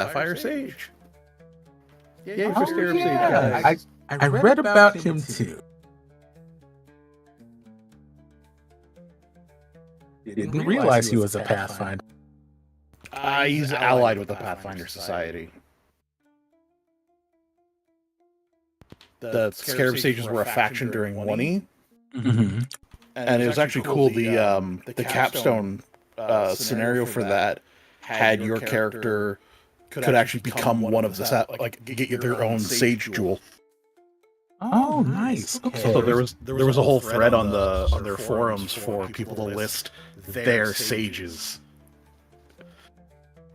Sapphire Sage. Yay for Scarab Sage, yeah. guys. I read about him too. Didn't realize he was a Pathfinder. He's allied with the Pathfinder Society. The Scarab Sages were a faction during 1E, and it was actually cool. The capstone scenario for that had your character could actually become one of the get their own Sage jewel. Oh, nice. Okay. So there was a whole thread on their forums for people to list their sages.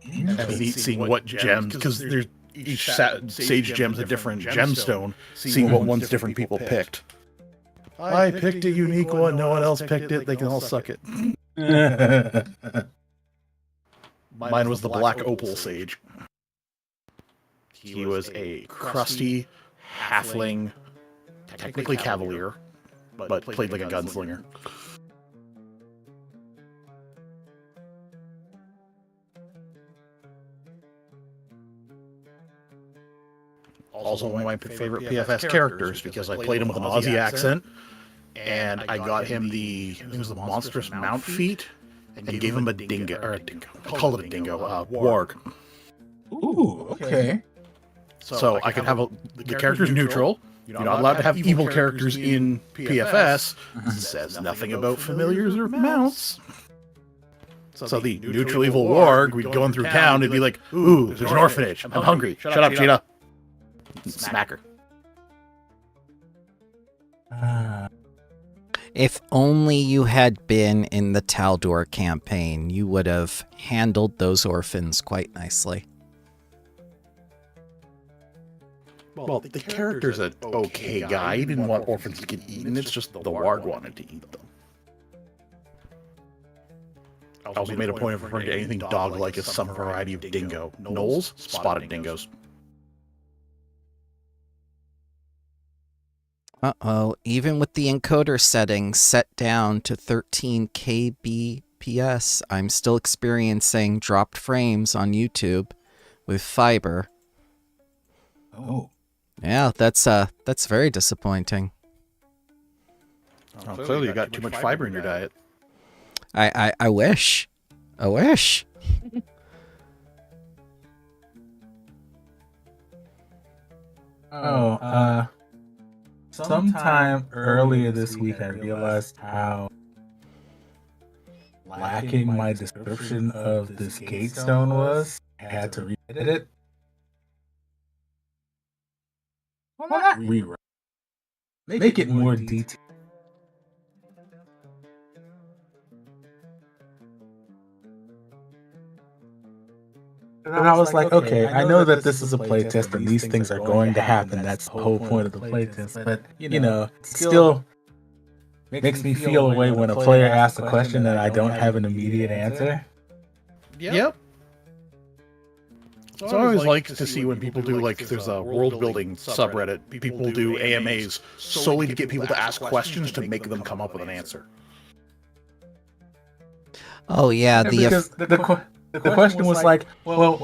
And it was neat seeing what gems, because there's each sage gem's a different gemstone, seeing what ones different people picked. I picked a unique one, no one else picked it, they can all suck it. Mine was the Black Opal Sage. He was a crusty halfling, technically cavalier, but played like a gunslinger. Also one of my favorite PFS characters, because I played him with an Aussie accent, and I got him I think it was the Monstrous Mount feat, and gave him a dingo, I call it a dingo, warg. Ooh, okay. So I can have the character's neutral. You're not allowed to have evil characters in PFS. Says nothing about familiars or mounts. So the neutral evil warg, we'd go through town, it'd be like, ooh, there's an orphanage, I'm hungry, shut up, Cheetah. Smack her. If only you had been in the Taldor campaign, you would have handled those orphans quite nicely. Well, the character's an okay guy. He didn't want orphans to get eaten, it's just the warg wanted to eat them. I also made a point of referring to anything dog-like as some variety of dingo. Gnolls, spotted dingoes. Uh-oh, even with the encoder settings set down to 13 kbps, I'm still experiencing dropped frames on YouTube with fiber. Oh. Yeah, that's very disappointing. Oh, clearly you got too much fiber in your diet. I wish. I wish. Sometime earlier this week, I realized how lacking my description of this gatestone was. I had to read it. Well, not rewrite. Make it more detailed. And I was like, okay, I know that this is a playtest and these things are going to happen. That's the whole point of the playtest. But, you know, it still makes me feel a way when a player asks a question and I don't have an immediate answer. Yep. So I always like to see when people do, like, there's a world building subreddit, people do AMAs solely to get people to ask questions to make them come up with an answer. Oh yeah, because the question was like, well,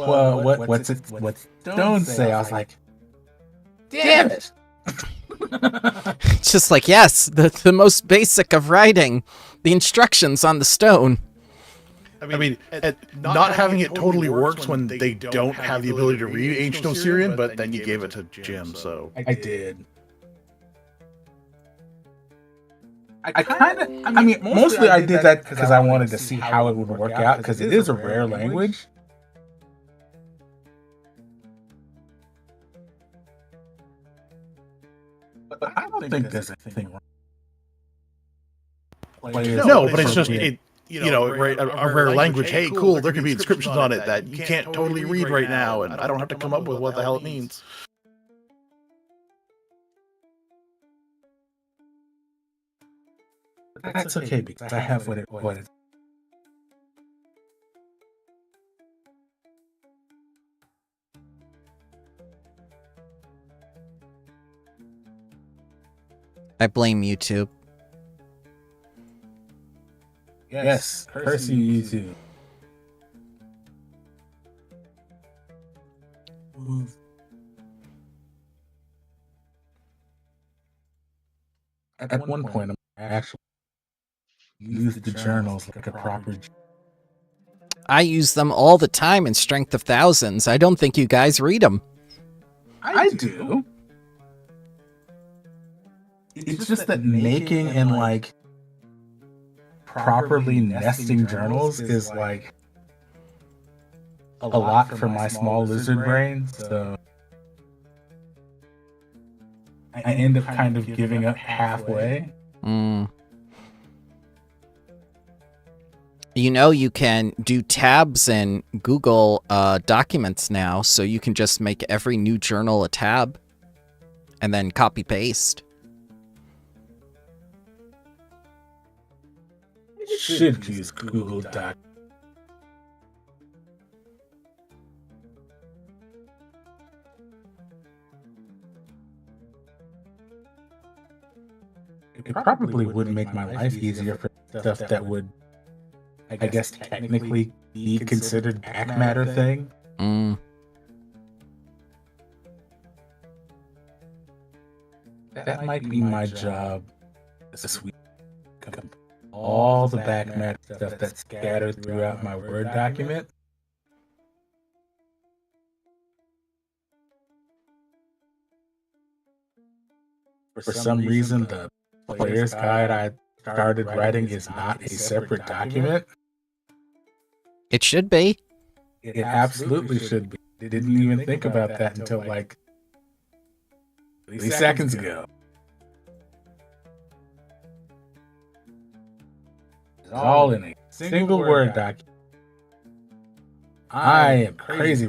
what's Stone say? I was like, damn it! It's just like, yes, the most basic of writing, the instructions on the stone. I mean, not having it totally works when they don't have the ability to read Ancient Osirian, but then you gave it to Jim, so... I did. I mean, mostly I did that because I wanted to see how it would work out, because it is a rare language. But I don't think there's anything wrong. No, but it's just, right, a rare language, hey, cool, there can be inscriptions on it that you can't totally read right now, and I don't have to come up with what the hell it means. That's okay, because I have what it is. I blame YouTube. Yes, curse you, YouTube. At one point, I actually used the journals like a proper. I use them all the time in Strength of Thousands. I don't think you guys read them. I do. It's just that making and like properly nesting journals is like a lot for my small lizard brain, so I end up kind of giving up halfway. You know, you can do tabs in Google Documents now, so you can just make every new journal a tab and then copy paste. Should use Google Doc. It probably would make my life easier for stuff that would, I guess, technically be considered back matter thing. That might be my job this week. All the back matter stuff that's scattered throughout my Word document. For some reason, the player's guide I started writing is not a separate document. It should be. It absolutely should be. Didn't even think about that until like 3 seconds ago. It's all in a single Word document. I am crazy.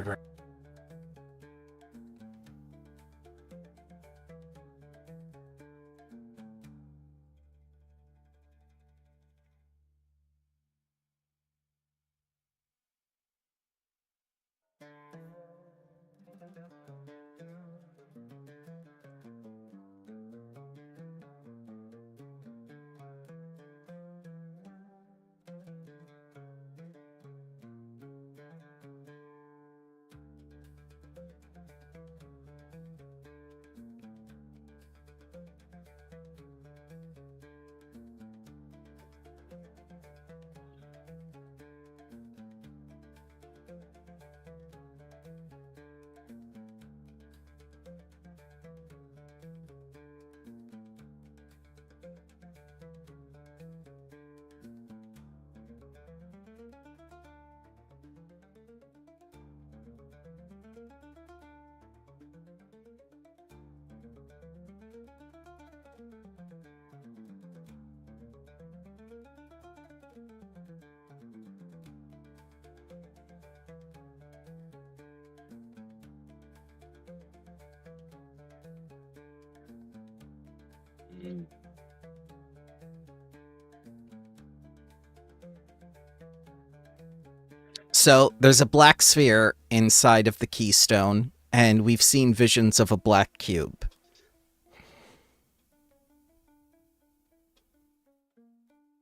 So there's a black sphere inside of the keystone, and we've seen visions of a black cube.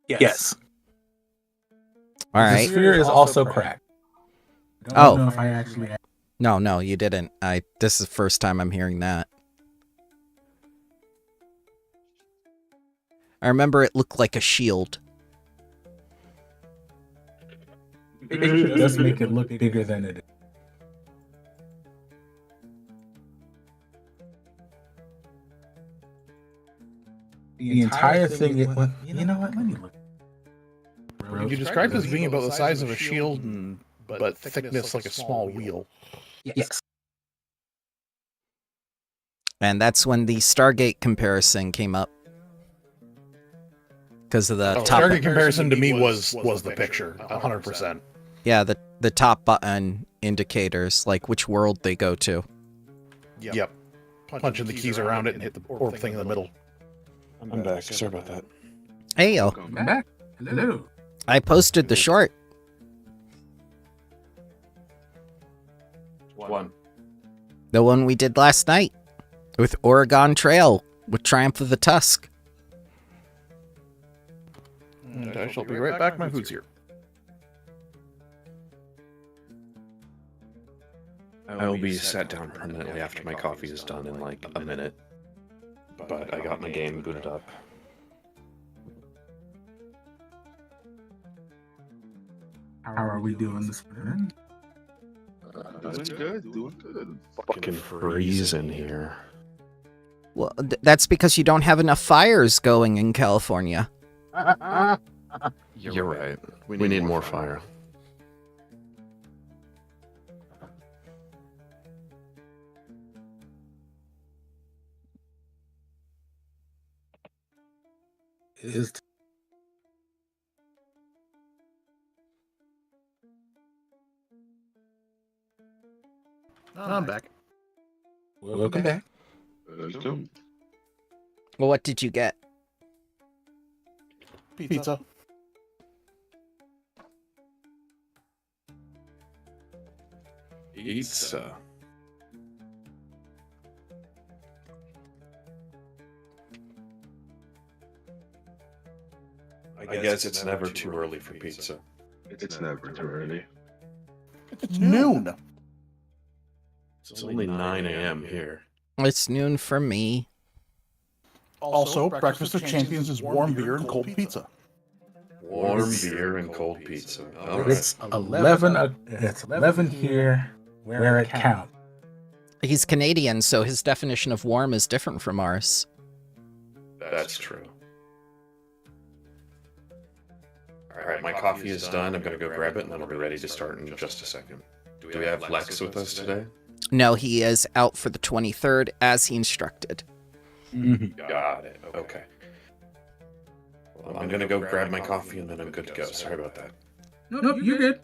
Yes. All right. The sphere is also cracked. I don't know if I actually. No, you didn't. This is the first time I'm hearing that. I remember it looked like a shield. It does make it look bigger than it is. The entire thing, you know what? Let me look. You described it as being about the size of a shield, but thickness like a small wheel. Yes. And that's when the Stargate comparison came up. Because of the top Stargate comparison to me was the picture, 100%. Yeah, the top button indicators, like which world they go to. Yep. Punching the keys around it and hit the orb thing in the middle. I'm back. Sorry about that. Hey, yo. Welcome back. Hello. I posted the short. One. The one we did last night. With Oregon Trail. With Triumph of the Tusk. And I shall be right back. My food's here. I'll be sat down permanently after my coffee is done in like a minute. But I got my game booted up. How are we doing this morning? Doing good. Fucking freezing here. Well, that's because you don't have enough fires going in California. You're right. We need more fire. It is I'm back. welcome back. Well, what did you get? Pizza. Pizza. I guess it's never too early for pizza. It's never too early. It's noon. It's only 9 a.m. here. It's noon for me. Also, Breakfast of Champions is warm beer and cold pizza. Warm beer and cold pizza. All right. It's 11. It's 11 here, where it counts. He's Canadian, so his definition of warm is different from ours. That's true. All right, my coffee is done. I'm going to go grab it, and then I'll be ready to start in just a second. Do we have Lex with us today? No, he is out for the 23rd, as he instructed. Got it. Okay. Well, I'm going to go grab my coffee, and then I'm good to go. Sorry about that. Nope, you're good.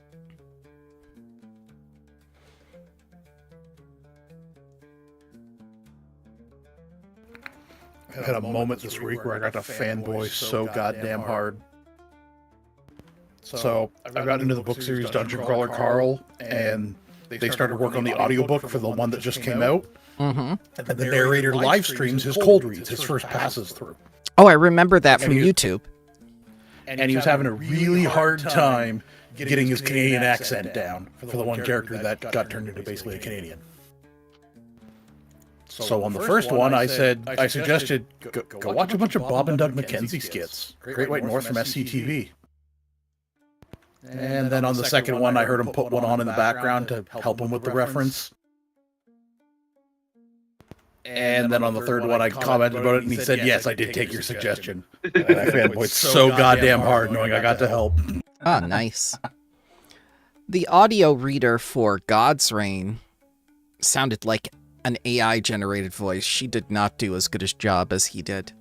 I had a moment this week where I got to fanboy so goddamn hard. So I got into the book series Dungeon Crawler Carl, and they started work on the audiobook for the one that just came out. Mm-hmm. And the narrator live streams his cold reads, his first passes through. Oh, I remember that from YouTube. And he was having a really hard time getting his Canadian accent down for the one character that got turned into basically a Canadian. So on the first one, I suggested, go watch a bunch of Bob and Doug McKenzie skits. Great White North from SCTV. And then on the second one, I heard him put one on in the background to help him with the reference. And then on the third one, I commented about it, and he said, yes, I did take your suggestion. And I fanboyed so goddamn hard knowing I got to help. Ah, nice. The audio reader for God's Reign sounded like an AI-generated voice. She did not do as good a job as he did.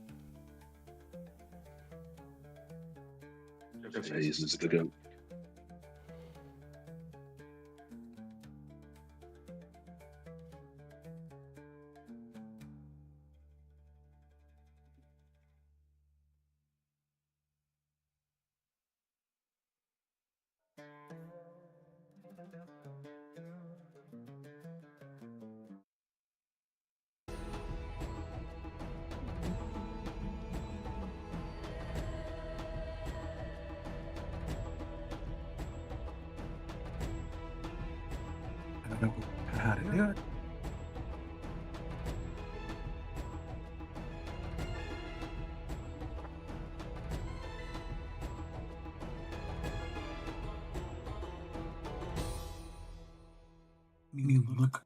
I don't know how to do it. You look.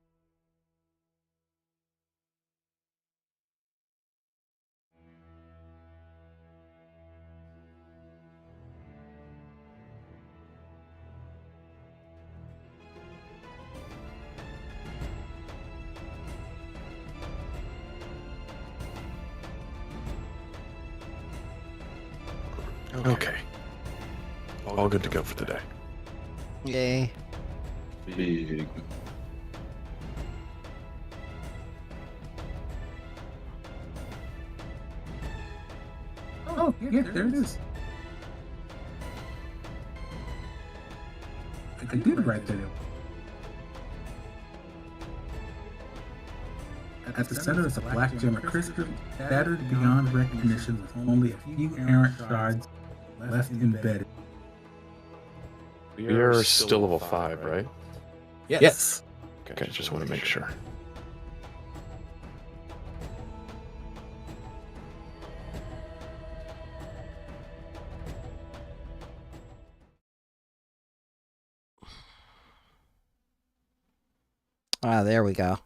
Okay. All good to go for the day. Yay. Big. Oh, yeah, there it is. I did write that. At the center is a black gem, a crisp, battered beyond recognition with only a few errant shards left embedded. You're still level 5, right? Yes. Okay, just want to make sure. Ah, there we go.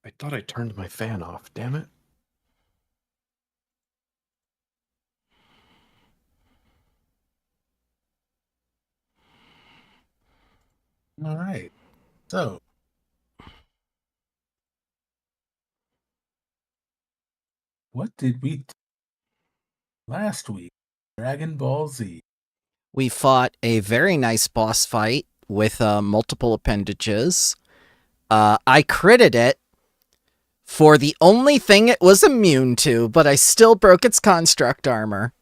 I thought I turned my fan off, damn it. All right. So, what did we do last week? Dragon Ball Z. We fought a very nice boss fight with multiple appendages. I critted it for the only thing it was immune to, but I still broke its construct armor.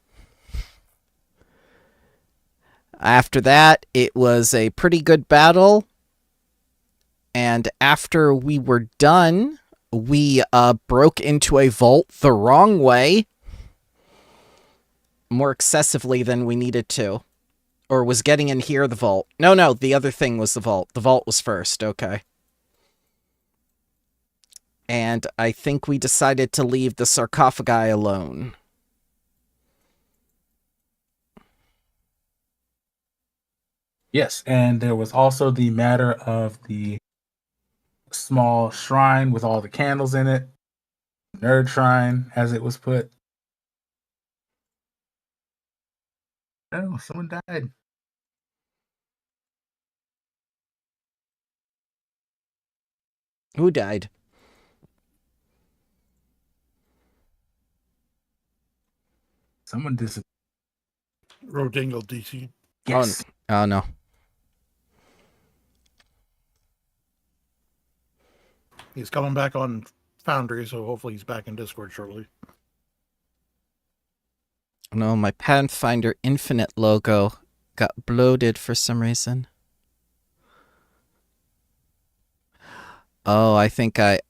After that, it was a pretty good battle. And after we were done, we broke into a vault the wrong way. More excessively than we needed to. Or was getting in here the vault. No, the other thing was the vault. The vault was first, okay. And I think we decided to leave the sarcophagi alone. Yes, and there was also the matter of the small shrine with all the candles in it. Nerd shrine, as it was put. Oh, someone died. Who died? Someone disappeared. Rodingle DC. Yes. Oh, no. He's coming back on Foundry, so hopefully he's back in Discord shortly. No, my Pathfinder Infinite logo got bloated for some reason. Oh, I think I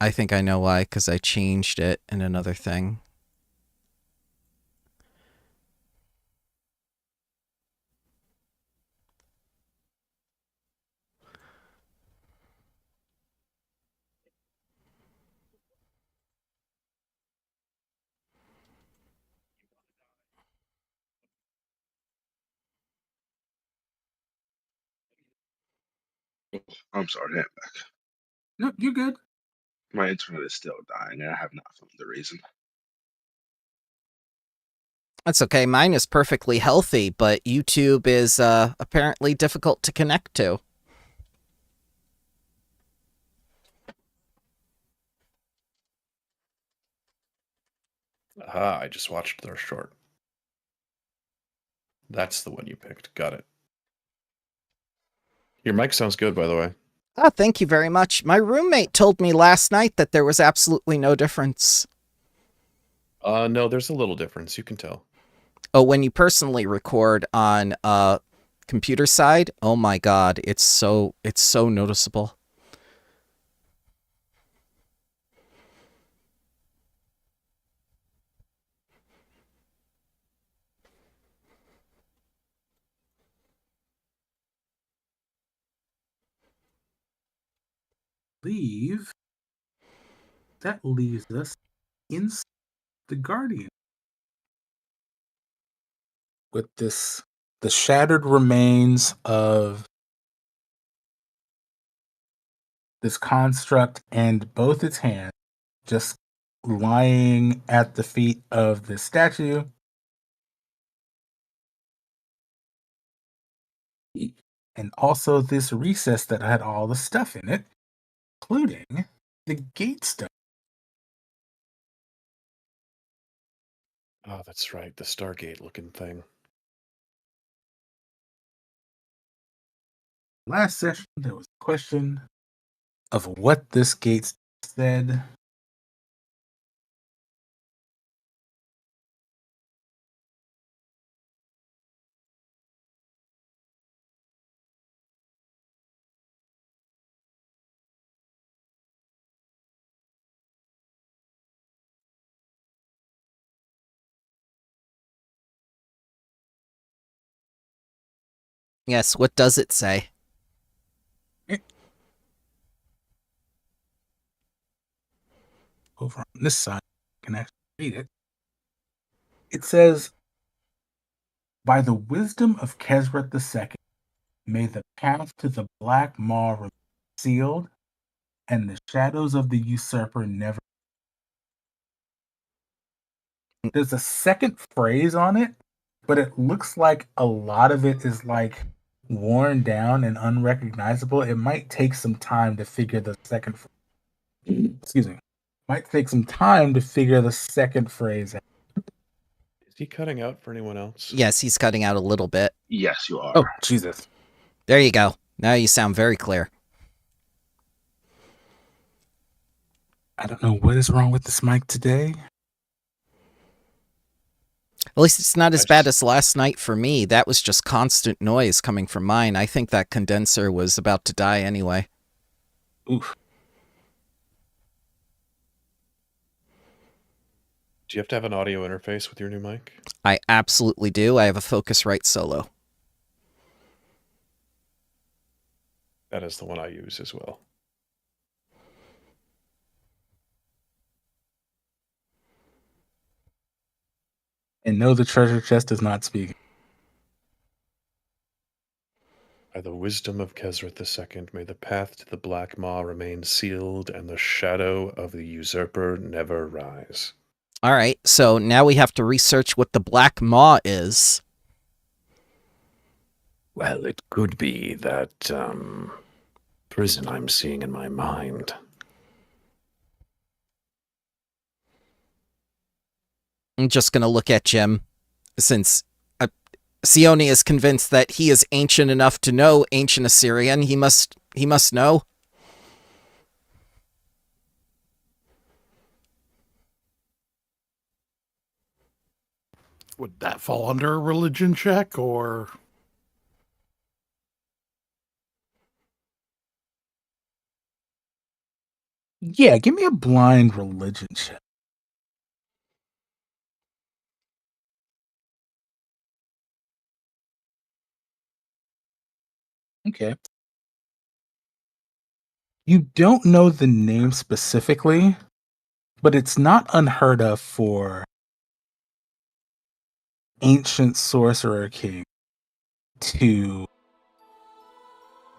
know why, because I changed it in another thing. I'm sorry, I'm back. No, you're good. My internet is still dying, and I have not found the reason. That's okay. Mine is perfectly healthy, but YouTube is apparently difficult to connect to. Ah, I just watched their short. That's the one you picked. Got it. Your mic sounds good, by the way. Oh, thank you very much. My roommate told me last night that there was absolutely no difference. No, there's a little difference. You can tell. Oh, when you personally record on computer side, oh my god, it's so noticeable. That leaves us in the Guardian with the shattered remains of this construct and both its hands just lying at the feet of the statue. And also this recess that had all the stuff in it, including the gate stone. Oh, that's right. The Stargate looking thing. Last session, there was a question of what this gate said. Yes, what does it say? Over on this side, I can actually read it. It says, "By the wisdom of Kesret II, may the path to the Black Maw remain sealed, and the shadows of the usurper never." There's a second phrase on it, but it looks like a lot of it is like worn down and unrecognizable. It might take some time to figure the second. Excuse me. Might take some time to figure the second phrase out. Is he cutting out for anyone else? Yes, he's cutting out a little bit. Yes, you are. Oh, Jesus. There you go. Now you sound very clear. I don't know what is wrong with this mic today. At least it's not as bad as last night for me. That was just constant noise coming from mine. I think that condenser was about to die anyway. Oof. Do you have to have an audio interface with your new mic? I absolutely do. I have a Focusrite Solo. That is the one I use as well. And no, the treasure chest is not speaking. By the wisdom of Kesret II, may the path to the Black Maw remain sealed, and the shadow of the usurper never rise. All right, so now we have to research what the Black Maw is. Well, it could be that prison I'm seeing in my mind. I'm just going to look at Jim, since Sione is convinced that he is ancient enough to know ancient Assyrian. He must know. Would that fall under a religion check, or? Yeah, give me a blind religion check. Okay. You don't know the name specifically, but it's not unheard of for ancient sorcerer king to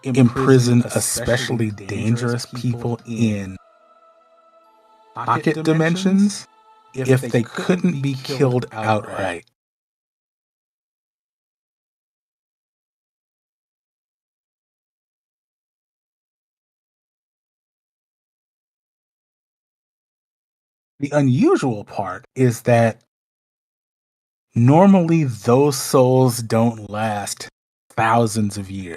imprison especially dangerous people in pocket dimensions if they couldn't be killed outright. The unusual part is that normally those souls don't last thousands of years.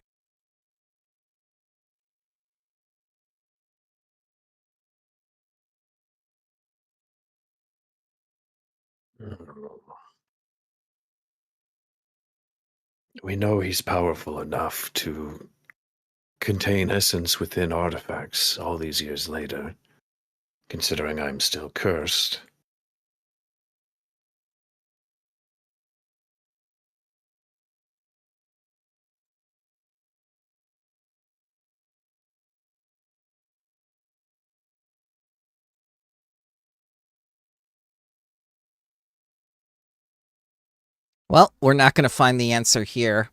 We know he's powerful enough to contain essence within artifacts all these years later, considering I'm still cursed. Well, we're not going to find the answer here.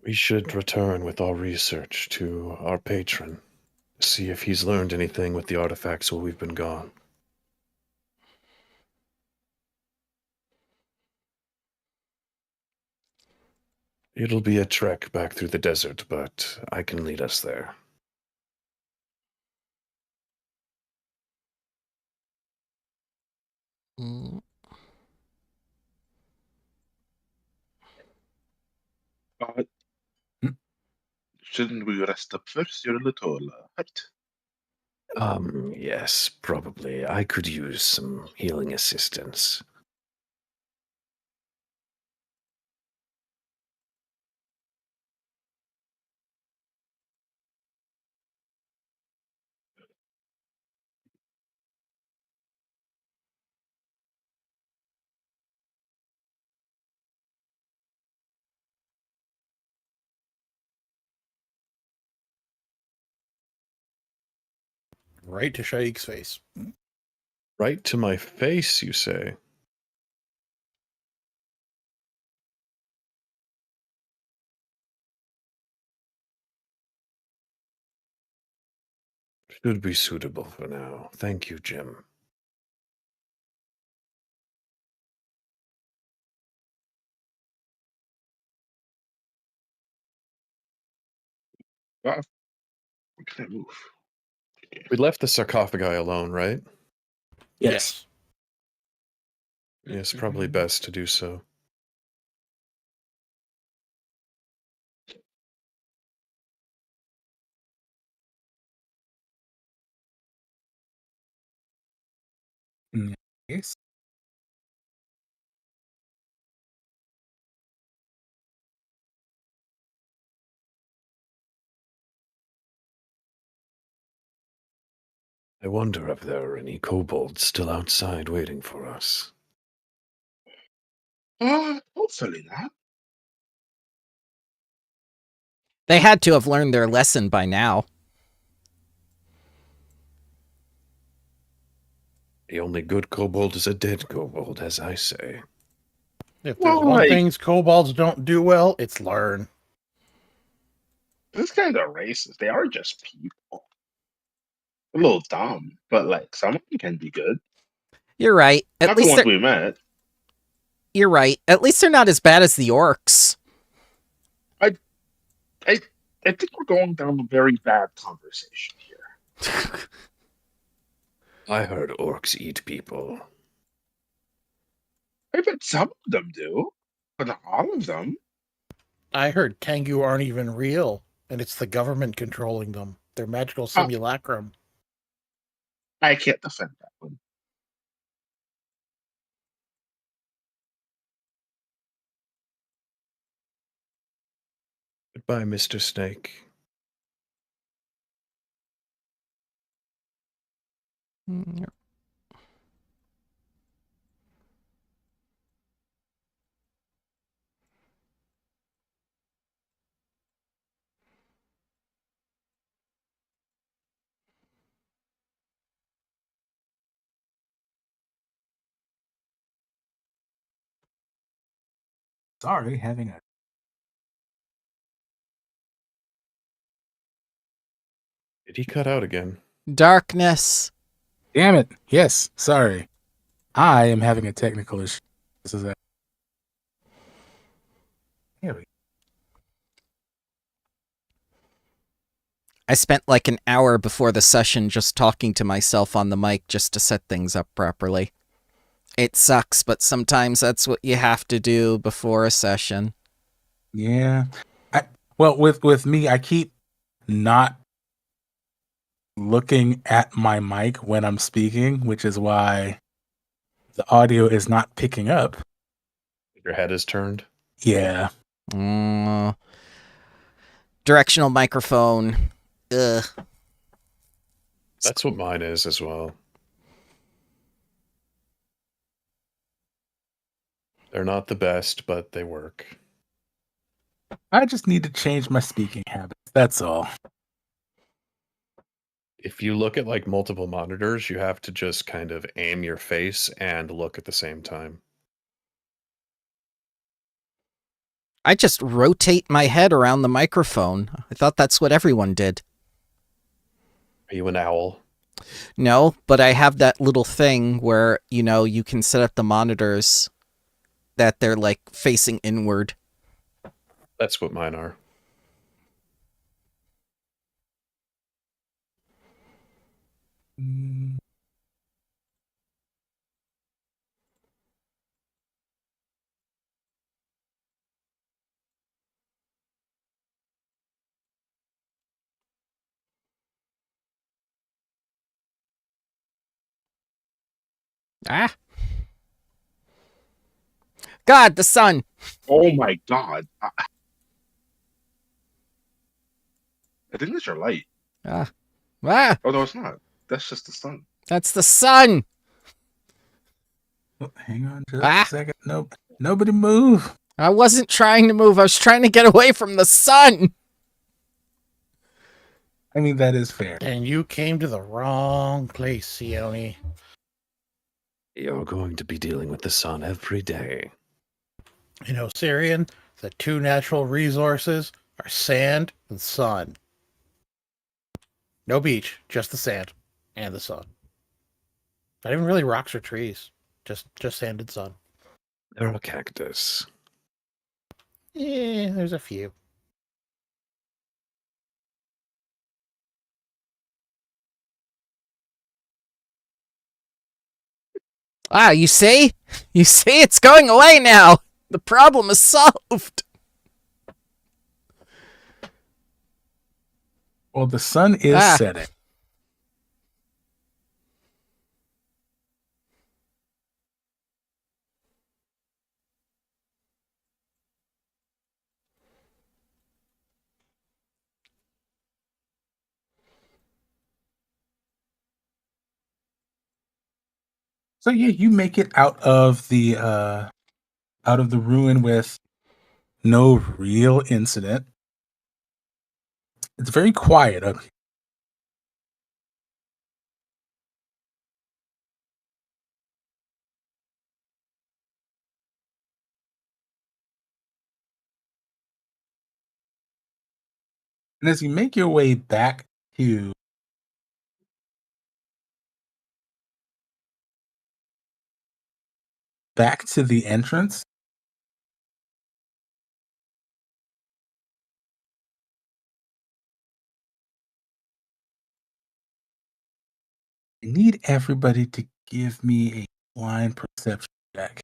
We should return with our research to our patron, see if he's learned anything with the artifacts while we've been gone. It'll be a trek back through the desert, but I can lead us there. Mm. Shouldn't we rest up first? Your little hut. Yes, probably. I could use some healing assistance. Right to Shaik's face. Right to my face, you say? Should be suitable for now. Thank you, Jim. Well, we can't move. We left the sarcophagi alone, right? Yes. Yes, probably best to do so. Yes. I wonder if there are any kobolds still outside waiting for us. Hopefully not. They had to have learned their lesson by now. The only good kobold is a dead kobold, as I say. If there's one thing kobolds don't do well, it's learn. This kind of racist. They are just people. A little dumb, but like some of them can be good. You're right. Not the ones we met. You're right. At least they're not as bad as the orcs. I think we're going down a very bad conversation here. I heard orcs eat people. I bet some of them do, but not all of them. I heard Tengu aren't even real, and it's the government controlling them. They're magical simulacrum. I can't defend that one. Goodbye, Mr. Snake. Sorry, having a... Did he cut out again? Darkness. Damn it. Yes, sorry. I am having a technical issue. This is a... Here we go. I spent like an hour before the session just talking to myself on the mic just to set things up properly. It sucks, but sometimes that's what you have to do before a session. Yeah. Well, with me, I keep not looking at my mic when I'm speaking, which is why the audio is not picking up. Your head is turned? Yeah. Directional microphone. Ugh. That's what mine is as well. They're not the best, but they work. I just need to change my speaking habits. That's all. If you look at like multiple monitors, you have to just kind of aim your face and look at the same time. I just rotate my head around the microphone. I thought that's what everyone did. Are you an owl? No, but I have that little thing where, you know, you can set up the monitors that they're like facing inward. That's what mine are. Ah. God, the sun. Oh my god. I think that's your light. Ah. Oh, no, it's not. That's just the sun. That's the sun. Oh, hang on just a second. Nope. Nobody move. I wasn't trying to move. I was trying to get away from the sun. I mean, that is fair. And you came to the wrong place, Sione. You're going to be dealing with the sun every day. You know, Syrian, the two natural resources are sand and sun. No beach, just the sand and the sun. Not even really rocks or trees. Just sand and sun. There are cactus. Yeah, there's a few. Ah, you see? You see, it's going away now. The problem is solved. Well, the sun is setting. So yeah, you make it out of the ruin with no real incident. It's very quiet up here. And as you make your way to back to the entrance, I need everybody to give me a blind perception check.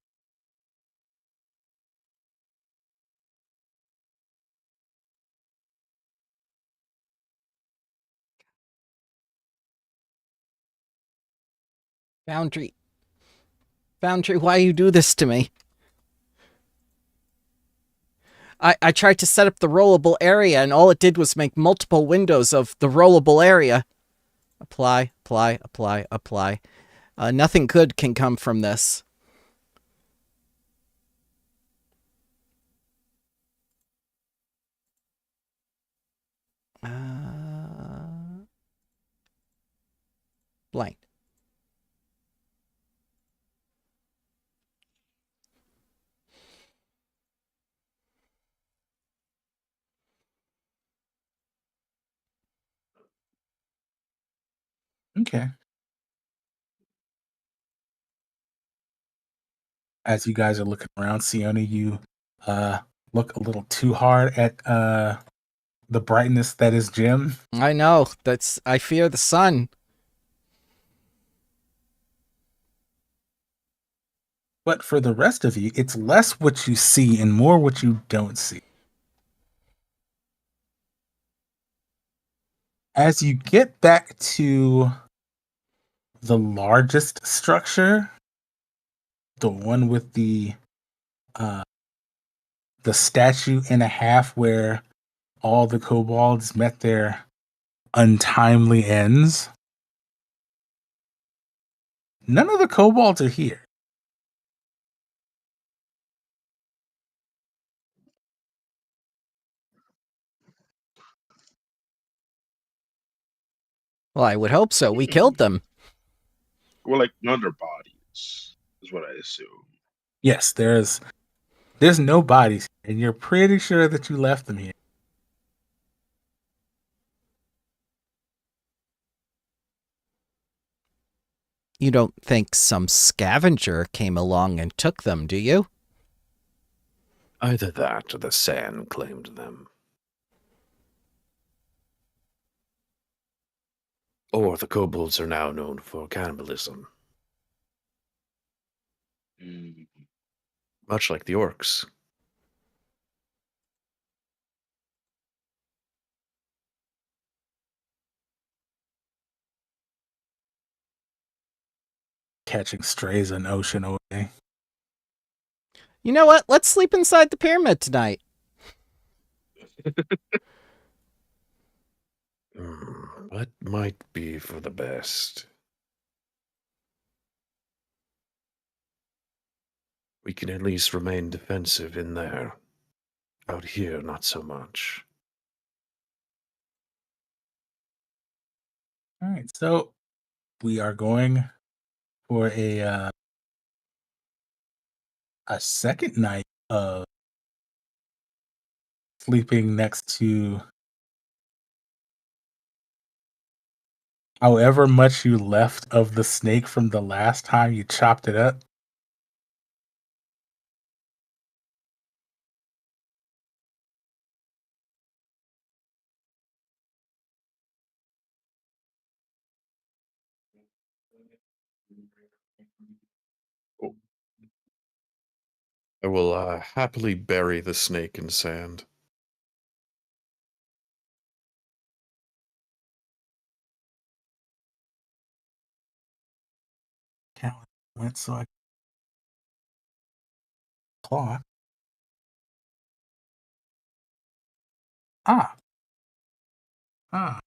Foundry, why you do this to me? I tried to set up the rollable area, and all it did was make multiple windows of the rollable area. Apply, apply, apply, apply. Nothing good can come from this. Blank. Okay. As you guys are looking around, Sione, you look a little too hard at the brightness that is Jim. I know. I fear the sun. But for the rest of you, it's less what you see and more what you don't see. As you get back to the largest structure, the one with the statue and a half where all the kobolds met their untimely ends, none of the kobolds are here. Well, I would hope so. We killed them. Well, like none of their bodies is what I assume. Yes, there's no bodies, and you're pretty sure that you left them here. You don't think some scavenger came along and took them, do you? Either that or the sand claimed them. Or the kobolds are now known for cannibalism. Much like the orcs. Catching strays an ocean away. You know what? Let's sleep inside the pyramid tonight. That might be for the best. We can at least remain defensive in there. Out here, not so much. All right, so we are going for a second night of sleeping next to however much you left of the snake from the last time you chopped it up. I will happily bury the snake in sand. Calendar went so I clock. Ah, ah.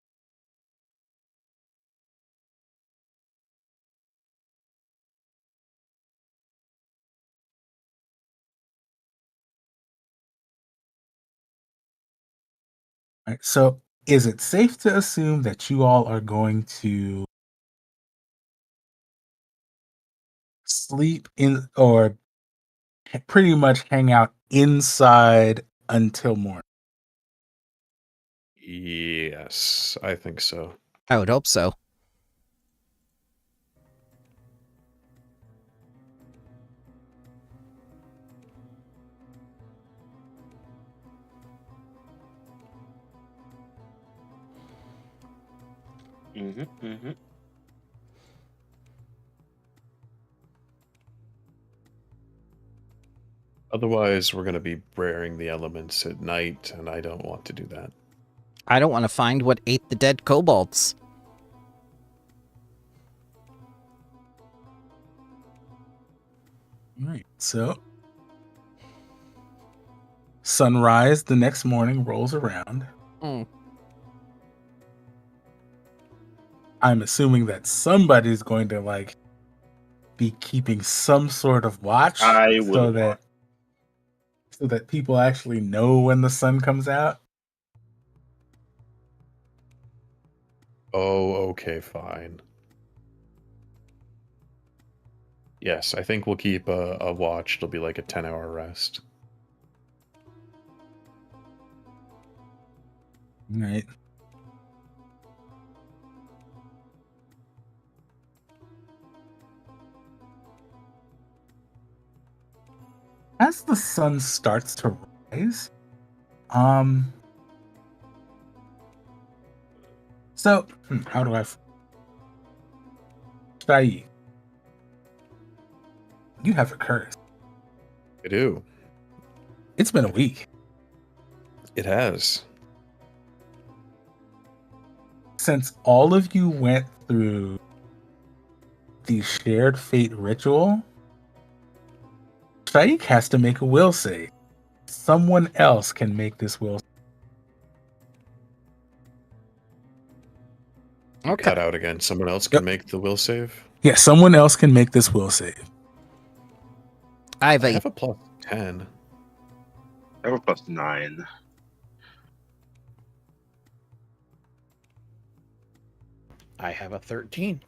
Right, so is it safe to assume that you all are going to sleep in or pretty much hang out inside until morning? Yes, I think so. I would hope so. Otherwise, we're going to be burying the elements at night, and I don't want to do that. I don't want to find what ate the dead kobolds. All right, so sunrise the next morning rolls around. Mm. I'm assuming that somebody's going to like be keeping some sort of watch I will. so that people actually know when the sun comes out. Oh, okay, fine. Yes, I think we'll keep a watch. It'll be like a 10-hour rest. All right. As the sun starts to rise, so how do I? Shai, you have a curse. I do. It's been a week It has. since all of you went through the shared fate ritual. Shaik has to make a will save. Someone else can make this will. Okay. Cut out again. Someone else can make the will save. Yeah, someone else can make this will save. I have I a have a plus 10. I have a plus 9. I have a 13.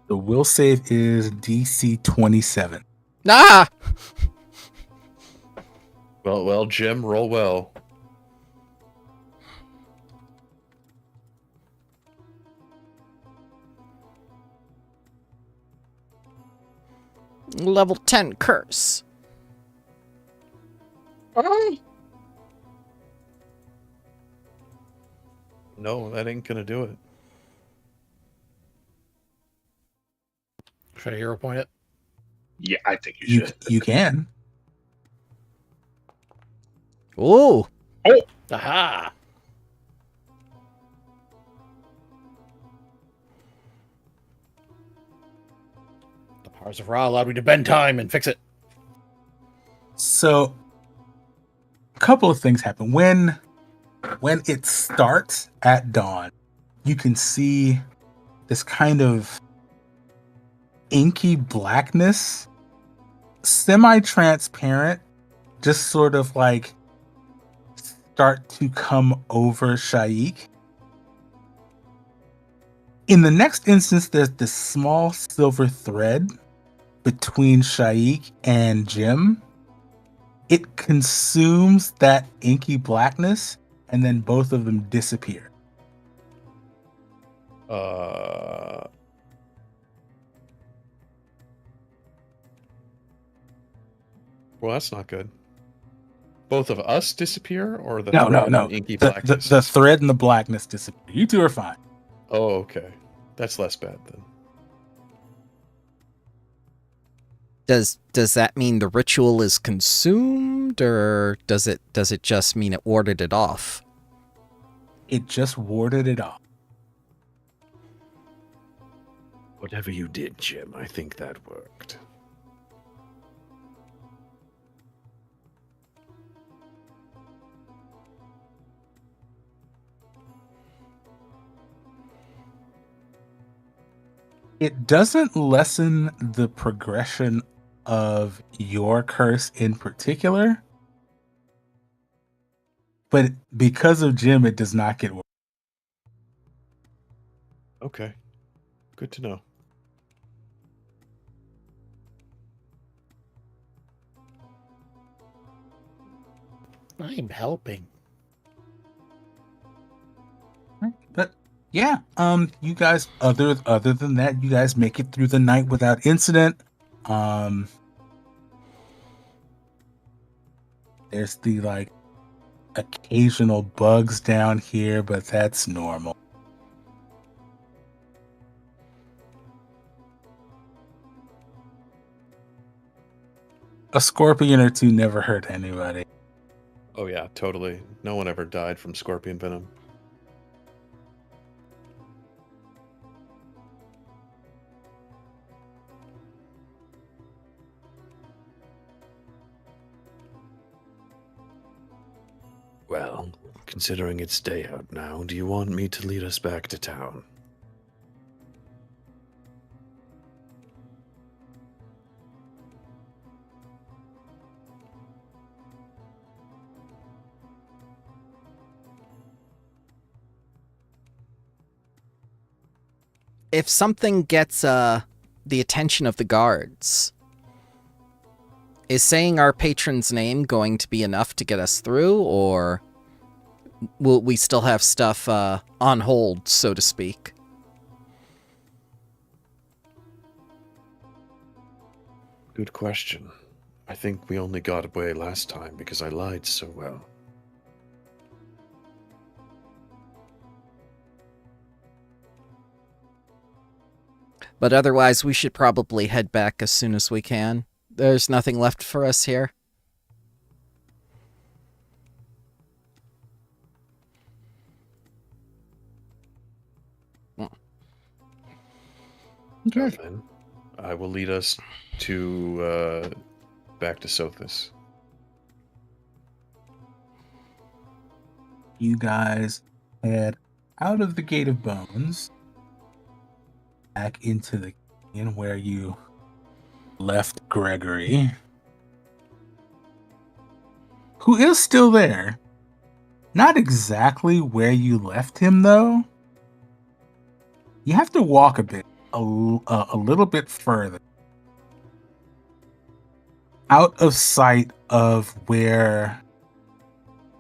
The will save is DC 27. ah. Well, Jim, roll well. Level 10 curse. No, that ain't gonna do it. Should I hero point it? Yeah, I think you should. You can. Ooh. Aha! The powers of Ra allowed me to bend time and fix it. So, a couple of things happen. When it starts at dawn, you can see this kind of inky blackness, semi-transparent, just sort of like start to come over Shaik. In the next instance, there's this small silver thread between Shaik and Jim. It consumes that inky blackness, and then both of them disappear. Well, that's not good. Both of us disappear, or the No. and inky blackness? The thread and the blackness disappear. You two are fine. Oh, okay. That's less bad then. Does that mean the ritual is consumed, or does it just mean it warded it off? It just warded it off. Whatever you did, Jim, I think that worked. It doesn't lessen the progression of your curse in particular, but because of Jim, it does not get worse. Okay. Good to know. I'm helping. But yeah, you guys, other than that, you guys make it through the night without incident. There's the occasional bugs down here, but that's normal. A scorpion or two never hurt anybody. Oh yeah, totally. No one ever died from scorpion venom. Well, considering it's day out now, do you want me to lead us back to town? If something gets the attention of the guards, is saying our patron's name going to be enough to get us through, or will we still have stuff on hold, so to speak? Good question. I think we only got away last time because I lied so well. But otherwise, we should probably head back as soon as we can. There's nothing left for us here. Okay. Then I will lead us to back to Sothis. You guys head out of the Gate of Bones, back into the canyon where you left Gregory, who is still there. Not exactly where you left him, though. You have to walk a little bit further, out of sight of where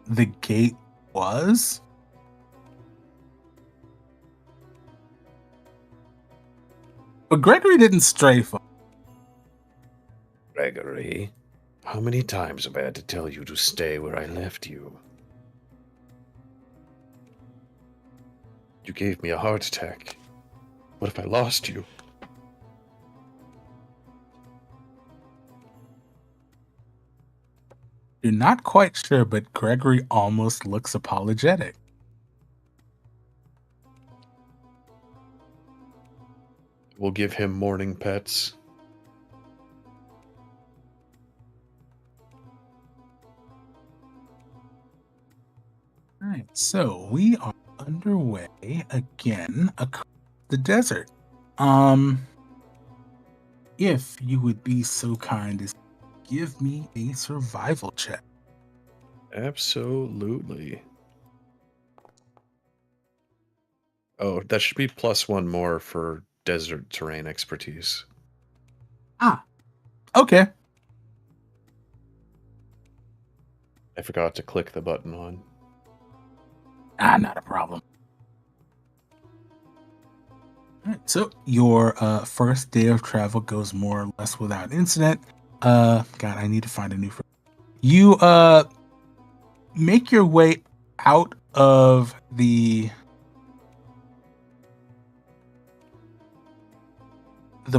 the gate was. But Gregory didn't stray far. Gregory, how many times have I had to tell you to stay where I left you? You gave me a heart attack. What if I lost you? You're not quite sure, but Gregory almost looks apologetic. We'll give him morning pets. Alright, so we are underway again across the desert. If you would be so kind as to give me a survival check. Absolutely. Oh, that should be +1 more for desert terrain expertise. Ah, okay. I forgot to click the button on. Not a problem. All right, so your first day of travel goes more or less without incident. God, I need to find a new. You make your way out of the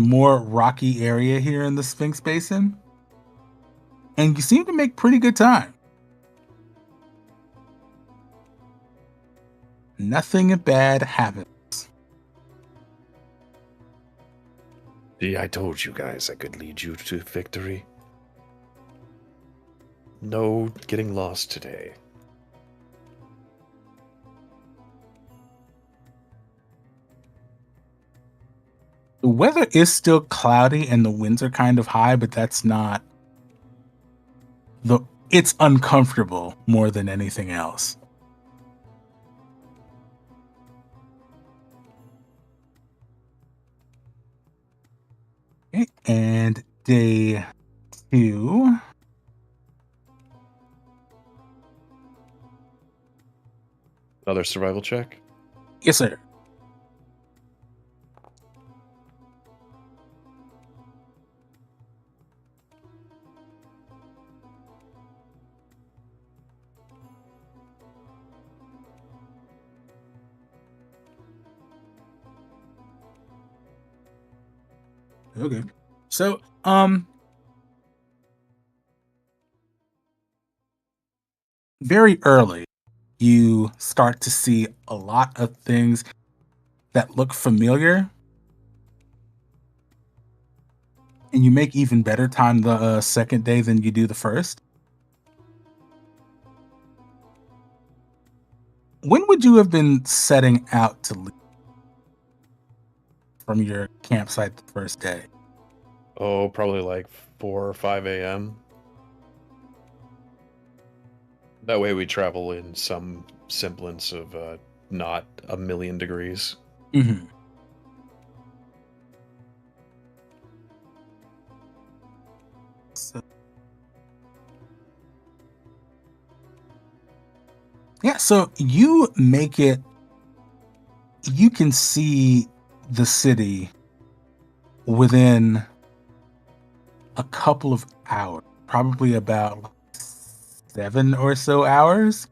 more rocky area here in the Sphinx Basin, and you seem to make pretty good time. Nothing bad happens. See, I told you guys I could lead you to victory. No getting lost today. The weather is still cloudy and the winds are kind of high, but that's not it's uncomfortable more than anything else. Okay, and day 2. Another survival check? Yes, sir. Okay. So, very early, you start to see a lot of things that look familiar, and you make even better time the second day than you do the first. When would you have been setting out to leave from your campsite the first day? Oh, probably like 4 or 5 a.m. That way we travel in some semblance of not a million degrees. Mm-hmm. So, yeah, so you make it, you can see the city within a couple of hours, probably about 7 or so hours,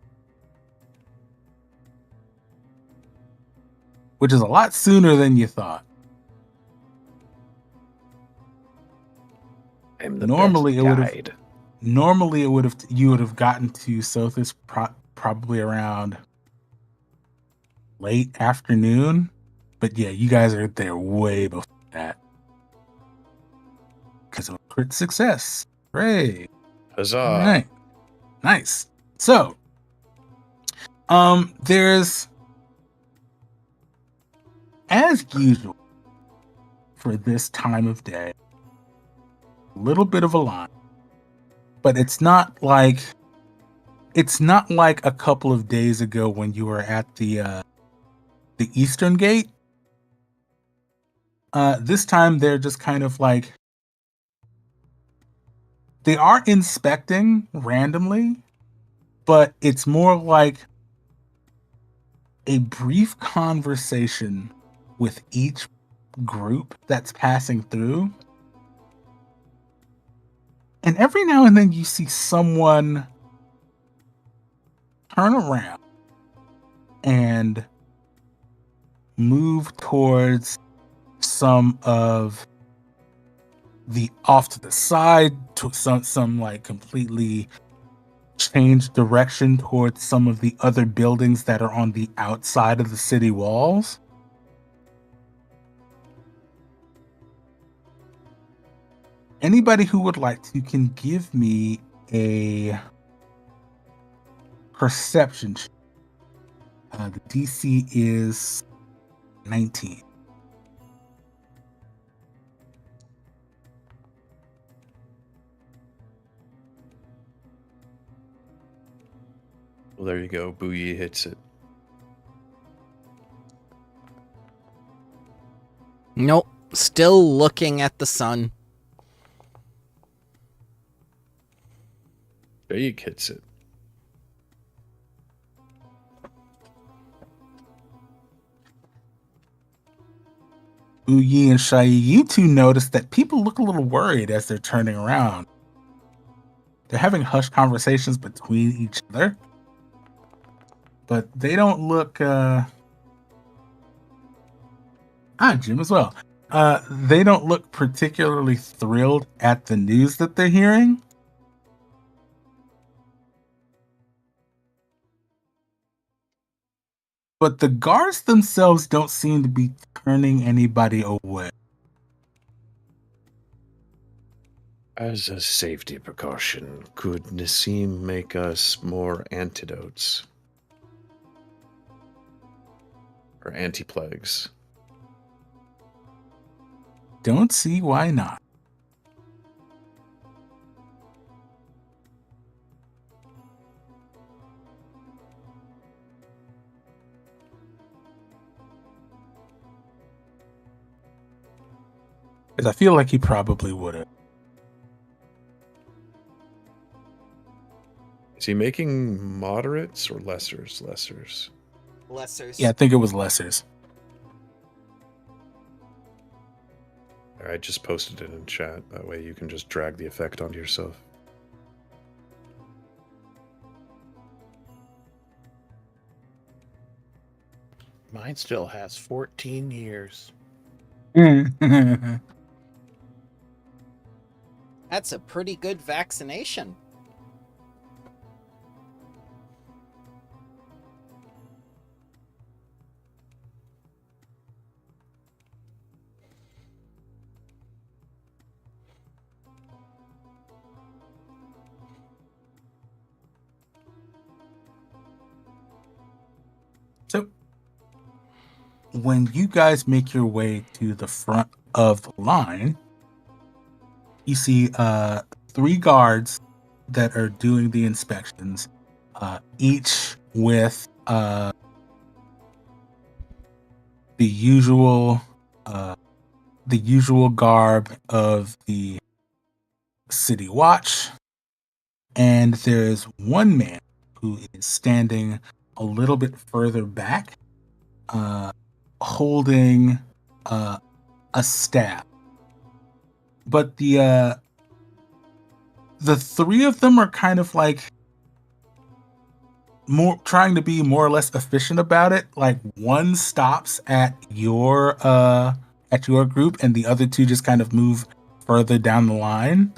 which is a lot sooner than you thought. I'm the Normally best it would have guide. Normally, you would have gotten to Sothis probably around late afternoon, but yeah, you guys are there way before that because of a crit success. Hooray! Huzzah! All right, nice. So, there's, as usual for this time of day, a little bit of a line, but it's not like a couple of days ago when you were at the Eastern Gate. This time they're just kind of like, they are inspecting randomly, but it's more like a brief conversation with each group that's passing through. And every now and then you see someone turn around and move towards some of the off to the side, to some like completely change direction towards some of the other buildings that are on the outside of the city walls. Anybody who would like to can give me a perception check. The DC is 19. Well, there you go. Booyah hits it. Nope. Still looking at the sun. Jake hits it. Uyi and Shai, you two notice that people look a little worried as they're turning around. They're having hushed conversations between each other, but they don't look. Jim as well. They don't look particularly thrilled at the news that they're hearing. But the guards themselves don't seem to be turning anybody away. As a safety precaution, could Nassim make us more antidotes? Or anti-plagues? Don't see why not. Because I feel like he probably would have. Is he making moderates or lessers? Lessers. Yeah, I think it was lessers. I just posted it in chat. That way you can just drag the effect onto yourself. Mine still has 14 years. That's a pretty good vaccination. So, when you guys make your way to the front of the line, you see 3 guards that are doing the inspections, each with the usual garb of the city watch, and there's one man who is standing a little bit further back, holding a staff. But the 3 of them are kind of like trying to be more or less efficient about it. Like, one stops at your group, and the other 2 just kind of move further down the line.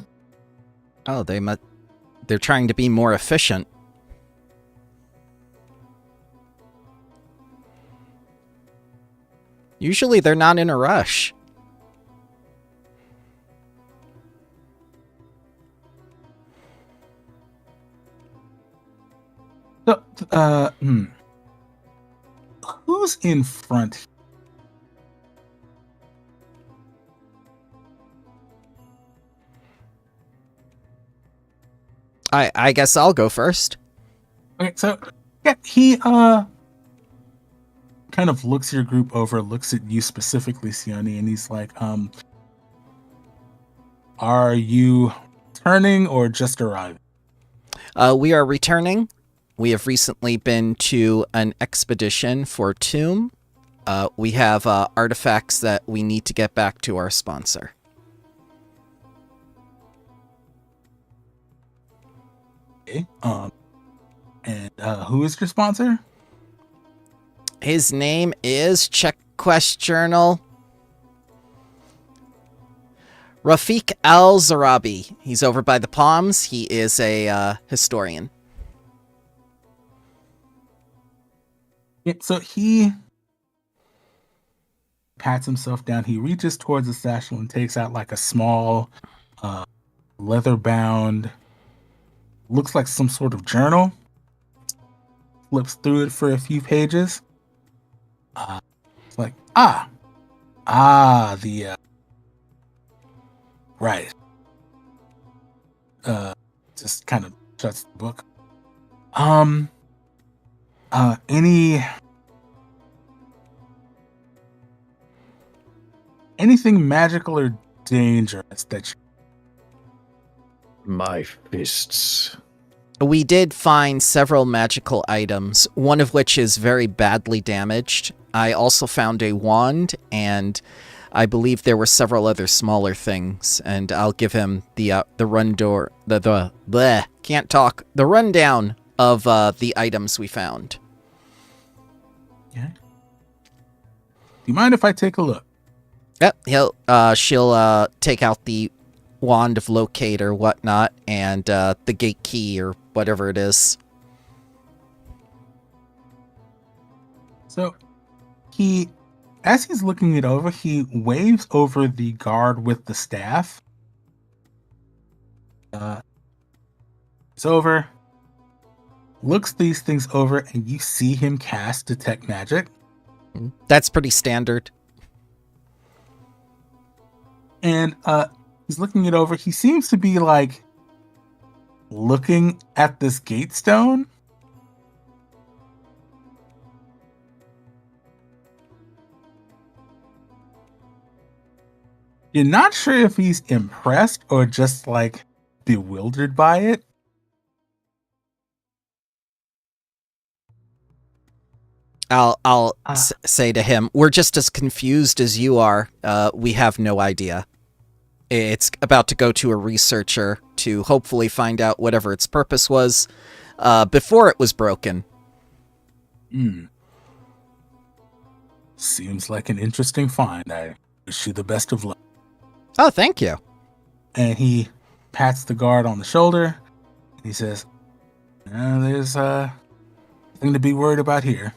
Oh, they're trying to be more efficient. Usually they're not in a rush. So, who's in front? I guess I'll go first. Okay, so yeah, he kind of looks your group over, looks at you specifically, Sione, and he's like, are you turning or just arriving? We are returning. We have recently been to an expedition for Tomb. We have artifacts that we need to get back to our sponsor. Okay. And who is your sponsor? His name is, check quest journal, Rafiq Al-Zarabi. He's over by the Palms. He is a historian. Yeah, so he pats himself down. He reaches towards the satchel and takes out like a small leather-bound, looks like some sort of journal. Flips through it for a few pages. It's like, right. Just kind of shuts the book. anything magical or dangerous that you... My fists. We did find several magical items, one of which is very badly damaged. I also found a wand, and I believe there were several other smaller things. And I'll give him the rundown of the items we found. Yeah. Do you mind if I take a look? Yep, she'll take out the wand of locate or whatnot, and the gate key or whatever it is. So as he's looking it over, he waves over the guard with the staff. It's over, looks these things over, and you see him cast Detect Magic. That's pretty standard. And he's looking it over. He seems to be like looking at this gate stone. You're not sure if he's impressed or just like bewildered by it. I'll say to him, we're just as confused as you are. We have no idea. It's about to go to a researcher to hopefully find out whatever its purpose was before it was broken. Seems like an interesting find. I wish you the best of luck. Oh, thank you. And he pats the guard on the shoulder. He says, there's nothing to be worried about here.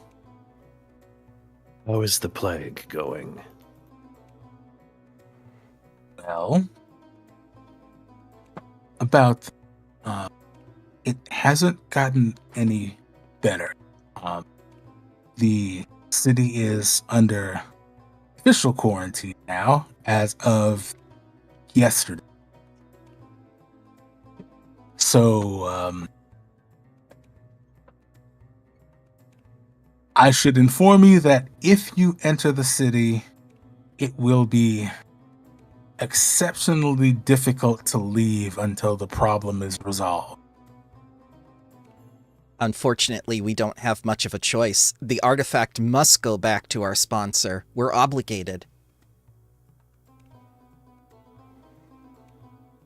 How is the plague going? Well, about it hasn't gotten any better. The city is under official quarantine now as of yesterday. So I should inform you that if you enter the city, it will be exceptionally difficult to leave until the problem is resolved. Unfortunately, we don't have much of a choice. The artifact must go back to our sponsor. We're obligated.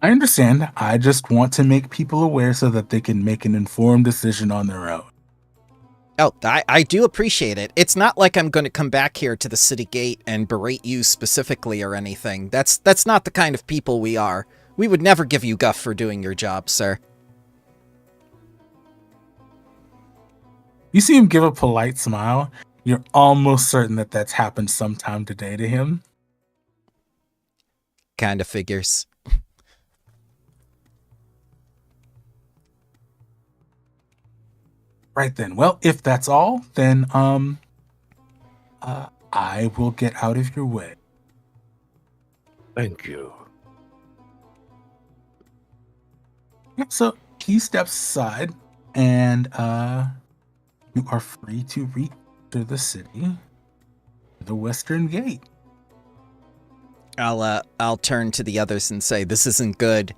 I understand. I just want to make people aware so that they can make an informed decision on their own. Oh, I do appreciate it. It's not like I'm going to come back here to the city gate and berate you specifically or anything. That's not the kind of people we are. We would never give you guff for doing your job, sir. You see him give a polite smile. You're almost certain that that's happened sometime today to him. Kind of figures. Right then. Well, if that's all, then I will get out of your way. Thank you. So he steps aside, and you are free to re-enter the city, the western gate. I'll turn to the others and say, this isn't good.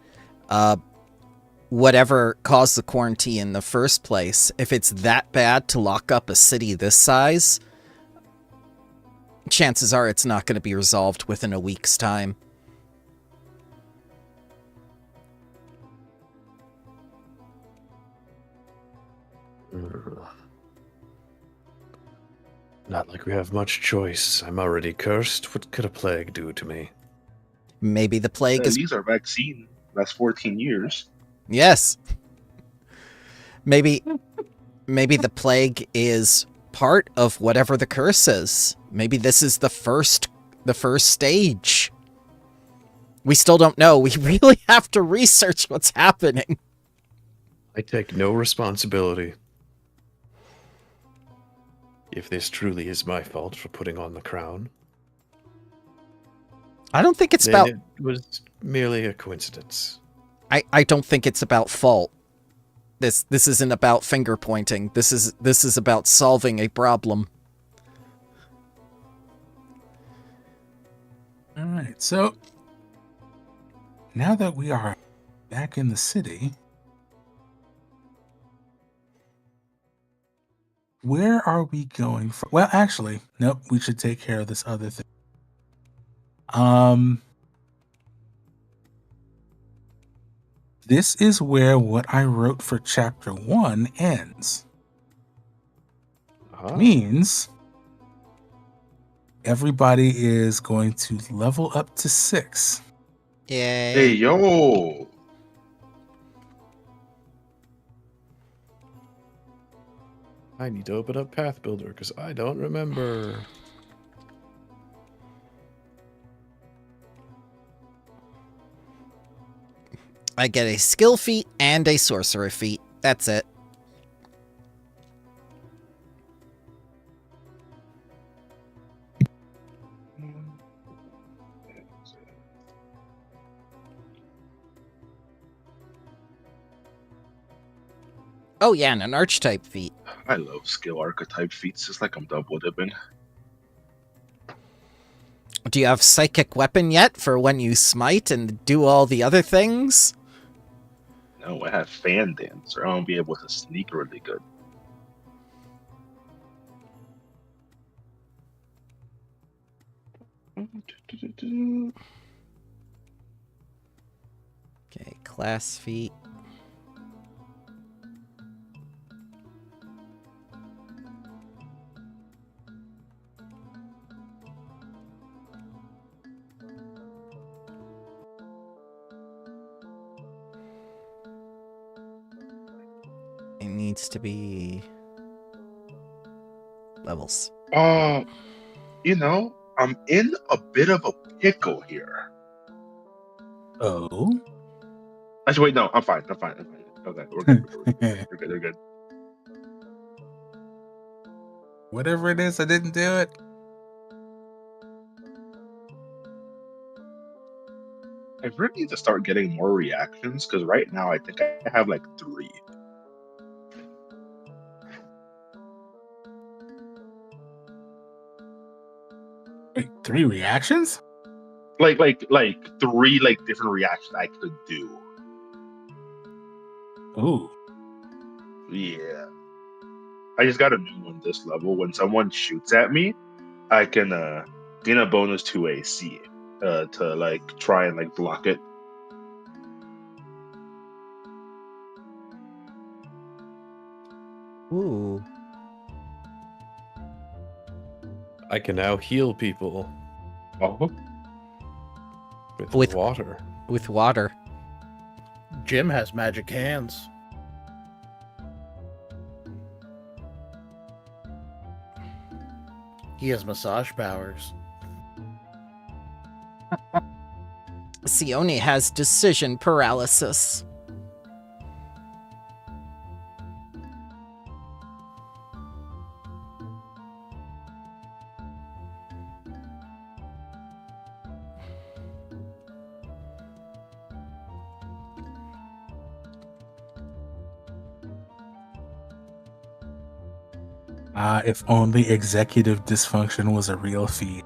Whatever caused the quarantine in the first place, if it's that bad to lock up a city this size, chances are it's not going to be resolved within a week's time. Not like we have much choice. I'm already cursed. What could a plague do to me? Maybe the plague is... These are vaccine. That's 14 years. Yes. Maybe the plague is part of whatever the curse is. Maybe this is the first stage. We still don't know. We really have to research what's happening. I take no responsibility. If this truly is my fault for putting on the crown, I don't think it's then about... it was merely a coincidence. I don't think it's about fault. This isn't about finger pointing. This is about solving a problem. So, now that we are back in the city, where are we going from? Well, actually, nope, we should take care of this other thing. This is where what I wrote for chapter 1 ends. Means everybody is going to level up to 6. Yay. Hey, yo. I need to open up Path Builder because I don't remember. I get a skill feat and a sorcerer feat. That's it. Oh yeah, and an archetype feat. I love skill archetype feats. It's like I'm double dipping. Do you have psychic weapon yet for when you smite and do all the other things? No, I have fan dancer. I won't be able to sneak really good. Okay, class feat. It needs to be levels. You know, I'm in a bit of a pickle here. Oh? Actually, wait, no, I'm fine. I'm fine. Okay, we're good. We're good. Whatever it is, I didn't do it. I really need to start getting more reactions because right now I think I have like 3. Wait, 3 reactions? Like 3 like different reactions I could do. Ooh. Yeah. I just got a new one this level. When someone shoots at me, I can gain a bonus to AC to like try and like block it. Ooh. I can now heal people Oh, with water. With water. Jim has magic hands. He has massage powers. Sione has decision paralysis. If only executive dysfunction was a real feat.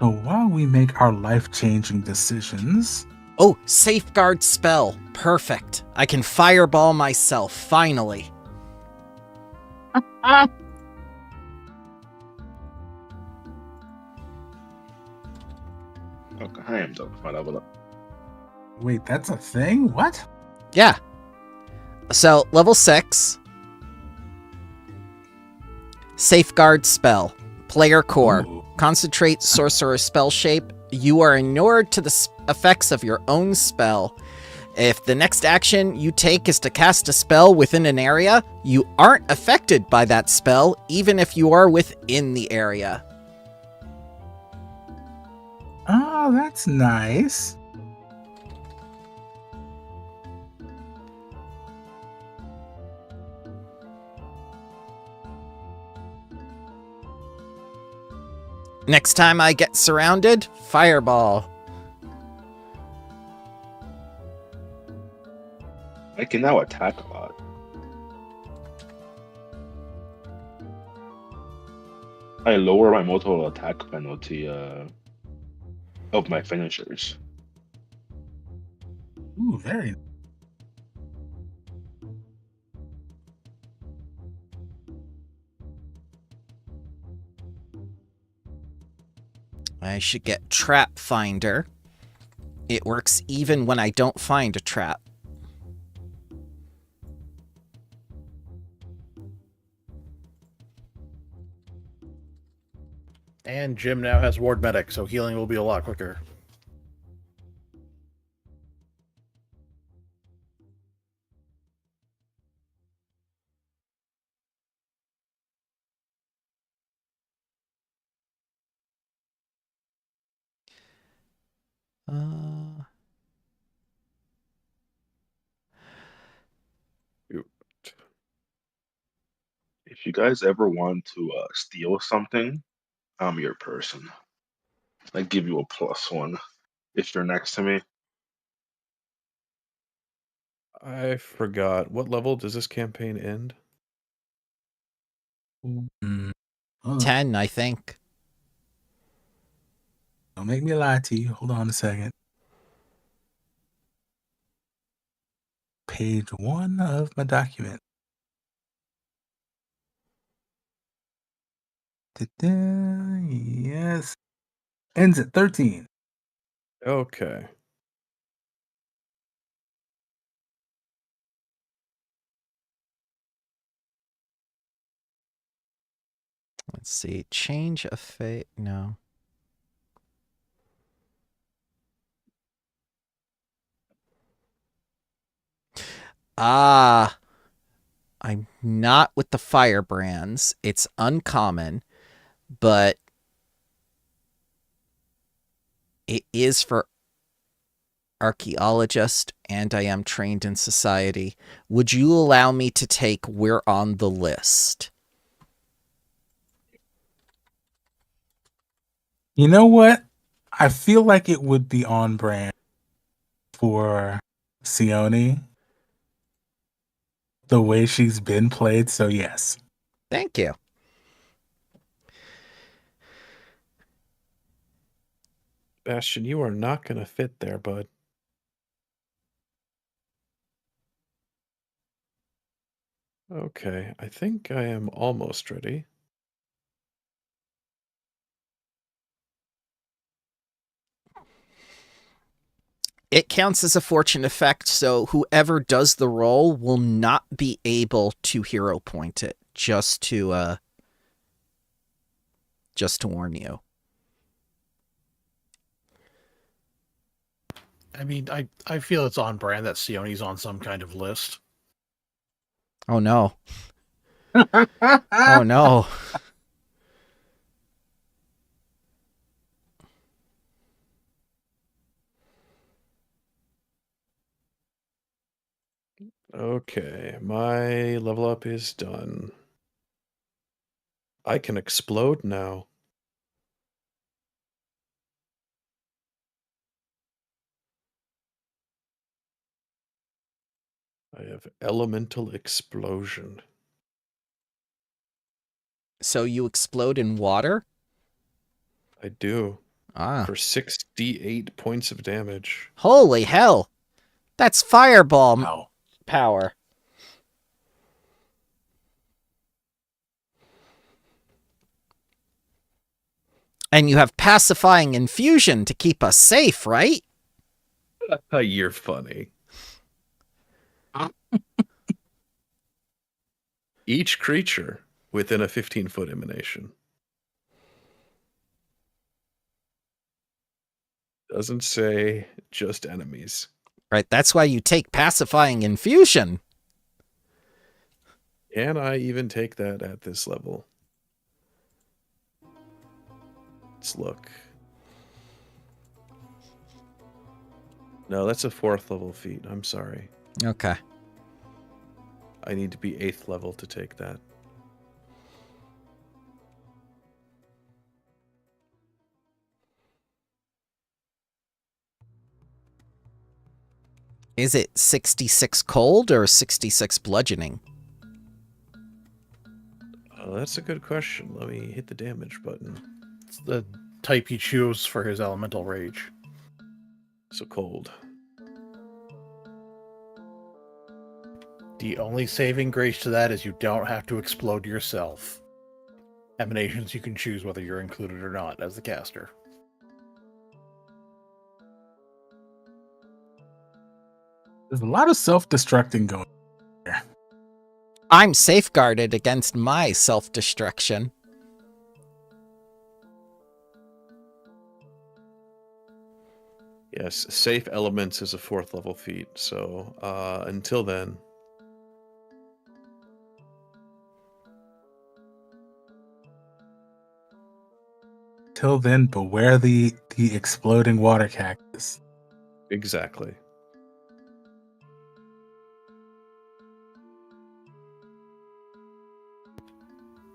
So while we make our life-changing decisions... Oh, safeguard spell. Perfect. I can fireball myself, finally. okay, I am done with my level up. Wait, that's a thing? What? Yeah. So, level 6. Safeguard spell. Player core. Ooh. Concentrate sorcerer spell shape. You are inured to the effects of your own spell. If the next action you take is to cast a spell within an area, you aren't affected by that spell, even if you are within the area. Oh, that's nice. Next time I get surrounded, fireball. can now attack a lot. I lower my multiple attack penalty of my finishers. Ooh, very. I should get Trap Finder. It works even when I don't find a trap. And Jim now has Ward Medic, so healing will be a lot quicker. If you guys ever want to steal something, I'm your person. I give you a +1 if you're next to me. I forgot. What level does this campaign end? Mm. 10, I think. Don't make me lie to you. Hold on a second. Page 1 of my document. Yes. Ends at 13. Okay. Let's see. Change of fate. No. Ah. I'm not with the firebrands. It's uncommon, but it is for archaeologist, and I am trained in society. Would you allow me to take We're on the List? You know what? I feel like it would be on brand for Sione, the way she's been played, so yes. Thank you. Bastion, you are not going to fit there, bud. Okay, I think I am almost ready. It counts as a fortune effect, so whoever does the roll will not be able to hero point it. Just to warn you. I mean, I feel it's on brand that Sione's on some kind of list. Oh no. Oh no. Okay, my level up is done. I can explode now. I have elemental explosion. So you explode in water? I do. Ah. For 6d8 points of damage. Holy hell. That's fireball Wow. power. And you have pacifying infusion to keep us safe, right? You're funny. Each creature within a 15-foot emanation. Doesn't say just enemies. Right, that's why you take pacifying infusion. Can I even take that at this level? Let's look. No, that's a 4th level feat. I'm sorry. Okay. I need to be 8th level to take that. Is it 66 cold or 66 bludgeoning? That's a good question. Let me hit the damage button. It's the type he chose for his elemental rage. So cold. The only saving grace to that is you don't have to explode yourself. Emanations, you can choose whether you're included or not as the caster. There's a lot of self-destructing going on here. I'm safeguarded against my self-destruction. Yes, safe elements is a 4th level feat. So until then. Till then, beware the exploding water cactus. Exactly.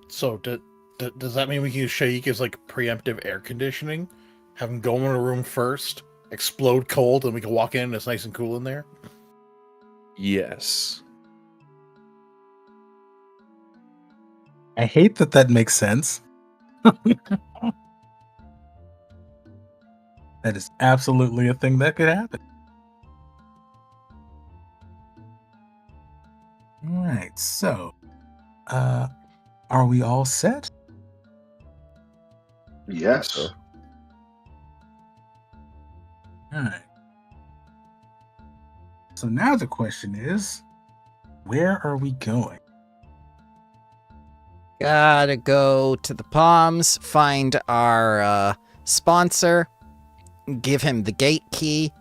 So, does that mean we can use Shaik as like preemptive air conditioning? Have him go in a room first, explode cold, and we can walk in and it's nice and cool in there? Yes. I hate that makes sense. That is absolutely a thing that could happen. All right, so, are we all set? Yes. So. All right. So now the question is, where are we going? Gotta go to the Palms, find our sponsor, give him the gate key.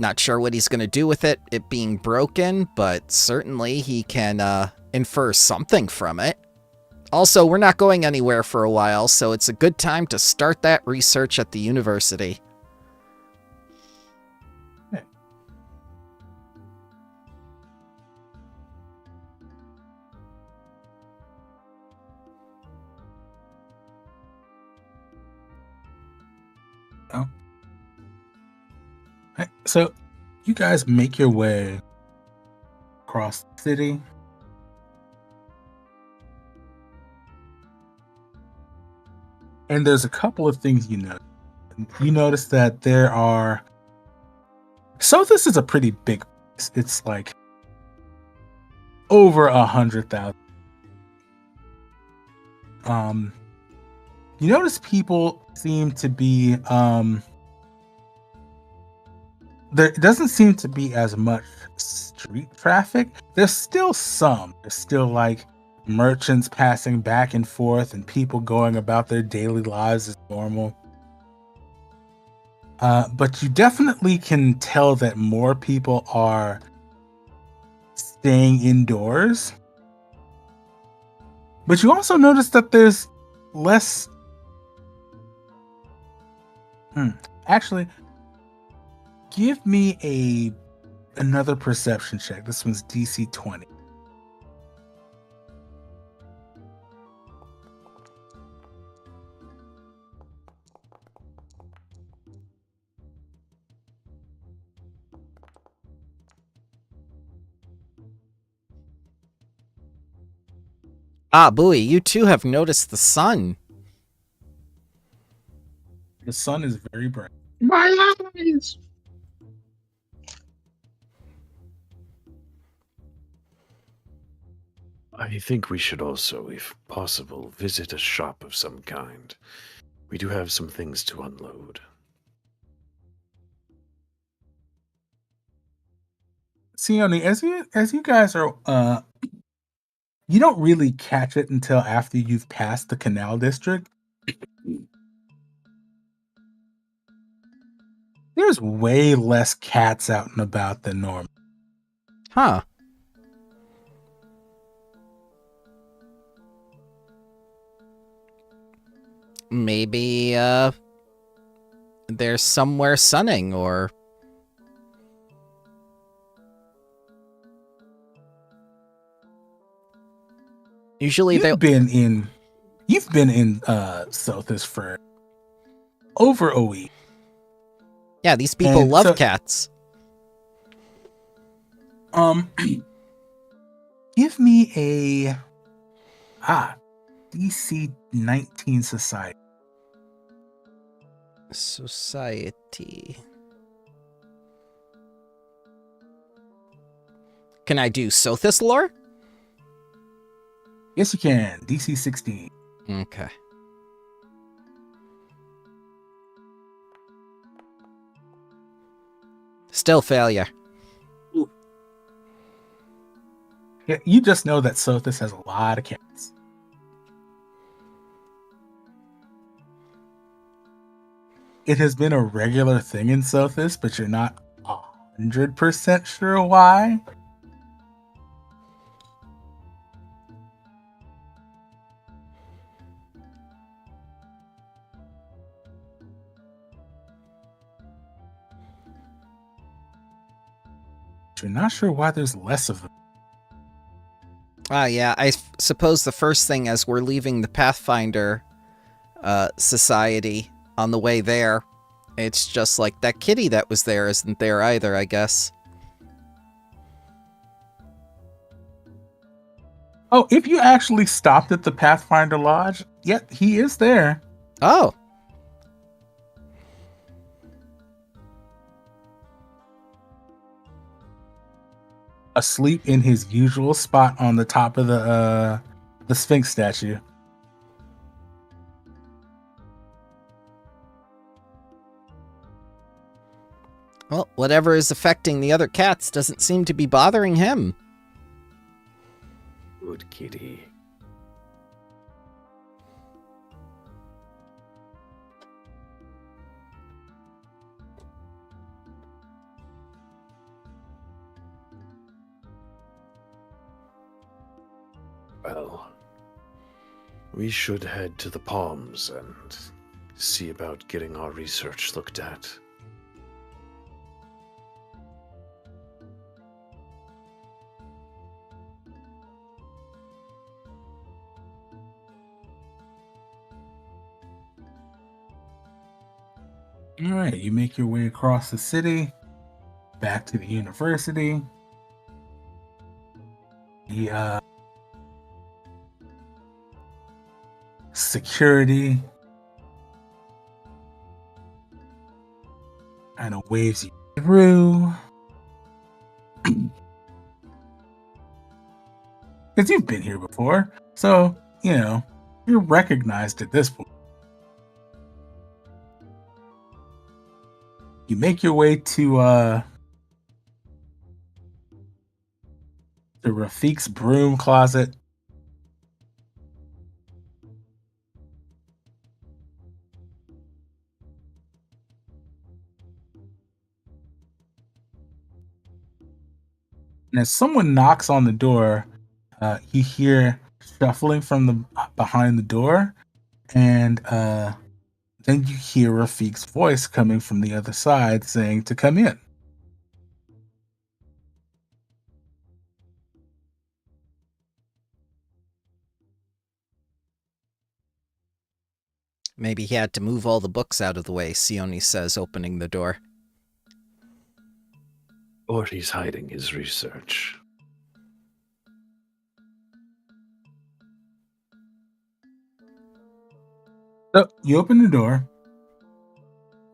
Not sure what he's gonna do with it being broken, but certainly he can infer something from it. Also, we're not going anywhere for a while, so it's a good time to start that research at the university. Oh. Right, so you guys make your way across the city. And there's a couple of things you notice. You notice that there are... So this is a pretty big place. It's like over 100,000. You notice people seem to be... there doesn't seem to be as much street traffic. There's still some. There's still like merchants passing back and forth and people going about their daily lives as normal. But you definitely can tell that more people are staying indoors. But you also notice that there's less... Actually, give me another perception check. This one's DC 20. Ah, Bowie, you too have noticed the sun. The sun is very bright. My eyes! I think we should also, if possible, visit a shop of some kind. We do have some things to unload. Sione, as you guys are you don't really catch it until after you've passed the canal district. There's way less cats out and about than normal. Huh. Maybe, they're somewhere sunning, or... Usually You've been in Sothis for over a week. Yeah, these people And love so- cats. Give me a DC 19 society. Society. Can I do Sothis lore? Yes, you can. DC 16. Okay. Still failure. Yeah, you just know that Sothis has a lot of cats. It has been a regular thing in Sothis, but you're not 100% sure why. You're not sure why there's less of them. Yeah, I suppose the first thing as we're leaving the Pathfinder Society on the way there, it's just like that kitty that was there isn't there either, I guess. Oh, if you actually stopped at the Pathfinder Lodge, yeah, he is there. Oh. Asleep in his usual spot on the top of the Sphinx statue. Well, whatever is affecting the other cats doesn't seem to be bothering him. Good kitty. Well, we should head to the Palms and see about getting our research looked at. All right, you make your way across the city, back to the university. The security kind of waves you through. Because you've been here before, so, you know, you're recognized at this point. You make your way to Rafiq's broom closet. And as someone knocks on the door, you hear shuffling from the behind the door, and then you hear Rafiq's voice coming from the other side saying to come in. Maybe he had to move all the books out of the way, Sione says, opening the door. Or he's hiding his research. So you open the door,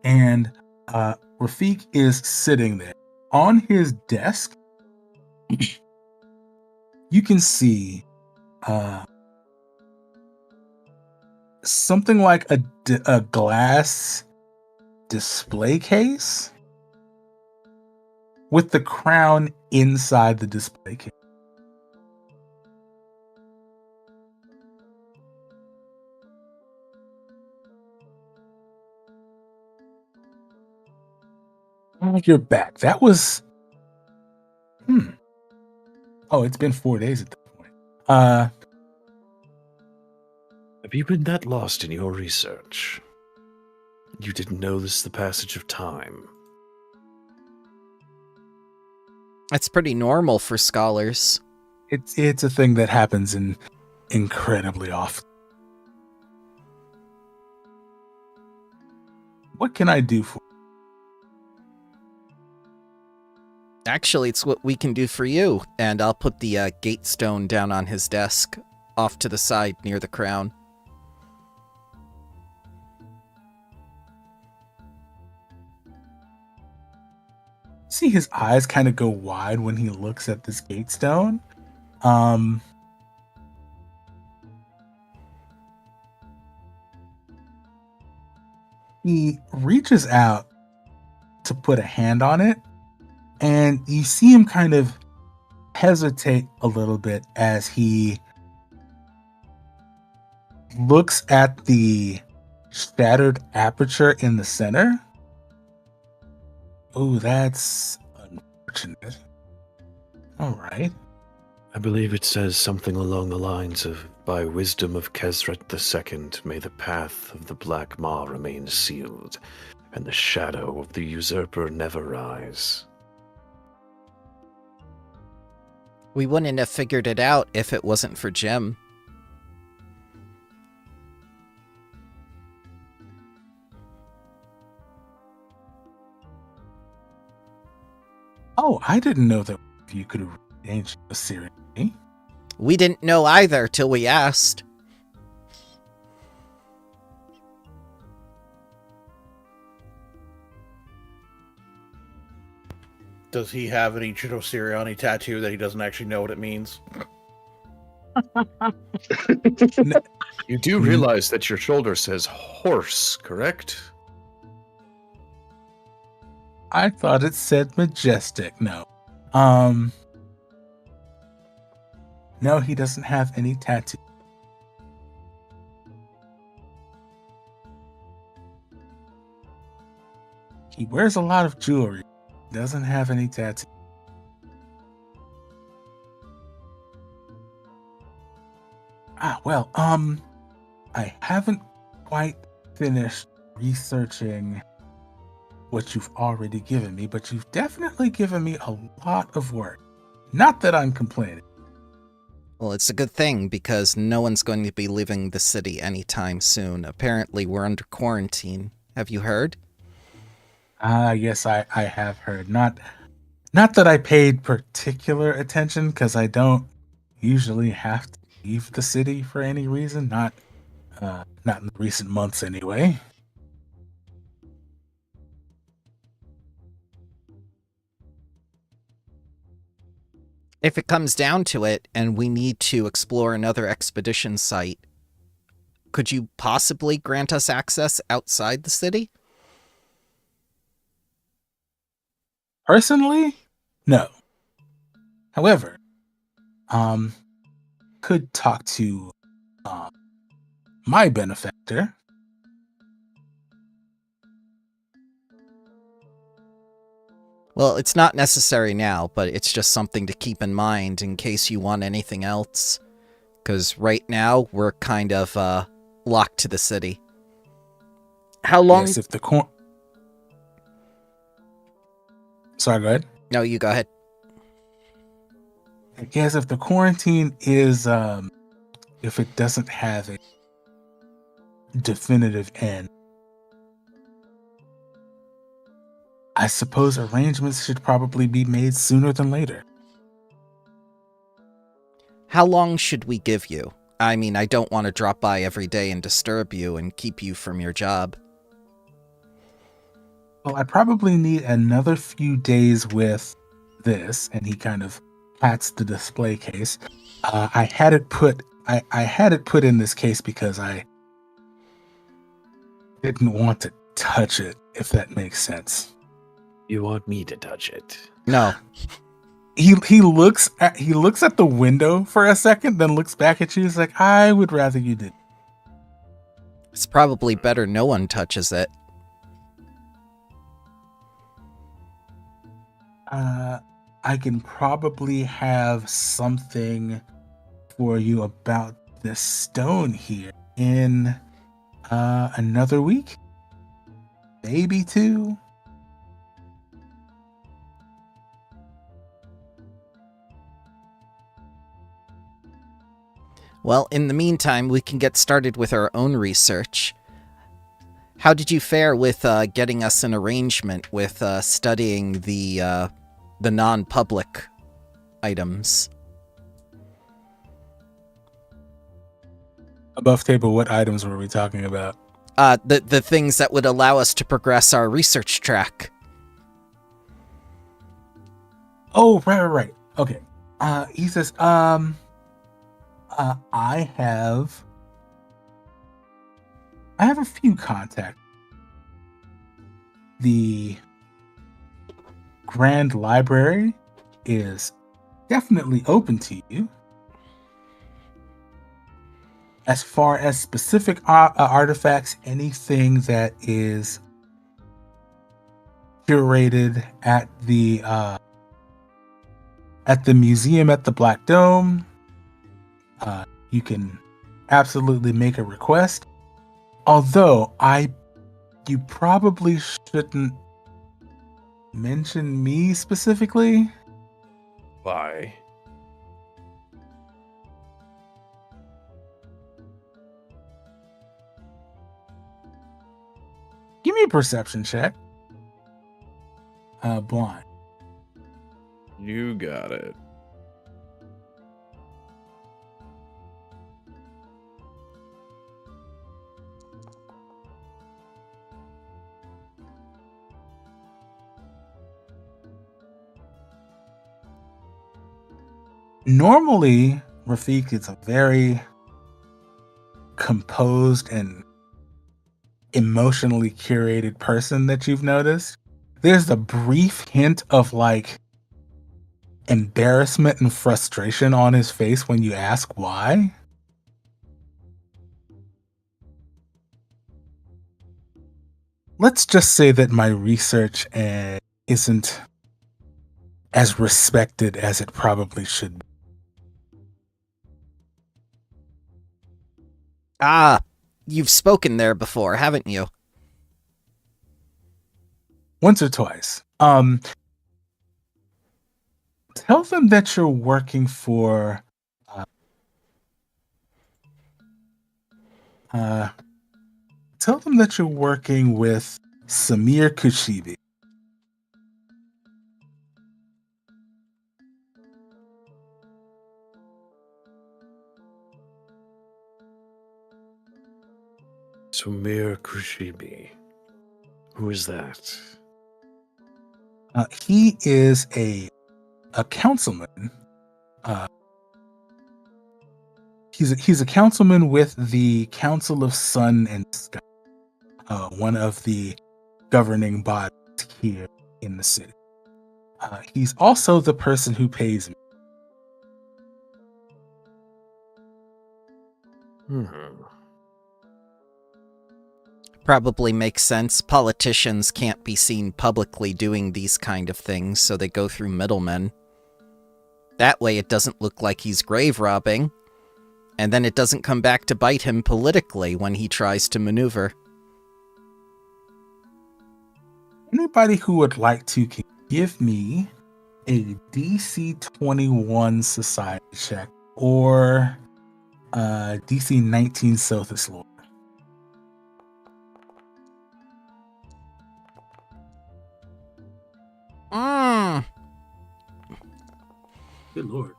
and Rafiq is sitting there. On his desk, you can see something like a glass display case with the crown inside the display case. Oh, you're back. That was... Oh, it's been 4 days at that point. Have you been that lost in your research? You didn't notice the passage of time? That's pretty normal for scholars. It's a thing that happens incredibly often. What can I do for you? Actually, it's what we can do for you. And I'll put the gate stone down on his desk, off to the side near the crown. See his eyes kind of go wide when he looks at this gate stone. He reaches out to put a hand on it, and you see him kind of hesitate a little bit as he looks at the shattered aperture in the center. Oh, that's unfortunate. All right. I believe it says something along the lines of, "By wisdom of Kesret II, may the path of the Black Maw remain sealed, and the shadow of the usurper never rise." We wouldn't have figured it out if it wasn't for Jim. Oh, I didn't know that you could arrange a series. We didn't know either till we asked. Does he have an Ichigo Siriani tattoo that he doesn't actually know what it means? You do realize that your shoulder says horse, correct? I thought it said majestic. No. No, he doesn't have any tattoo. He wears a lot of jewelry. Doesn't have any tattoo. Well, I haven't quite finished researching what you've already given me, but you've definitely given me a lot of work. Not that I'm complaining. Well, it's a good thing, because no one's going to be leaving the city anytime soon. Apparently, we're under quarantine. Have you heard? Yes, I have heard. Not that I paid particular attention, because I don't usually have to leave the city for any reason. Not in the recent months, anyway. If it comes down to it, and we need to explore another expedition site, could you possibly grant us access outside the city? Personally, no. However, could talk to my benefactor. Well, it's not necessary now, but it's just something to keep in mind in case you want anything else. Because right now, we're kind of locked to the city. How long? Yes, if the Sorry, go ahead. No, you go ahead. I guess if the quarantine is, if it doesn't have a definitive end, I suppose arrangements should probably be made sooner than later. How long should we give you? I mean, I don't want to drop by every day and disturb you and keep you from your job. Well, I probably need another few days with this, and he kind of pats the display case. I had it put in this case because I didn't want to touch it, if that makes sense. You want me to touch it? No. He looks at the window for a second, then looks back at you. He's like, "I would rather you did." It's probably better no one touches it. I can probably have something for you about this stone here in another week, maybe 2. Well, in the meantime, we can get started with our own research. How did you fare with getting us an arrangement with studying the the non-public items. Above table, what items were we talking about? The things that would allow us to progress our research track. Oh, right. Okay. He says, I have a few contacts. The Grand Library is definitely open to you. As far as specific artifacts, anything that is curated at the museum at the Black Dome, you can absolutely make a request. Although you probably shouldn't mention me specifically. Why? Give me a perception check. Blind. You got it. Normally, Rafik is a very composed and emotionally curated person that you've noticed. There's a brief hint of like embarrassment and frustration on his face when you ask why. Let's just say that my research isn't as respected as it probably should be. Ah, you've spoken there before, haven't you? Once or twice. Tell them that you're working for tell them that you're working with Samir Kushibi. Samir Kushibi. Who is that? He is a councilman. He's a councilman with the Council of Sun and Sky, one of the governing bodies here in the city. He's also the person who pays me. Probably makes sense. Politicians can't be seen publicly doing these kind of things, so they go through middlemen. That way it doesn't look like he's grave robbing, and then it doesn't come back to bite him politically when he tries to maneuver. Anybody who would like to can give me a DC 21 society check or DC 19 Sothis lore. Good lord.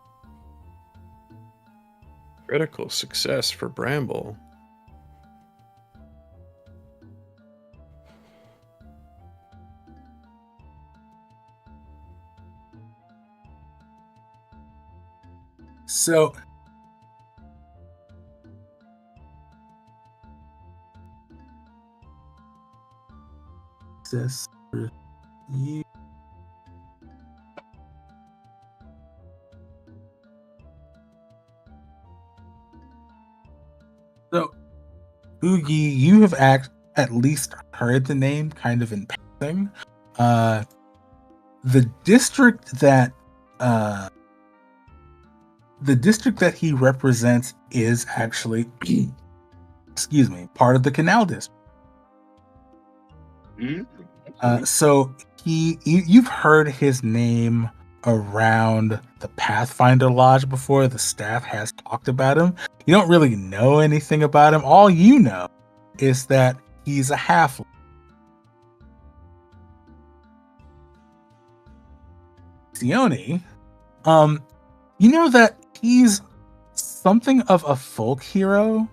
Critical success for Bramble. So this for you. So, Oogie, you have at least heard the name kind of in passing. The district that he represents is actually excuse me, part of the Canal District. So you've heard his name around the Pathfinder Lodge before. The staff has talked about him. You don't really know anything about him. All you know is that he's a halfling. Sione, you know that he's something of a folk hero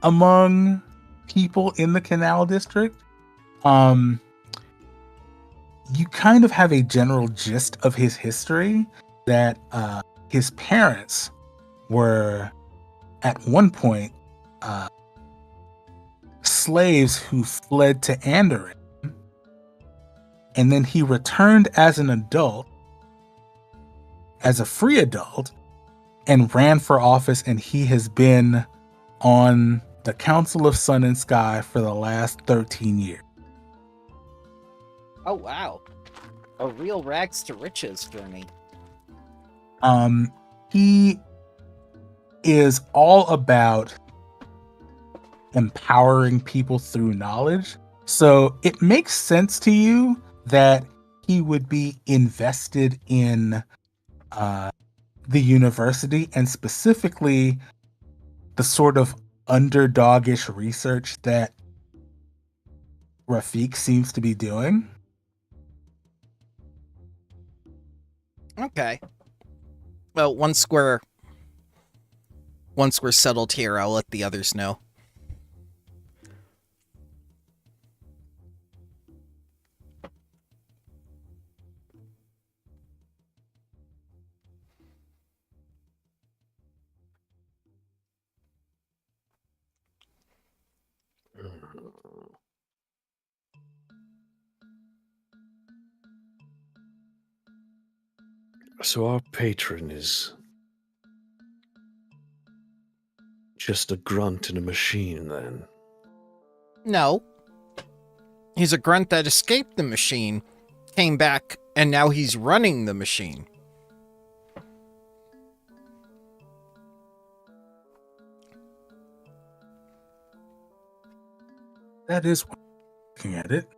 among people in the Canal District. You kind of have a general gist of his history that his parents were at one point slaves who fled to Andoran, and then he returned as an adult, as a free adult, and ran for office, and he has been on the Council of Sun and Sky for the last 13 years. Oh, wow. A real rags to riches journey. He is all about empowering people through knowledge. So it makes sense to you that he would be invested in the university, and specifically the sort of underdogish research that Rafik seems to be doing. Okay. Well, once we're settled here, I'll let the others know. So our patron is just a grunt in a machine, then? No. He's a grunt that escaped the machine, came back, and now he's running the machine. That is looking at it.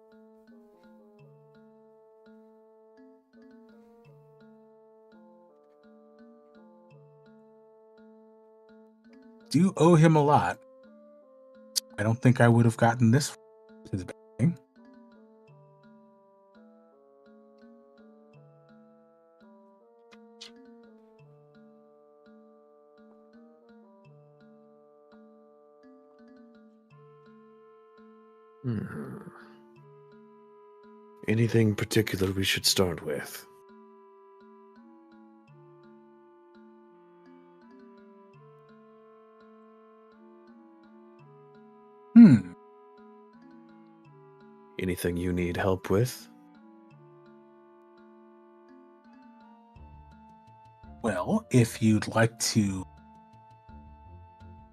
Do owe him a lot. I don't think I would have gotten this to the beginning. Anything particular we should start with? Anything you need help with? Well, if you'd like to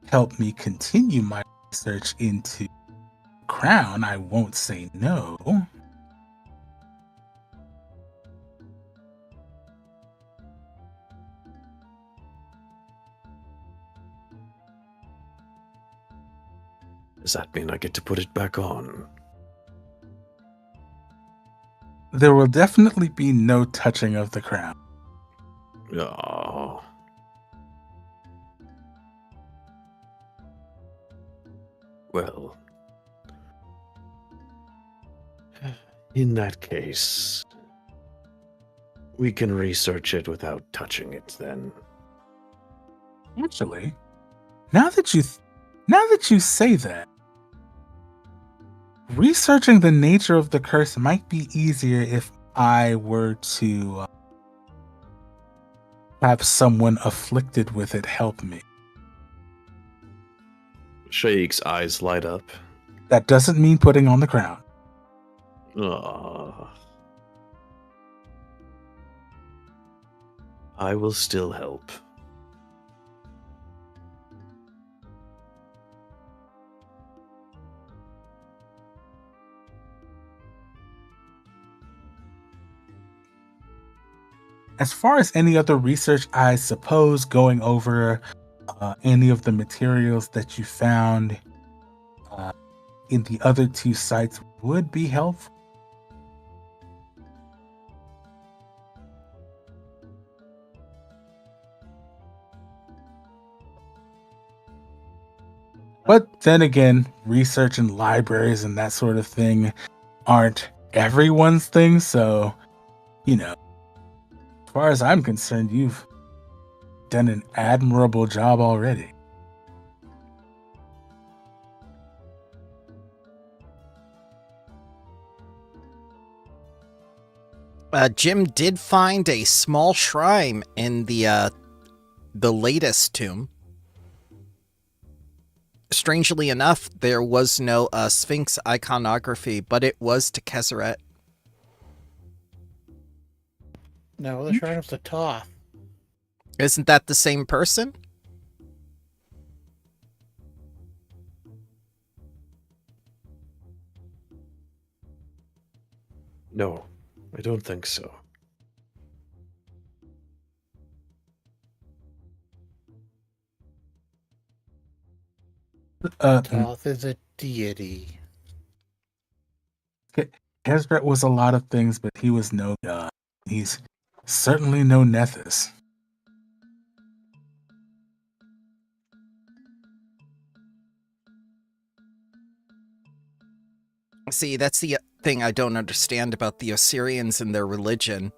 help me continue my research into Crown, I won't say no. Does that mean I get to put it back on? There will definitely be no touching of the crown. Oh. Well, in that case, we can research it without touching it then. Actually, now that you say that, researching the nature of the curse might be easier if I were to have someone afflicted with it help me. Shaik's eyes light up. That doesn't mean putting on the crown. I will still help. As far as any other research, I suppose going over any of the materials that you found in the other two sites would be helpful. But then again, research in libraries and that sort of thing aren't everyone's thing, so, As far as I'm concerned, you've done an admirable job already. Jim did find a small shrine in the latest tomb. Strangely enough, there was no Sphinx iconography, but it was to Keseret. No, the shrine was to Toth. Isn't that the same person? No, I don't think so. Toth is a deity. Kesret was a lot of things, but he was no god. He's certainly no Nethys. See, that's the thing I don't understand about the Osirians and their religion.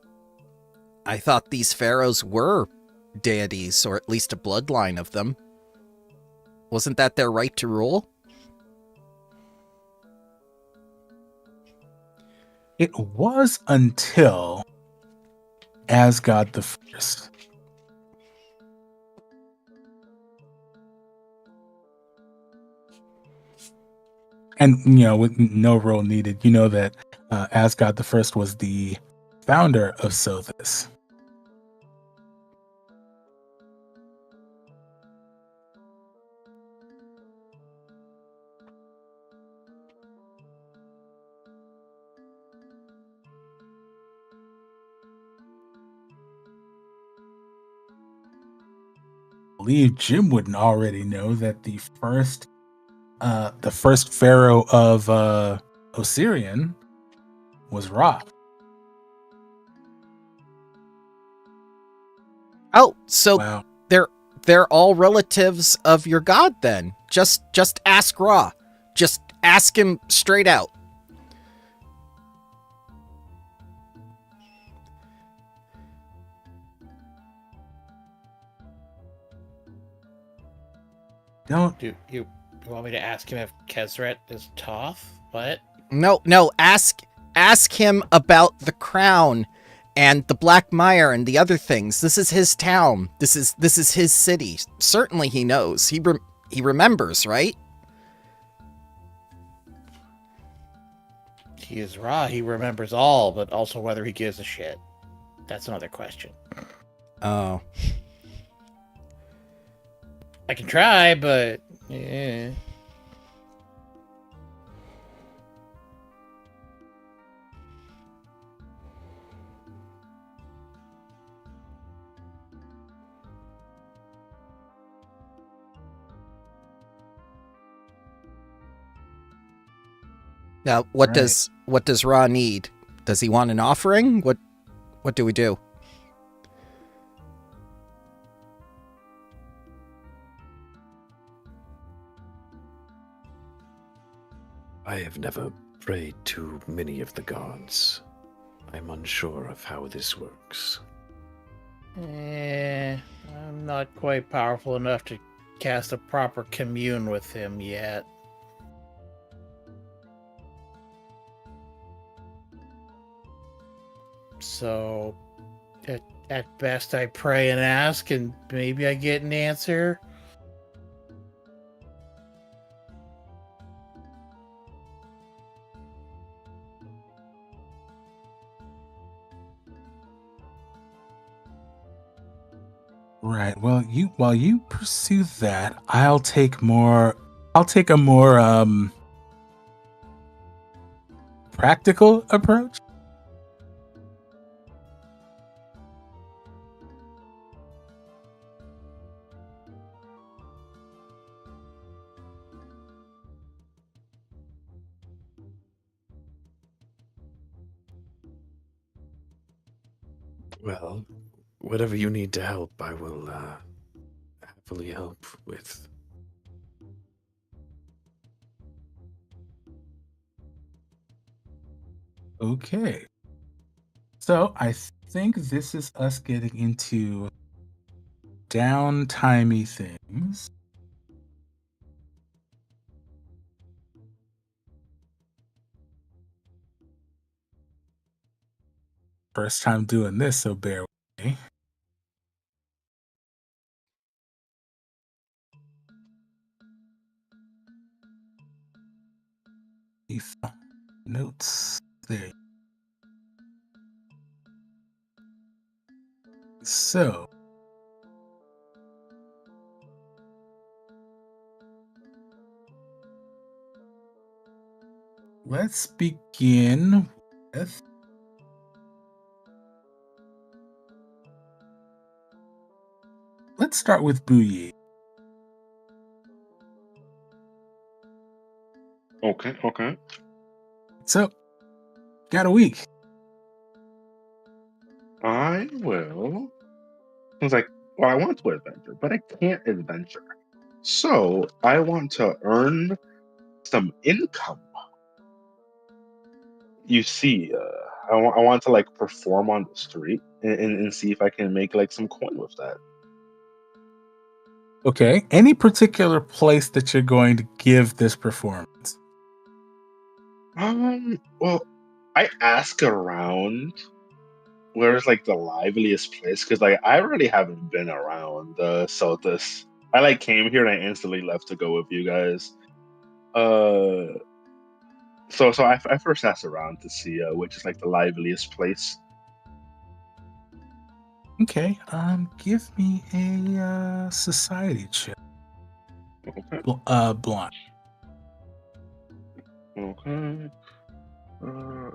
I thought these pharaohs were deities, or at least a bloodline of them. Wasn't that their right to rule? It was until Asgard the First. And, with no role needed, you know that Asgard the First was the founder of Sothis. I believe Jim wouldn't already know that the first pharaoh of Osirian was Ra. Oh, so Wow. they're all relatives of your god then. Just ask Ra. Just ask him straight out. Don't. Do you want me to ask him if Kesret is Toth? What? No, ask him about the crown and the Black Mire and the other things. This is his town. This is his city. Certainly he knows. He remembers, right? He is Ra. He remembers all, but also whether he gives a shit. That's another question. Oh. I can try, but yeah. Now, what Right. does Ra need? Does he want an offering? What do we do? I have never prayed to many of the gods. I'm unsure of how this works. I'm not quite powerful enough to cast a proper commune with him yet. So, at best, I pray and ask, and maybe I get an answer. Right. Well, while you pursue that, I'll take a more practical approach. Well, whatever you need to help, I will happily help with. Okay. So I think this is us getting into downtimey things. First time doing this, so bear with me. Notes there. So let's begin with let's start with Bouye. Okay. So got a week. I will. I was like, well, I want to adventure, but I can't adventure. So I want to earn some income. You see, I want to like perform on the street and see if I can make like some coin with that. Okay. Any particular place that you're going to give this performance? Well, I ask around where's like the liveliest place because like I really haven't been around Celtis. I like came here and I instantly left to go with you guys. So I first asked around to see which is like the liveliest place. Okay. Give me a society check. Okay. Blonde. Okay. Uh,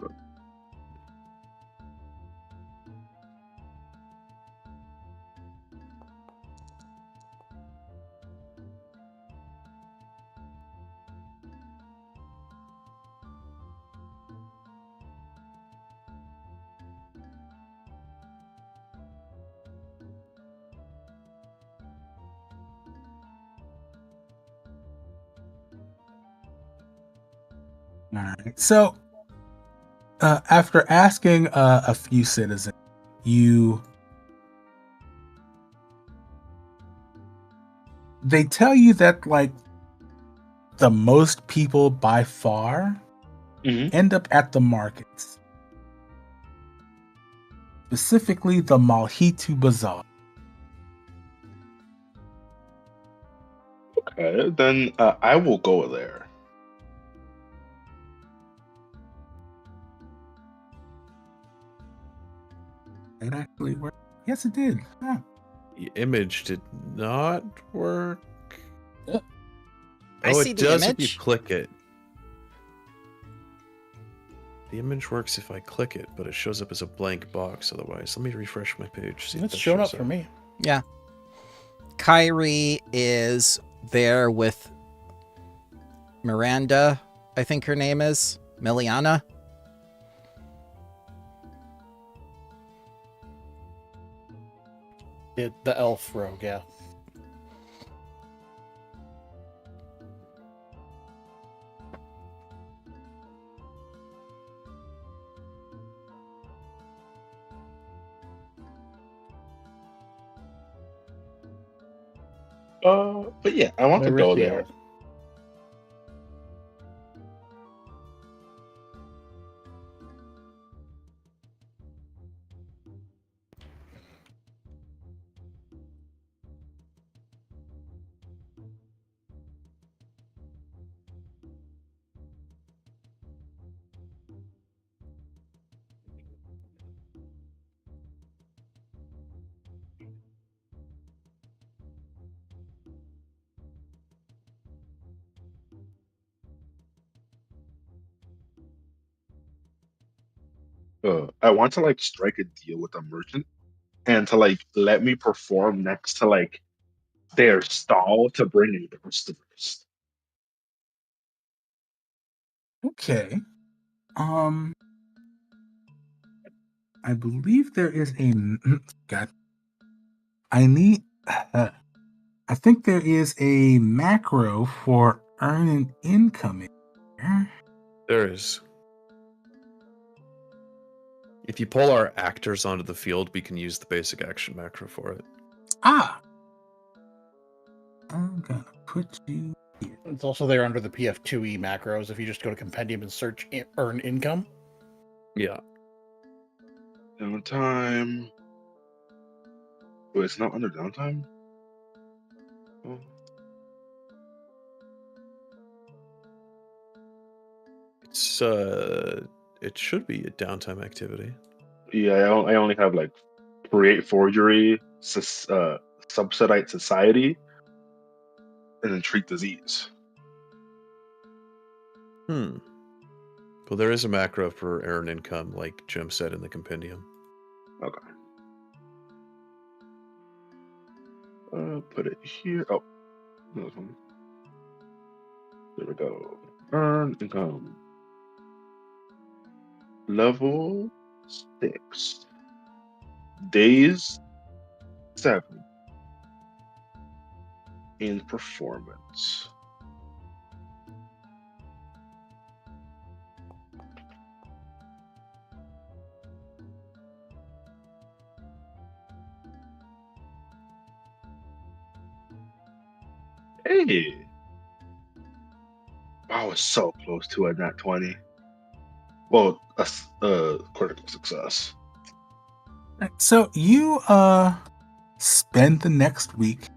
All right. So, after asking a few citizens, they tell you that like the most people by far mhm. end up at the markets, specifically the Malhitu Bazaar. Okay, then I will go there. It actually worked. Yes, it did. Huh. The image did not work. I see it the does if image. you click it. The image works if I click it, but it shows up as a blank box otherwise. Let me refresh my page. See if It's that showing up shows for me. Yeah. Kyrie is there with Miranda, I think her name is. Miliana. The elf rogue, yeah. But yeah, I want to go Marithiel. there. I want to like strike a deal with a merchant and to like let me perform next to like their stall to bring in customers. Okay. I believe there is a God. I need. I think there is a macro for earning income in here. There is. If you pull our actors onto the field, we can use the basic action macro for it. Ah. I'm gonna put you here. It's also there under the PF2E macros if you just go to Compendium and search earn income. Yeah. Downtime. Wait, it's not under downtime? Oh. It should be a downtime activity. Yeah, I only have like create forgery, subsidized society, and then treat disease. Well, there is a macro for earn income, like Jim said in the compendium. Okay. Put it here. Oh, this one. There we go. Earn income. Level 6. Days 7. In performance. Hey. I was so close to a nat 20. Well, a critical success. So you spend the next week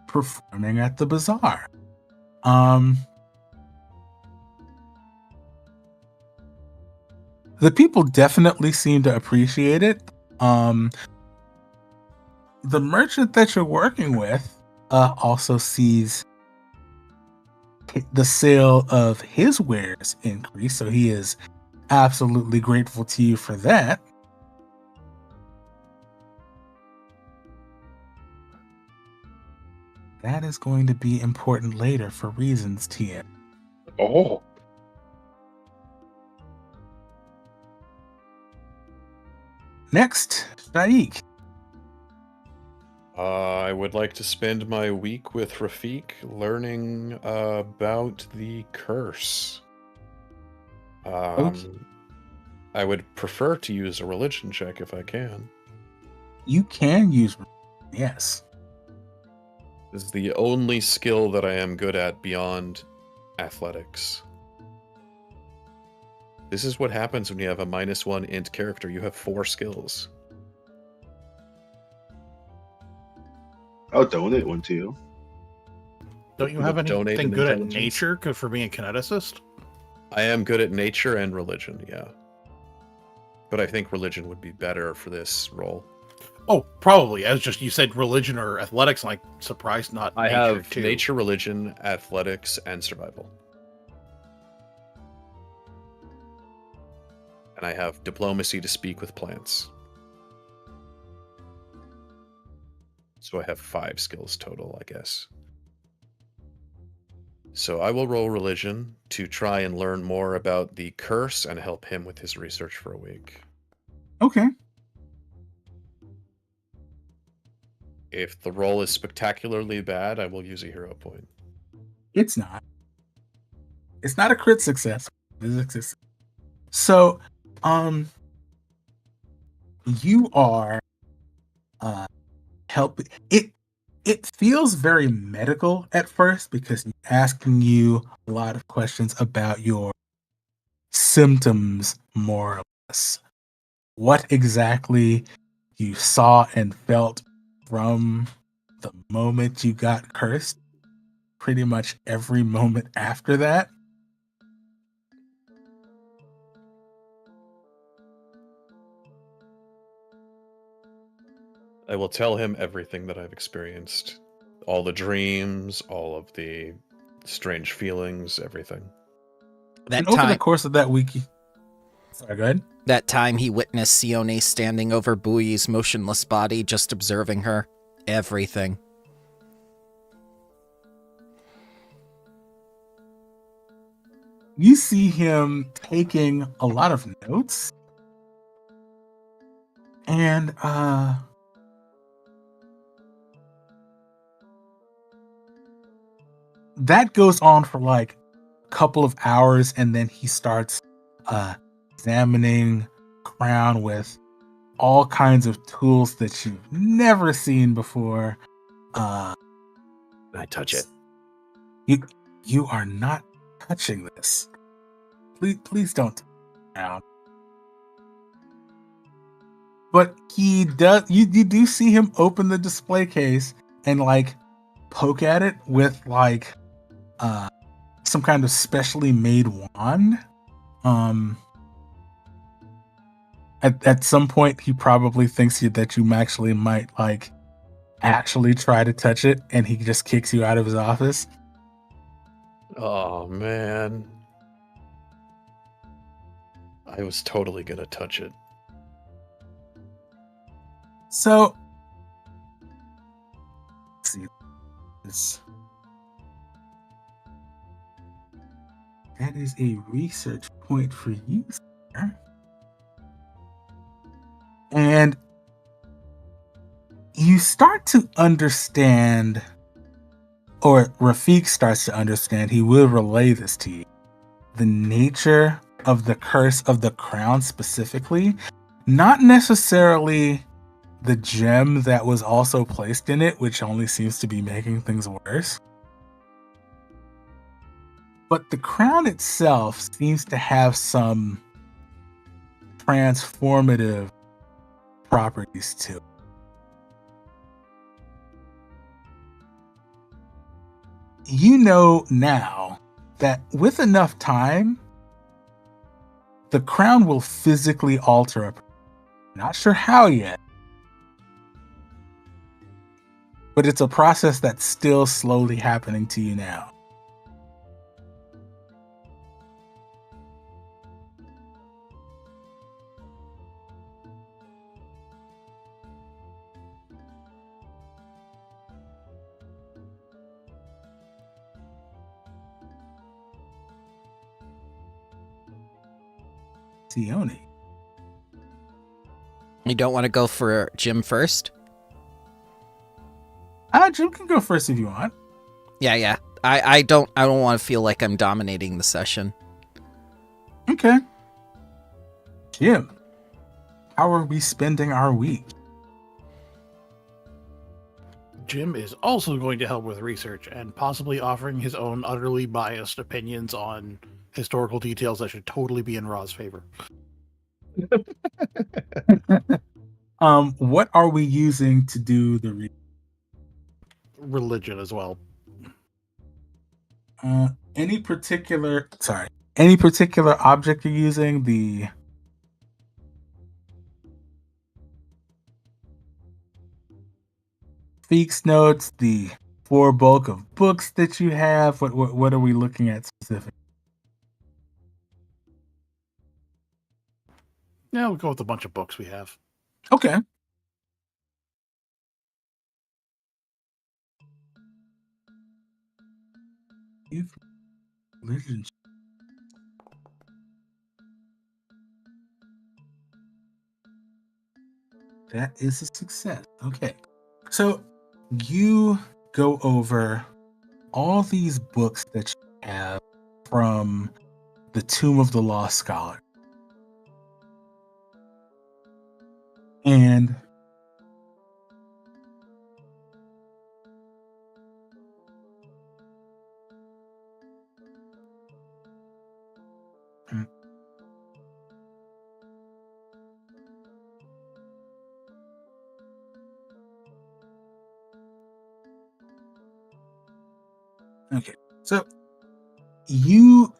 performing at the bazaar. The people definitely seem to appreciate it. The merchant that you're working with also sees the sale of his wares increase, so he is absolutely grateful to you for that. That is going to be important later for reasons, Tia. Oh. Next, Shaik. I would like to spend my week with Rafik learning about the curse. Okay. I would prefer to use a religion check if I can. You can use, yes. This is the only skill that I am good at beyond athletics. This is what happens when you have a -1 int character. You have 4 skills. I'll donate one to you. Don't you We'll have donate anything an good at intelligence. nature for being a kineticist? I am good at nature and religion, yeah. But I think religion would be better for this role. Oh, probably. As just you said religion or athletics, like surprised not I nature have too. nature, religion, athletics, and survival. And I have diplomacy to speak with plants. So I have 5 skills total, I guess. So I will roll religion to try and learn more about the curse and help him with his research for a week. Okay. If the roll is spectacularly bad, I will use a hero point. It's not. It's not a crit success. It's a success. So, you are helping it. It feels very medical at first because he's asking you a lot of questions about your symptoms, more or less. What exactly you saw and felt from the moment you got cursed, pretty much every moment after that. I will tell him everything that I've experienced. All the dreams, all of the strange feelings, everything. That And over the time, course of that week, sorry, go ahead. that time he witnessed Sione standing over Bui's motionless body, just observing her. Everything. You see him taking a lot of notes. And that goes on for like a couple of hours, and then he starts examining crown with all kinds of tools that you've never seen before. I touch it. You are not touching this. Please don't touch the crown. But he does. You do see him open the display case and like poke at it with like some kind of specially made wand. At some point, he probably thinks that you actually might like actually try to touch it, and he just kicks you out of his office. Oh, man. I was totally gonna touch it. So, let's see this. That is a research point for you, sir. And you start to understand, or Rafik starts to understand, he will relay this to you, the nature of the curse of the crown specifically, not necessarily the gem that was also placed in it, which only seems to be making things worse. But the crown itself seems to have some transformative properties to it. You know now that with enough time, the crown will physically alter a person. Not sure how yet, but it's a process that's still slowly happening to you now. Sione. You don't want to go for Jim first? Jim can go first if you want. Yeah. I don't want to feel like I'm dominating the session. Okay. Jim, how are we spending our week? Jim is also going to help with research and possibly offering his own utterly biased opinions on historical details that should totally be in Ra's favor. What are we using to do the Religion as well. any particular object you're using? The Feeks notes, the 4 bulk of books that you have. What are we looking at specifically? Yeah, we'll go with a bunch of books we have. Okay. Religion. That is a success. Okay. So you go over all these books that you have from the Tomb of the Lost Scholar. And okay, so you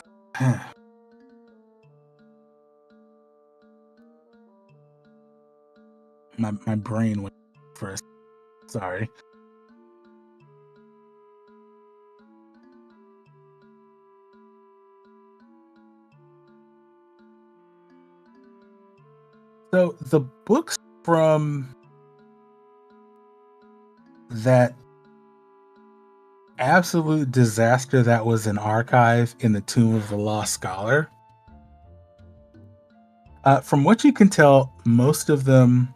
my brain went first. Sorry. So the books from that absolute disaster that was an archive in the Tomb of the Lost Scholar, from what you can tell, most of them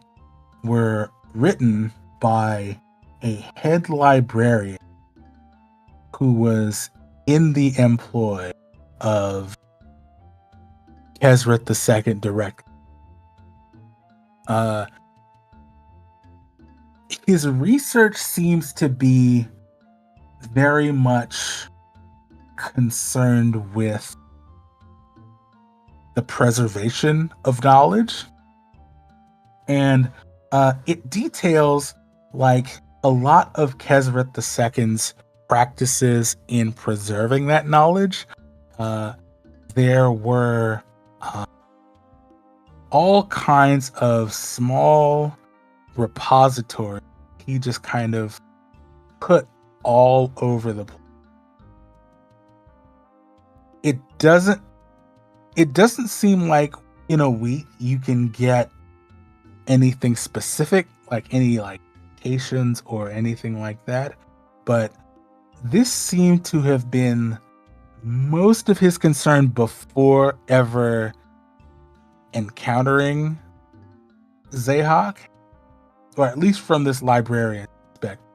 were written by a head librarian who was in the employ of Kesret II directly. His research seems to be very much concerned with the preservation of knowledge. And it details like a lot of Kesret II's practices in preserving that knowledge. There were all kinds of small repositories he just kind of put all over the place. It doesn't seem like in a week you can get anything specific, like any like locations or anything like that, but this seemed to have been most of his concern before ever encountering Zayhawk, or at least from this librarian perspective.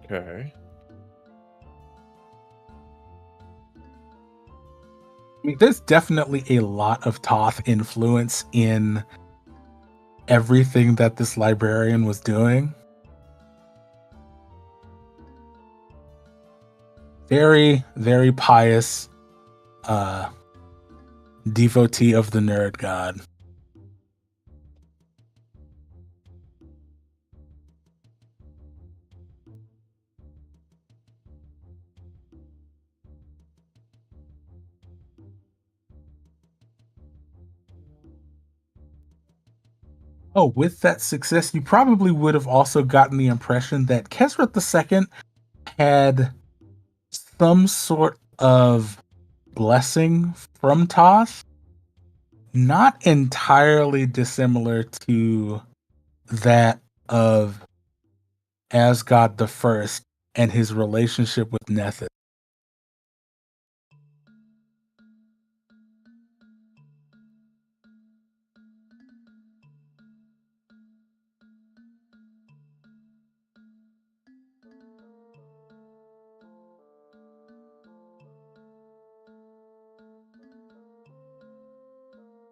Okay. I mean, there's definitely a lot of Toth influence in everything that this librarian was doing. Very, very pious devotee of the nerd god. Oh, with that success, you probably would have also gotten the impression that Kesret II had some sort of blessing from Toth, not entirely dissimilar to that of Asgod the First and his relationship with Nethys.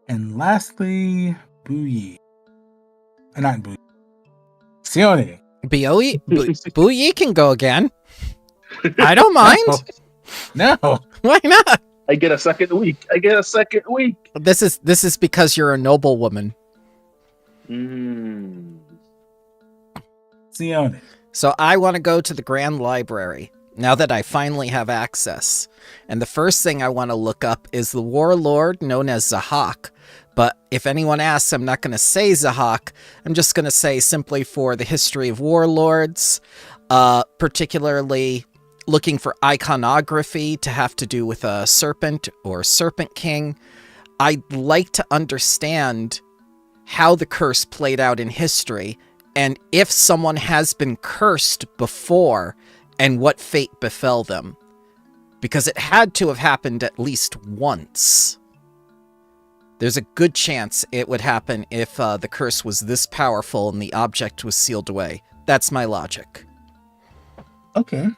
And lastly, Buyi. Not Buyi. Sione. Booye can go again. I don't mind. No. Why not? I get a second week. This is because you're a noble woman. Sione. So I want to go to the Grand Library now that I finally have access. And the first thing I want to look up is the warlord known as Zahak. But if anyone asks, I'm not going to say Zahak. I'm just going to say simply for the history of warlords, particularly looking for iconography to have to do with a serpent or serpent king. I'd like to understand how the curse played out in history, and if someone has been cursed before, and what fate befell them. Because it had to have happened at least once. There's a good chance it would happen if the curse was this powerful and the object was sealed away. That's my logic. Okay.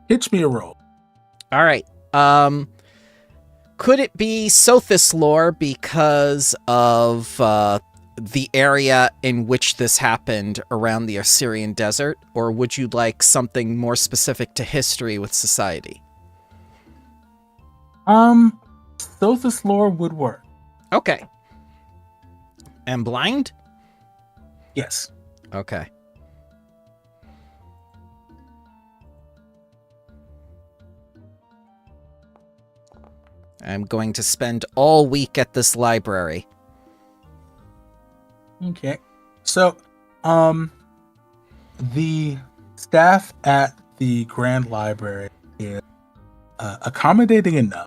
Pitch me a roll. All right. Could it be Sothis lore because of the area in which this happened around the Assyrian desert? Or would you like something more specific to history with society? Sothis lore would work. Okay. And blind? Yes. Okay. I'm going to spend all week at this library. Okay. So, the staff at the Grand Library is accommodating enough.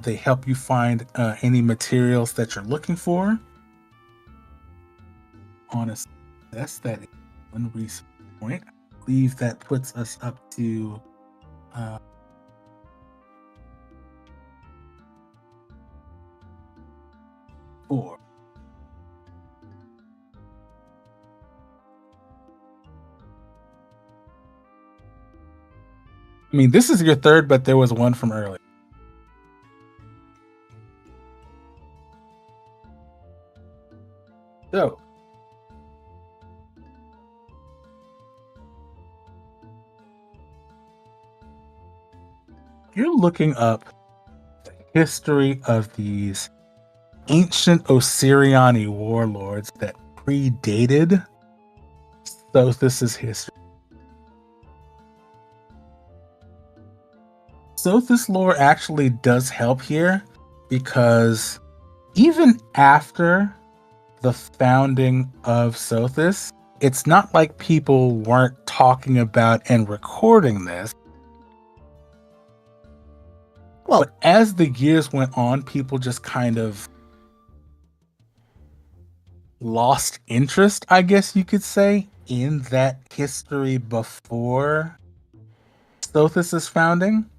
They help you find any materials that you're looking for. Honestly, that is one research point. I believe that puts us up to 4. I mean, this is your third, but there was one from earlier. So, you're looking up the history of these ancient Osiriani warlords that predated Sothis' history. Sothis lore actually does help here because even after the founding of Sothis, it's not like people weren't talking about and recording this. Well, but as the years went on, people just kind of lost interest, I guess you could say, in that history before Sothis' founding.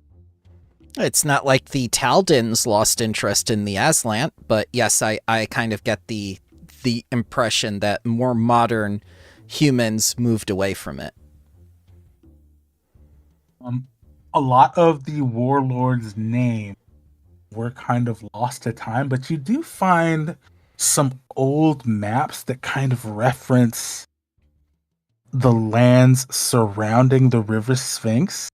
it's not like the Taldins lost interest in the Aslant, but yes, I kind of get the impression that more modern humans moved away from it. A lot of the warlords' names were kind of lost to time, but you do find some old maps that kind of reference the lands surrounding the River Sphinx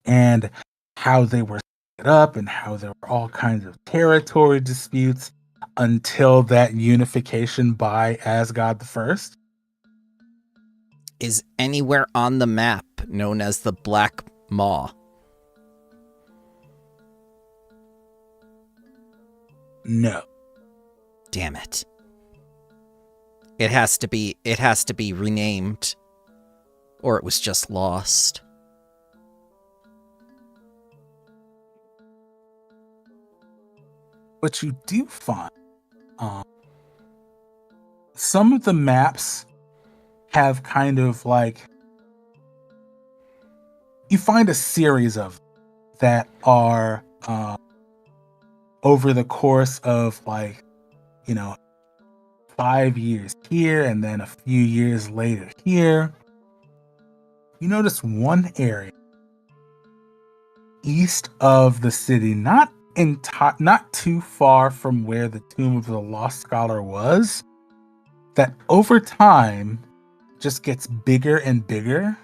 and how they were set up and how there were all kinds of territory disputes until that unification by Asgard the First. Is anywhere on the map known as the Black Maw? No. Damn it. It has to be renamed, or it was just lost. But you do find some of the maps have kind of like, you find a series of that are over the course of 5 years here and then a few years later here. You notice one area east of the city, not too far from where the Tomb of the Lost Scholar was, that over time just gets bigger and bigger,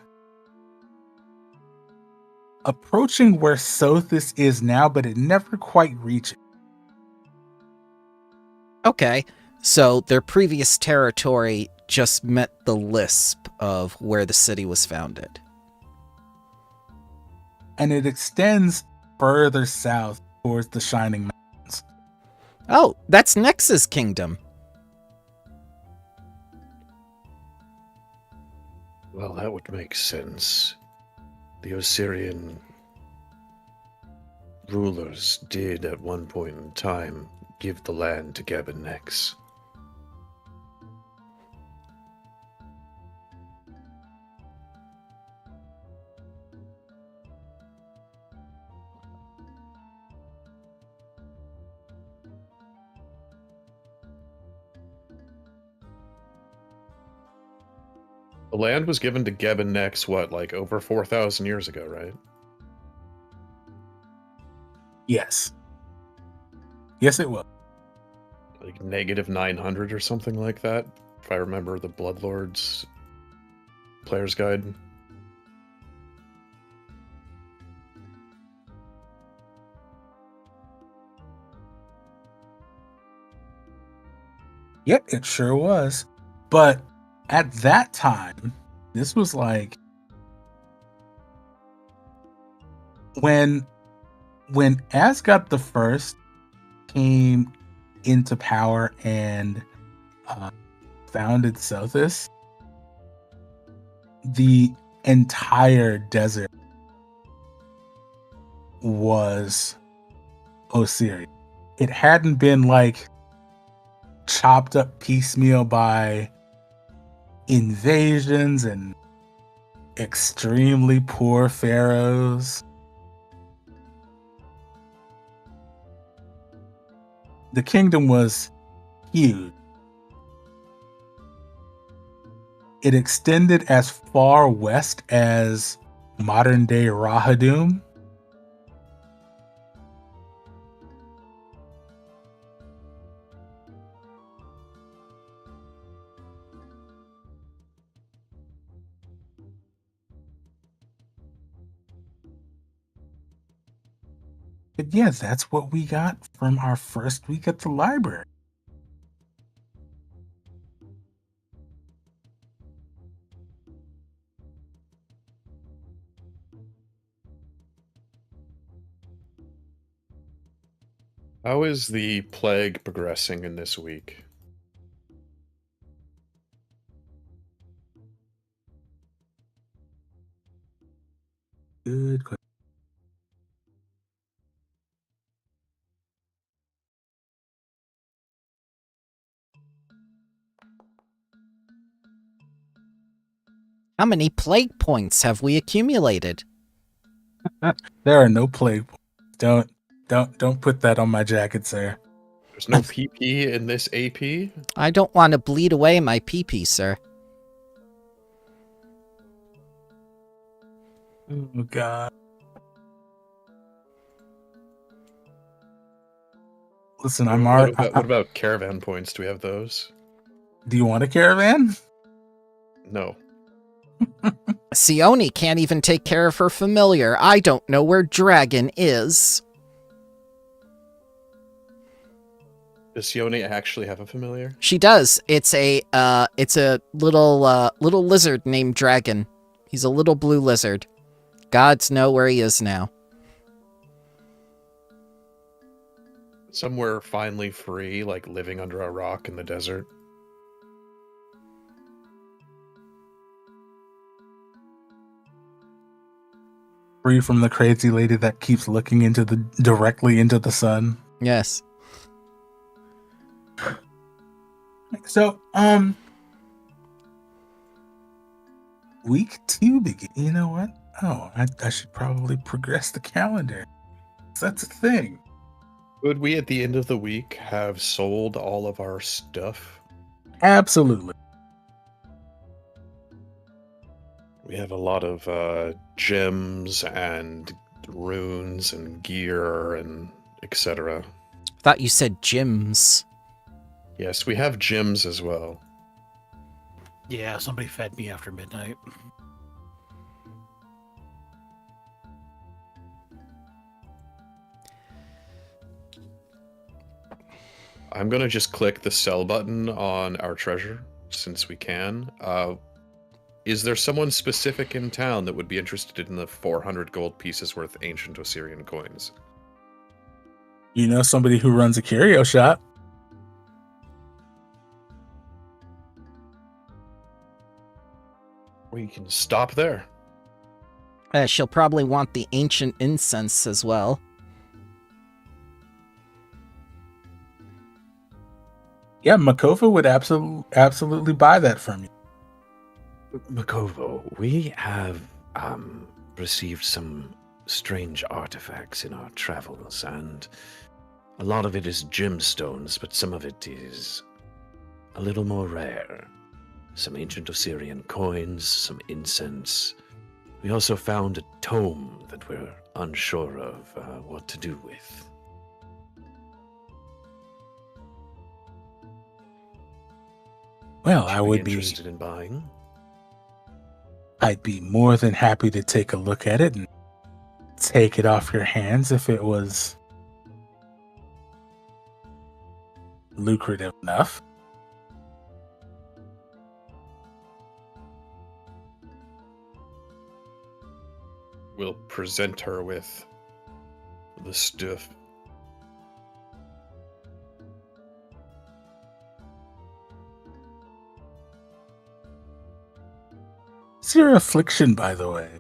approaching where Sothis is now, but it never quite reaches. Okay, so their previous territory just met the lisp of where the city was founded. And it extends further south towards the Shining Mountains. Oh, that's Nexus Kingdom. Well, that would make sense. The Osirian rulers did at one point in time give the land to Gebin Nex. The land was given to Gebin Nex, over 4,000 years ago, right? Yes. Yes, it was. Negative 900 or something like that, if I remember the Bloodlords player's guide. Yep, it sure was. But at that time, this was when Asgard the First came into power and founded Sothis, the entire desert was Osiris. It hadn't been like chopped up piecemeal by invasions and extremely poor pharaohs. The kingdom was huge. It extended as far west as modern-day Rahadum. But yeah, that's what we got from our first week at the library. How is the plague progressing in this week? Good question. How many plague points have we accumulated? There are no plague points. Don't put that on my jacket, sir. There's no PP in this AP? I don't want to bleed away my PP, sir. Oh god. Listen, I'm already. What about caravan points? Do we have those? Do you want a caravan? No. Sione can't even take care of her familiar. I don't know where Dragon is. Does Sione actually have a familiar? She does. It's a little lizard named Dragon. He's a little blue lizard. Gods know where he is now. Somewhere finally free, like living under a rock in the desert. Free from the crazy lady that keeps looking directly into the sun. Yes. So, week 2 begin. You know what? Oh, I should probably progress the calendar. That's a thing. Would we, at the end of the week, have sold all of our stuff? Absolutely. We have a lot of gems and runes and gear and etc. Thought you said gyms. Yes, we have gems as well. Yeah, somebody fed me after midnight. I'm going to just click the sell button on our treasure, since we can. Is there someone specific in town that would be interested in the 400 gold pieces worth ancient Osirian coins? You know somebody who runs a curio shop. We can stop there. She'll probably want the ancient incense as well. Yeah, Makova would absolutely buy that from you. Makovo, we have received some strange artifacts in our travels, and a lot of it is gemstones, but some of it is a little more rare. Some ancient Osirian coins, some incense. We also found a tome that we're unsure of what to do with. Well, I would be interested in buying. I'd be more than happy to take a look at it and take it off your hands if it was lucrative enough. We'll present her with the stuff. What's your affliction, by the way?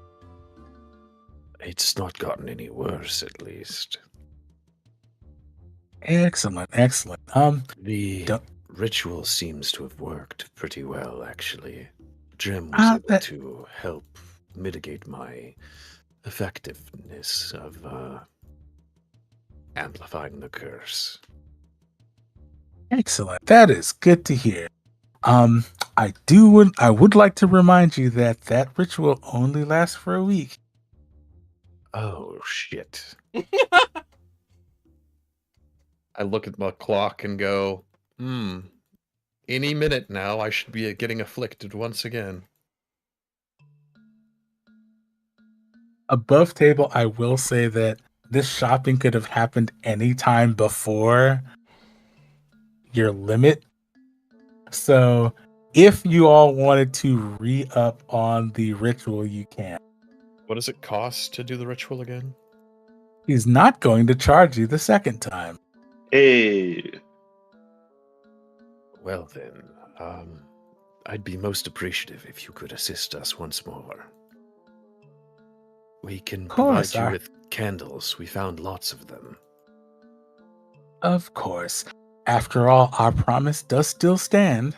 It's not gotten any worse, at least. Excellent, excellent. The Don't- ritual seems to have worked pretty well, actually. Gem was able that to help mitigate my effectiveness of amplifying the curse. excellent. That is good to hear. I would like to remind you that that ritual only lasts for a week. Oh, shit. I look at my clock and go, any minute now I should be getting afflicted once again. Above table, I will say that this shopping could have happened any time before your limit. So if you all wanted to re-up on the ritual, you can. What does it cost to do the ritual again? He's not going to charge you the second time. Hey, Well then, I'd be most appreciative if you could assist us once more. We can course, provide you with candles. We found lots of them. Of course. After all, our promise does still stand.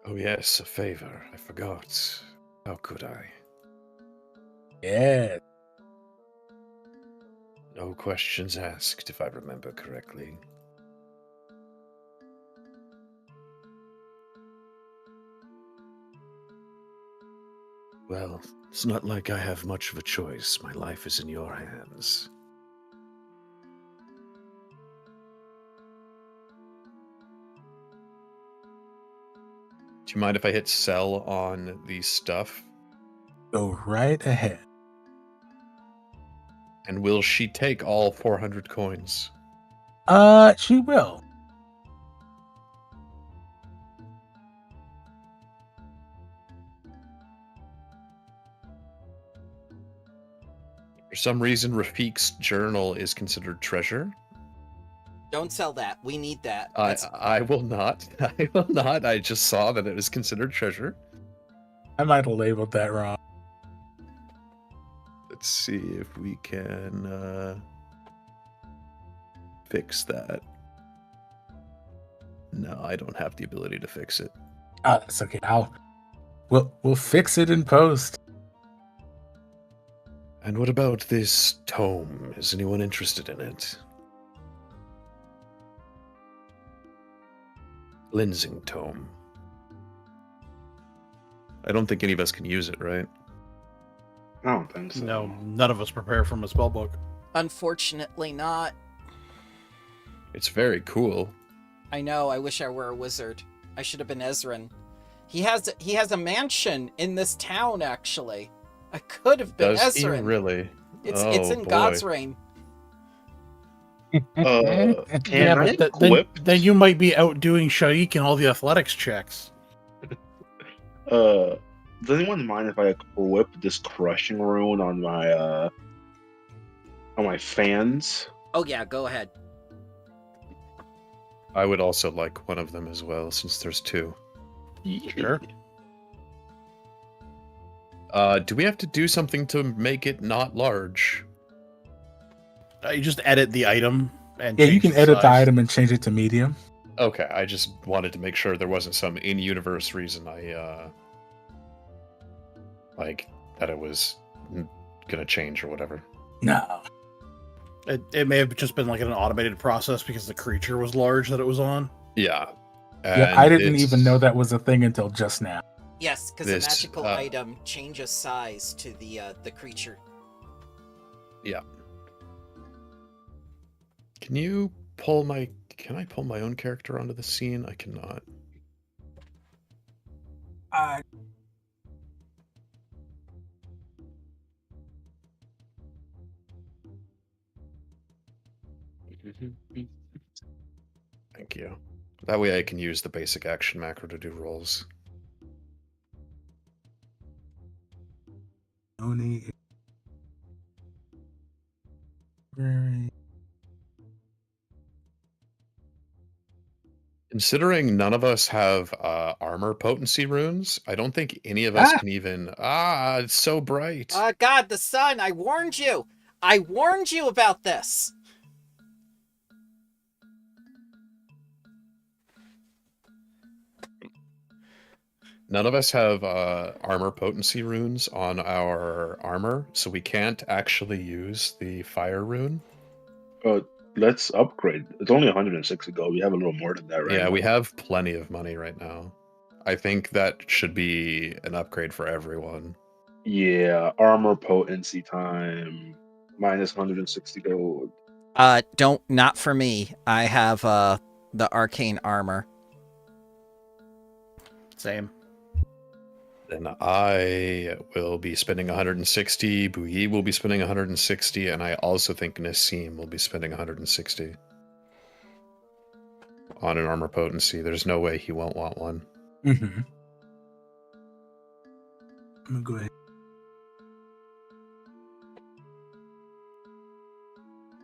Oh yes, a favor. I forgot. How could I? Yeah. No questions asked, if I remember correctly. Well, it's not like I have much of a choice. My life is in your hands. Do you mind if I hit sell on the stuff? Go right ahead. And will she take all 400 coins? She will. For some reason, Rafiq's journal is considered treasure. Don't sell that. We need that. I will not. I will not. I just saw that it was considered treasure. I might have labeled that wrong. Let's see if we can fix that. No, I don't have the ability to fix it. It's okay. We'll fix it in post. And what about this tome? Is anyone interested in it? Cleansing tome. I don't think any of us can use it, right? I don't think so. No, none of us prepare from a spell book. Unfortunately not. It's very cool. I know, I wish I were a wizard. I should have been Ezran. He has a mansion in this town, actually. I could have been Does he Ezran. really? It's in boy. God's reign. Can I but equip? then you might be outdoing Shaik in all the athletics checks. Does anyone mind if I equip this crushing rune on my fans? Oh yeah, go ahead. I would also like one of them as well, since there's two. Sure. Do we have to do something to make it not large? You just edit the item and Yeah, you change can the edit the size. item and change it to medium. Okay, I just wanted to make sure there wasn't some in-universe reason I, like, that it was gonna change or whatever. No. It may have just been like an automated process because the creature was large that it was on. Yeah. Yeah, I And didn't it's- even know that was a thing until just now. Yes, because a This, magical item changes size to the creature. Yeah. Can you pull my... Can I pull my own character onto the scene? I cannot. Thank you. That way I can use the basic action macro to do rolls. Oni. Very. Considering none of us have armor potency runes, I don't think any of us can even... it's so bright. God, the sun! I warned you! I warned you about this! None of us have armor potency runes on our armor, so we can't actually use the fire rune. Let's upgrade. It's only 160 gold. We have a little more than that, right? Yeah, we have plenty of money right now. I think that should be an upgrade for everyone. Yeah, armor potency time minus 160 gold. Not for me. I have the arcane armor. Same. Then I will be spending 160, Bui will be spending 160, and I also think Nassim will be spending 160 on an armor potency. There's no way he won't want one. Mm-hmm. I'm gonna go ahead.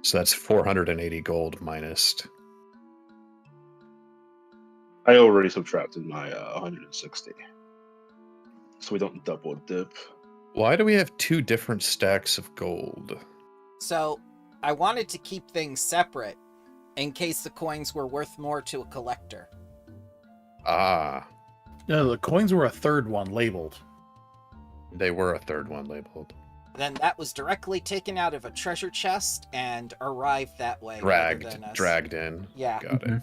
So that's 480 gold minus. I already subtracted my 160. So we don't double dip. Why do we have two different stacks of gold? So, I wanted to keep things separate in case the coins were worth more to a collector. Ah, No, the coins were a third one labeled. they were a third one labeled. Then that was directly taken out of a treasure chest and arrived that way. rather than us- Dragged in. Yeah. Got it.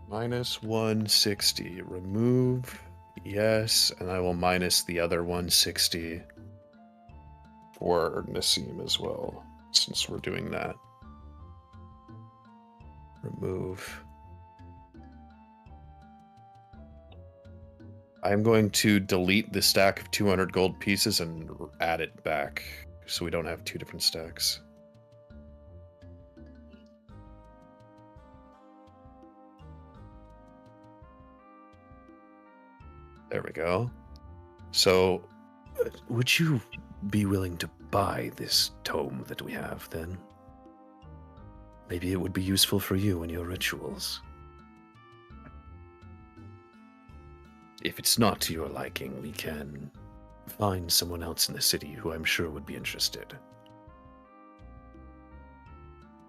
Minus 160. Remove. Yes, and I will minus the other 160 for Nassim as well, since we're doing that. Remove. I'm going to delete the stack of 200 gold pieces and add it back, so we don't have two different stacks. There we go. So, would you be willing to buy this tome that we have, then? Maybe it would be useful for you in your rituals. If it's not to your liking, we can find someone else in the city who I'm sure would be interested.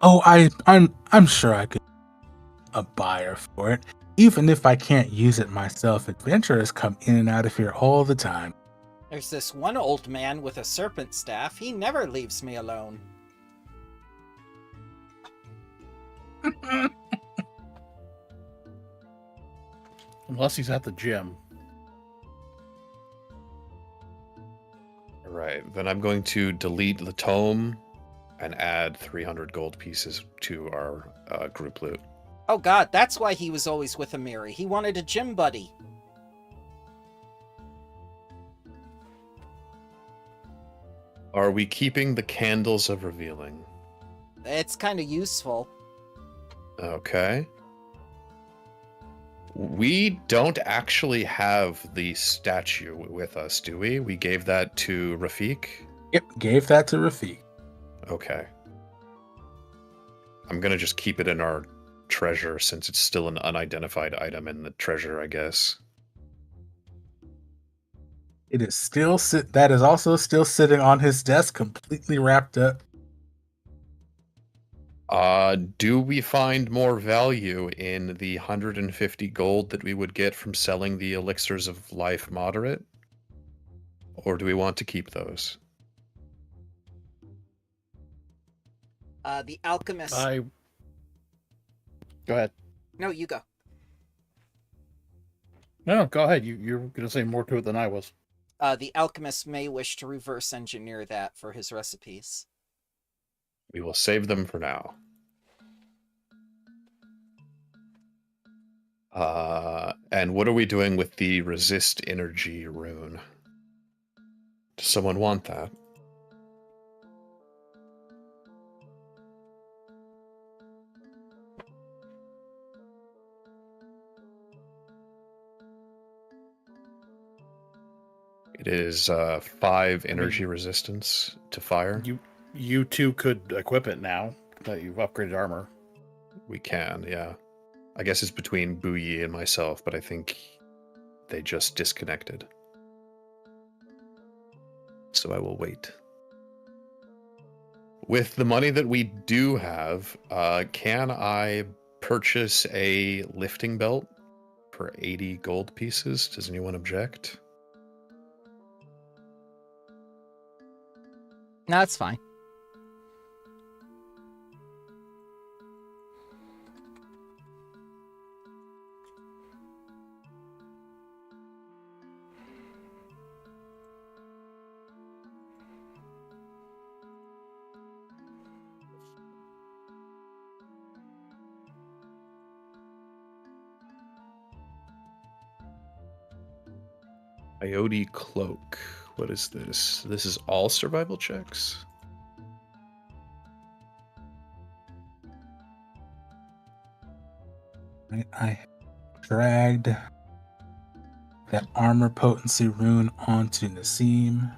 Oh, I'm sure I could a buyer for it. Even if I can't use it myself, adventurers come in and out of here all the time. There's this one old man with a serpent staff. He never leaves me alone. Unless he's at the gym. Right, then I'm going to delete the tome and add 300 gold pieces to our group loot. Oh god, that's why he was always with Amiri. He wanted a gym buddy. Are we keeping the Candles of Revealing? It's kind of useful. Okay. We don't actually have the statue with us, do we? We gave that to Rafik? Yep, gave that to Rafik. Okay. I'm gonna just keep it in our treasure since it's still an unidentified item in the treasure, I guess. It is still that is also still sitting on his desk, completely wrapped up. Do we find more value in the 150 gold that we would get from selling the elixirs of life moderate? Or do we want to keep those? The alchemist... Go ahead. No, you go. No, go ahead. You're going to say more to it than I was. The alchemist may wish to reverse engineer that for his recipes. We will save them for now. And what are we doing with the resist energy rune? Does someone want that? It is 5 energy resistance to fire. You two could equip it now that you've upgraded armor. We can, yeah. I guess it's between Bouyi and myself, but I think they just disconnected. So I will wait. With the money that we do have, can I purchase a lifting belt For 80 gold pieces. Does anyone object? No, that's fine. Coyote Cloak. What is this? This is all survival checks? I dragged that armor potency rune onto Nassim.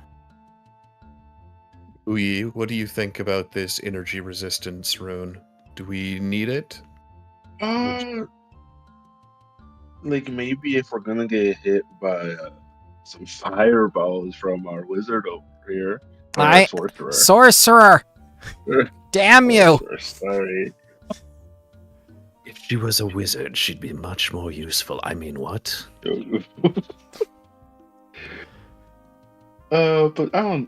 Uyi, what do you think about this energy resistance rune? Do we need it? Like maybe if we're gonna get hit by some fireballs from our wizard over here, or our sorcerer. Sorcerer! Damn you! Sorcerer, sorry. If she was a wizard, she'd be much more useful. I mean, what? But I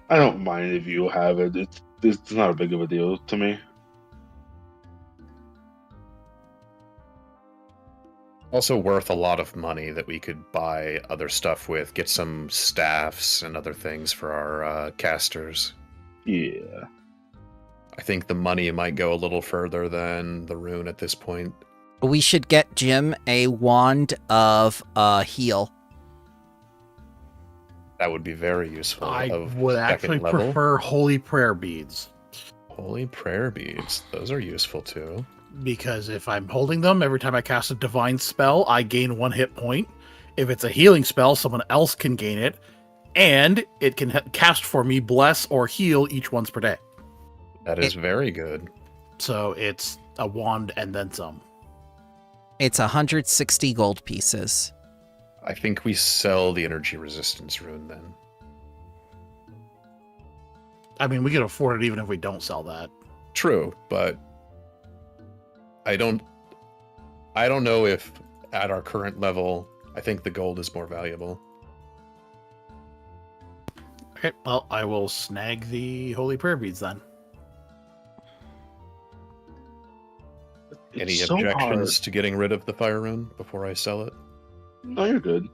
don't mind if you have it. It's not a big of a deal to me. Also worth a lot of money that we could buy other stuff with, get some staffs and other things for our casters. Yeah. I think the money might go a little further than the rune at this point. We should get Jim a wand of heal. That would be very useful. I of would second actually level. prefer holy prayer beads. Holy prayer beads. Those are useful too. Because if I'm holding them, every time I cast a divine spell, I gain 1 hit point. If it's a healing spell, someone else can gain it. And it can cast for me, bless, or heal each once per day. That is very good. So it's a wand and then some. It's 160 gold pieces. I think we sell the energy resistance rune then. I mean, we can afford it even if we don't sell that. True, but I don't know if at our current level, I think the gold is more valuable. Okay, well, I will snag the holy prayer beads then. Any It's so objections hard. to getting rid of the fire rune before I sell it? No, you're good.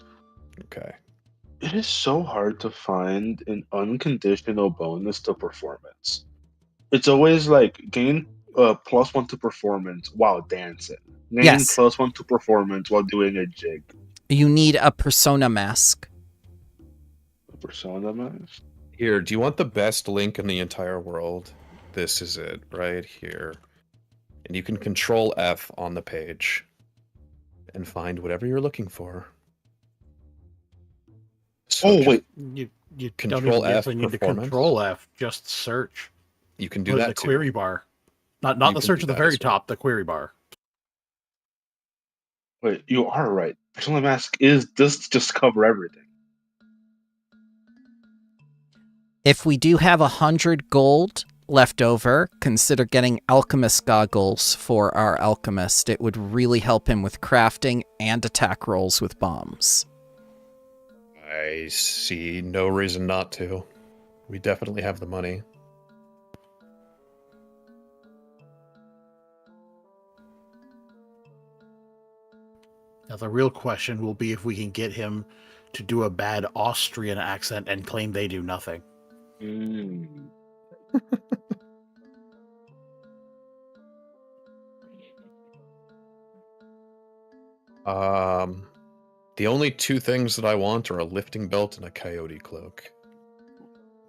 Okay. It is so hard to find an unconditional bonus to performance. It's always like gain +1 to performance while dancing. Gain Yes. +1 to performance while doing a jig. You need a persona mask. A persona mask. Here, do you want the best link in the entire world? This is it, right here. And you can control F on the page and find whatever you're looking for. So Oh just- wait, You don't Control even F necessarily need to performance? control F, just search. you can do Put it in that the too. query bar. Not You the can search do at the that very as well. top, the query bar. wait, you are right. Persona mask does just cover everything. If we do have 100 gold left over, consider getting alchemist goggles for our alchemist. It would really help him with crafting and attack rolls with bombs. I see no reason not to. We definitely have the money. Now, the real question will be if we can get him to do a bad Austrian accent and claim they do nothing. Mm. The only two things that I want are a lifting belt and a coyote cloak,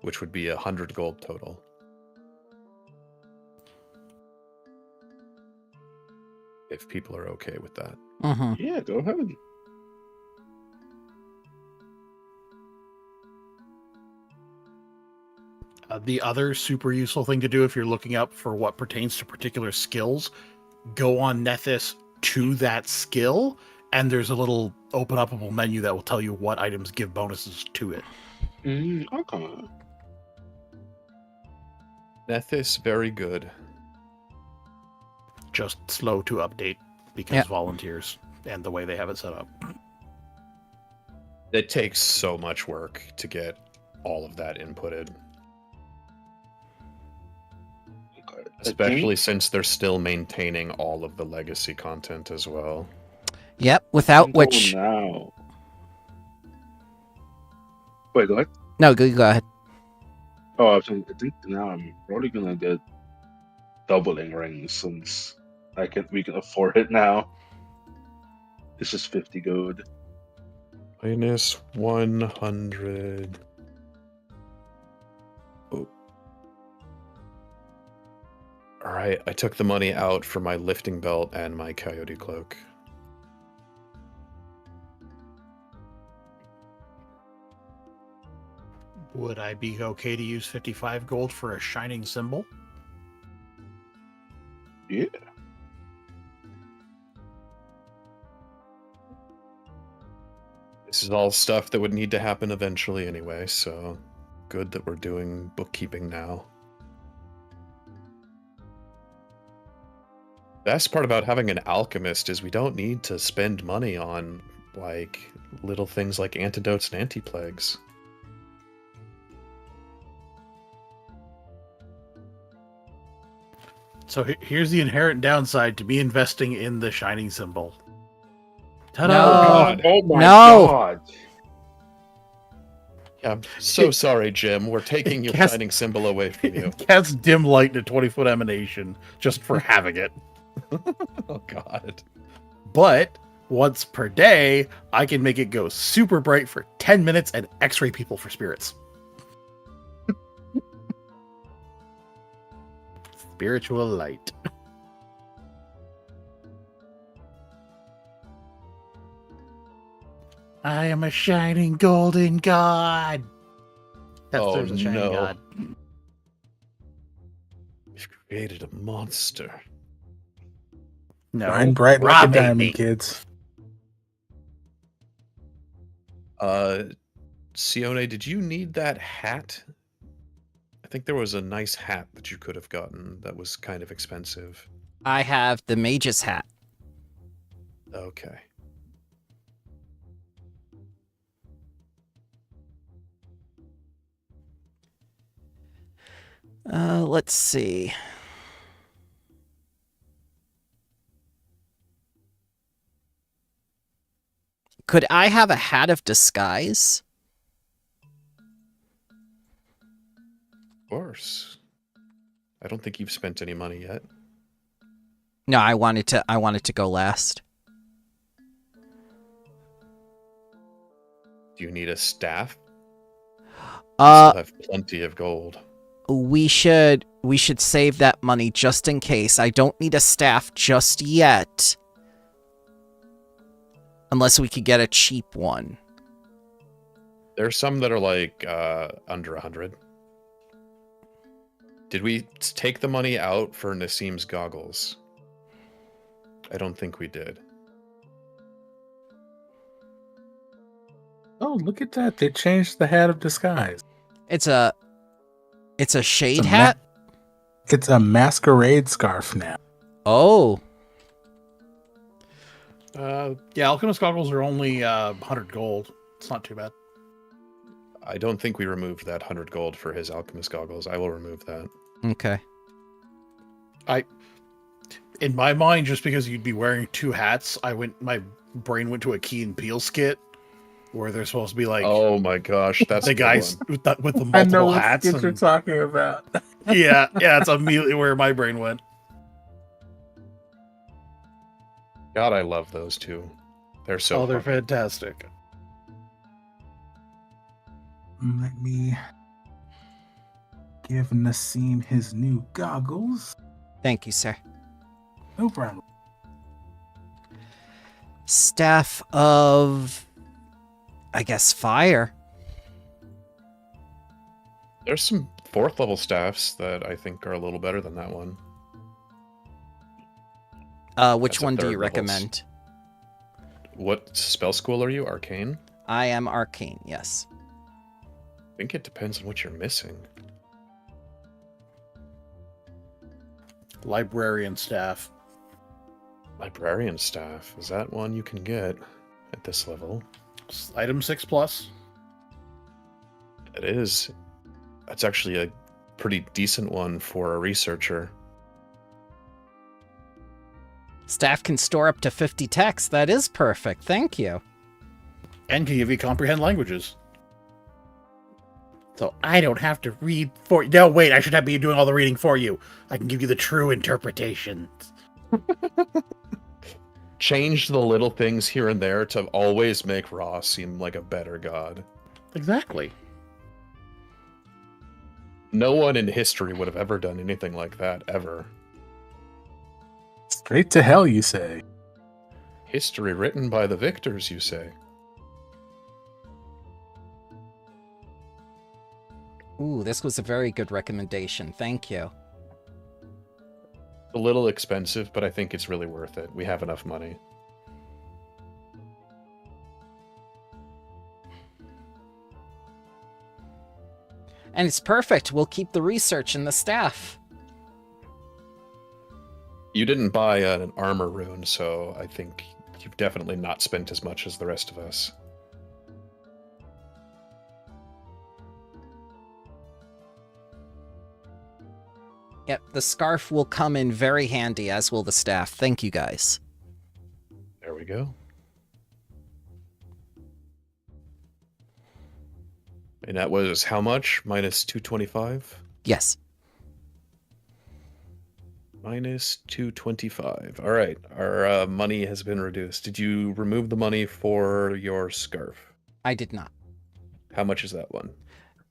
which would be 100 gold total. If people are okay with that. Mm-hmm. Yeah, go ahead. The other super useful thing to do if you're looking up for what pertains to particular skills, go on Nethys to that skill, and there's a little open upable menu that will tell you what items give bonuses to it. Okay. Nethys, very good. Just slow to update because Yep. volunteers. and the way they have it set up. It takes so much work to get all of that inputted, Okay. especially since they're still maintaining all of the legacy content as well. Yep, without which... now. Wait, go ahead. No, go ahead. Oh, I think now I'm probably gonna get doubling rings since we can afford it now. This is 50 gold. Minus 100. Oh. Alright, I took the money out for my lifting belt and my coyote cloak. Would I be okay to use 55 gold for a shining symbol? Yeah. This is all stuff that would need to happen eventually anyway, so good that we're doing bookkeeping now. Best part about having an alchemist is we don't need to spend money on, like, little things like antidotes and anti-plagues. So here's the inherent downside to me investing in the shining symbol. Ta-da! No. Oh my No. god. Yeah, I'm so sorry, Jim. We're taking your Cast- shining symbol away from you. It casts dim light in a 20-foot emanation just for having it. Oh, God. But once per day, I can make it go super bright for 10 minutes and x-ray people for spirits. Spiritual light. I am a shining golden god. Oh, There's a shining no. god. We've created a monster. No, Shine bright like a Rob made diamond, me. kids. Sione, did you need that hat? I think there was a nice hat that you could have gotten that was kind of expensive. I have the mage's hat. Okay. Let's see. Could I have a hat of disguise? Of course. I don't think you've spent any money yet. No, I wanted to go last. Do you need a staff? You Uh, still have plenty of gold. we should save that money just in case. I don't need a staff just yet. Unless we could get a cheap one. There's some that are like under 100. Did we take the money out for Nassim's goggles? I don't think we did. Oh, look at that. They changed the hat of disguise. It's a shade It's a hat? It's a masquerade scarf now. Oh. Yeah, Alchemist goggles are only 100 gold. It's not too bad. I don't think we removed that 100 gold for his alchemist goggles. I will remove that. Okay. In my mind, just because you'd be wearing two hats, my brain went to a Key and Peele skit where they're supposed to be like, Oh my gosh, that's the a good guys one. with the I know multiple what hats. skit you're And, talking about. yeah, it's immediately where my brain went. God, I love those two. They're so They're fun. fantastic. Let me give Nassim his new goggles. Thank you, sir. No problem. Staff of... I guess fire. There's some 4th level staffs that I think are a little better than that one. Which That's a one do 3rd you levels. recommend? What spell school are you? Arcane? I am arcane, yes. I think it depends on what you're missing. Librarian staff. Librarian staff. Is that one you can get at this level? Item 6+. It is. That's actually a pretty decent one for a researcher. Staff can store up to 50 texts. That is perfect. Thank you. And can give you comprehend languages. So I don't have to read for you. No, wait, I should have been doing all the reading for you. I can give you the true interpretations. Change the little things here and there to always make Ra seem like a better god. Exactly. No one in history would have ever done anything like that, ever. Straight to hell, you say? History written by the victors, you say? Ooh, this was a very good recommendation. Thank you. A little expensive, but I think it's really worth it. We have enough money. And it's perfect. We'll keep the research and the staff. You didn't buy an armor rune, so I think you've definitely not spent as much as the rest of us. Yep, the scarf will come in very handy, as will the staff. Thank you, guys. There we go. And that was how much? Minus 225? Yes. Minus 225. All right, our money has been reduced. Did you remove the money for your scarf? I did not. How much is that one?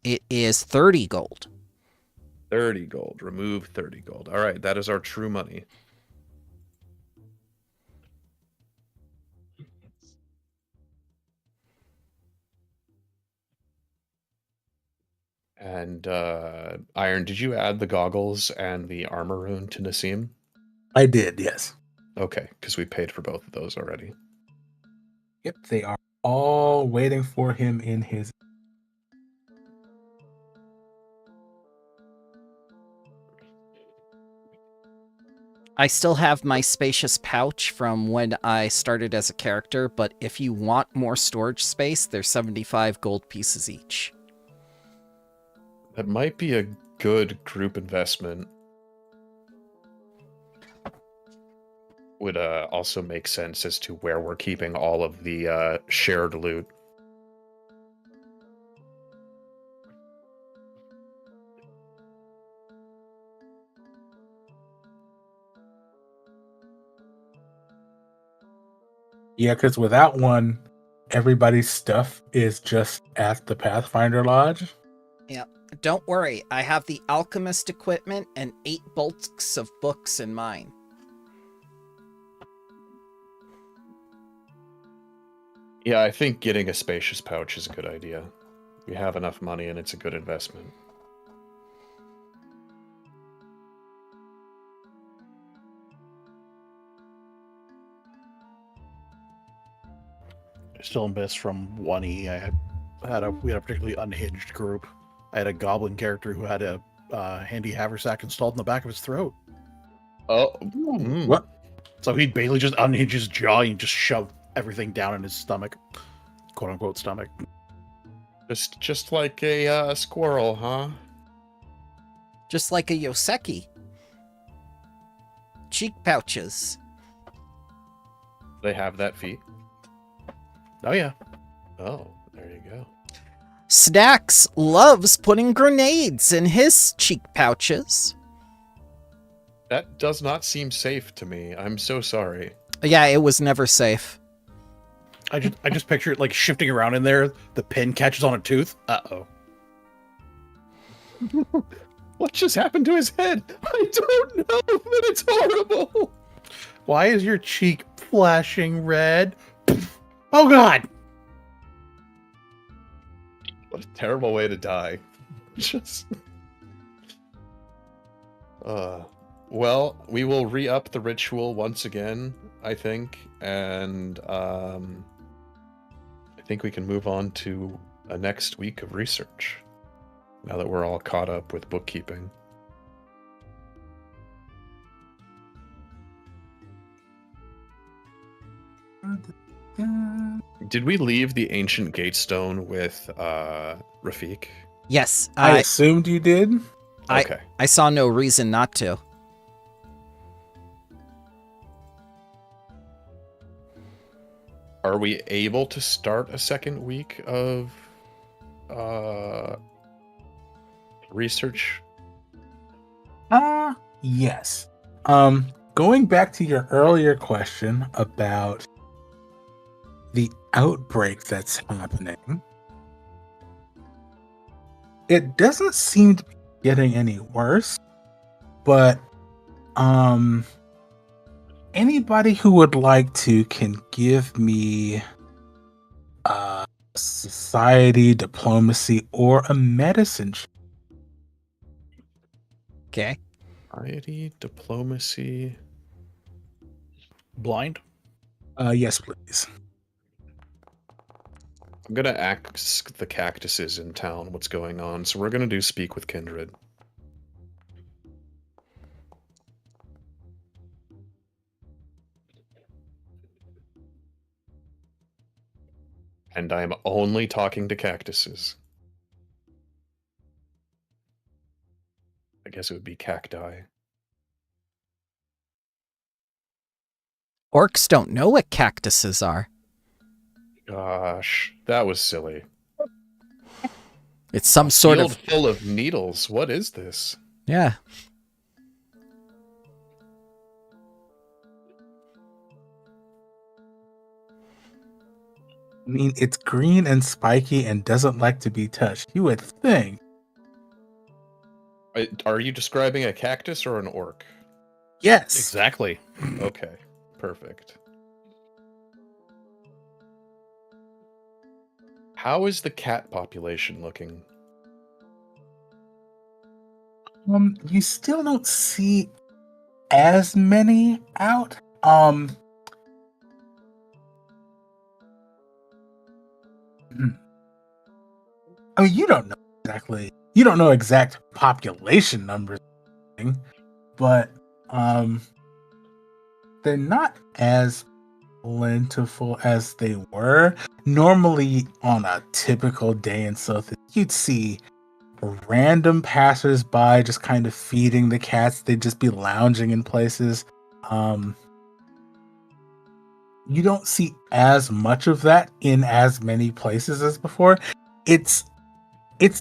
It is 30 gold. 30 gold. Remove 30 gold. All right, that is our true money. And Iron, did you add the goggles and the armor rune to Nassim? I did, yes. Okay, because we paid for both of those already. Yep, they are all waiting for him in his... I still have my spacious pouch from when I started as a character, but if you want more storage space, they're 75 gold pieces each. That might be a good group investment. Would also make sense as to where we're keeping all of the shared loot. Yeah, because without one, everybody's stuff is just at the Pathfinder Lodge. Yeah, don't worry. I have the alchemist equipment and 8 bulks of books in mine. Yeah, I think getting a spacious pouch is a good idea. We have enough money and it's a good investment. Still missed from 1E. We had a particularly unhinged group. I had a goblin character who had a handy haversack installed in the back of his throat. Oh, What? So he'd basically just unhinge his jaw and just shove everything down in his stomach, quote unquote stomach. Just like a squirrel, huh? Just like a Yoseki. Cheek pouches. They have that feat. Oh yeah. Oh, there you go. Snacks loves putting grenades in his cheek pouches. That does not seem safe to me. I'm so sorry. Yeah, it was never safe. I just picture it like shifting around in there. The pin catches on a tooth. Uh-oh. What just happened to his head? I don't know, but it's horrible. Why is your cheek flashing red? Oh god! What a terrible way to die. Just... well, we will re-up the ritual once again, I think, and I think we can move on to a next week of research, now that we're all caught up with bookkeeping. Did we leave the ancient gatestone with Rafik? Yes, I assumed you did. Okay. I saw no reason not to. Are we able to start a second week of research? Yes. Going back to your earlier question about the outbreak that's happening, it doesn't seem to be getting any worse, but anybody who would like to can give me society, diplomacy, or a medicine. Okay. Society, diplomacy. Blind? Yes, please. I'm gonna ask the cactuses in town what's going on, so we're gonna do speak with kindred. And I am only talking to cactuses. I guess it would be cacti. Orcs don't know what cactuses are. Gosh, that was silly. It's some A sort field of... full of needles. What is this? Yeah. I mean, it's green and spiky and doesn't like to be touched. You would think. Are you describing a cactus or an orc? Yes. Exactly. Okay, perfect. How is the cat population looking? You still don't see as many out. I mean, you don't know exactly. You don't know exact population numbers, but they're not as plentiful as they were. Normally, on a typical day in South, you'd see random passersby just kind of feeding the cats. They'd just be lounging in places. You don't see as much of that in as many places as before. It's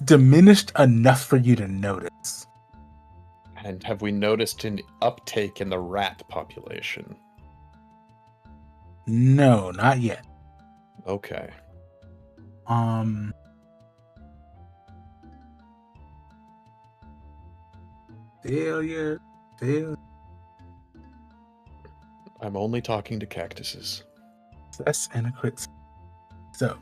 diminished enough for you to notice. And have we noticed an uptake in the rat population? No, not yet. Okay. Failure. I'm only talking to cactuses. Success and a crit. So,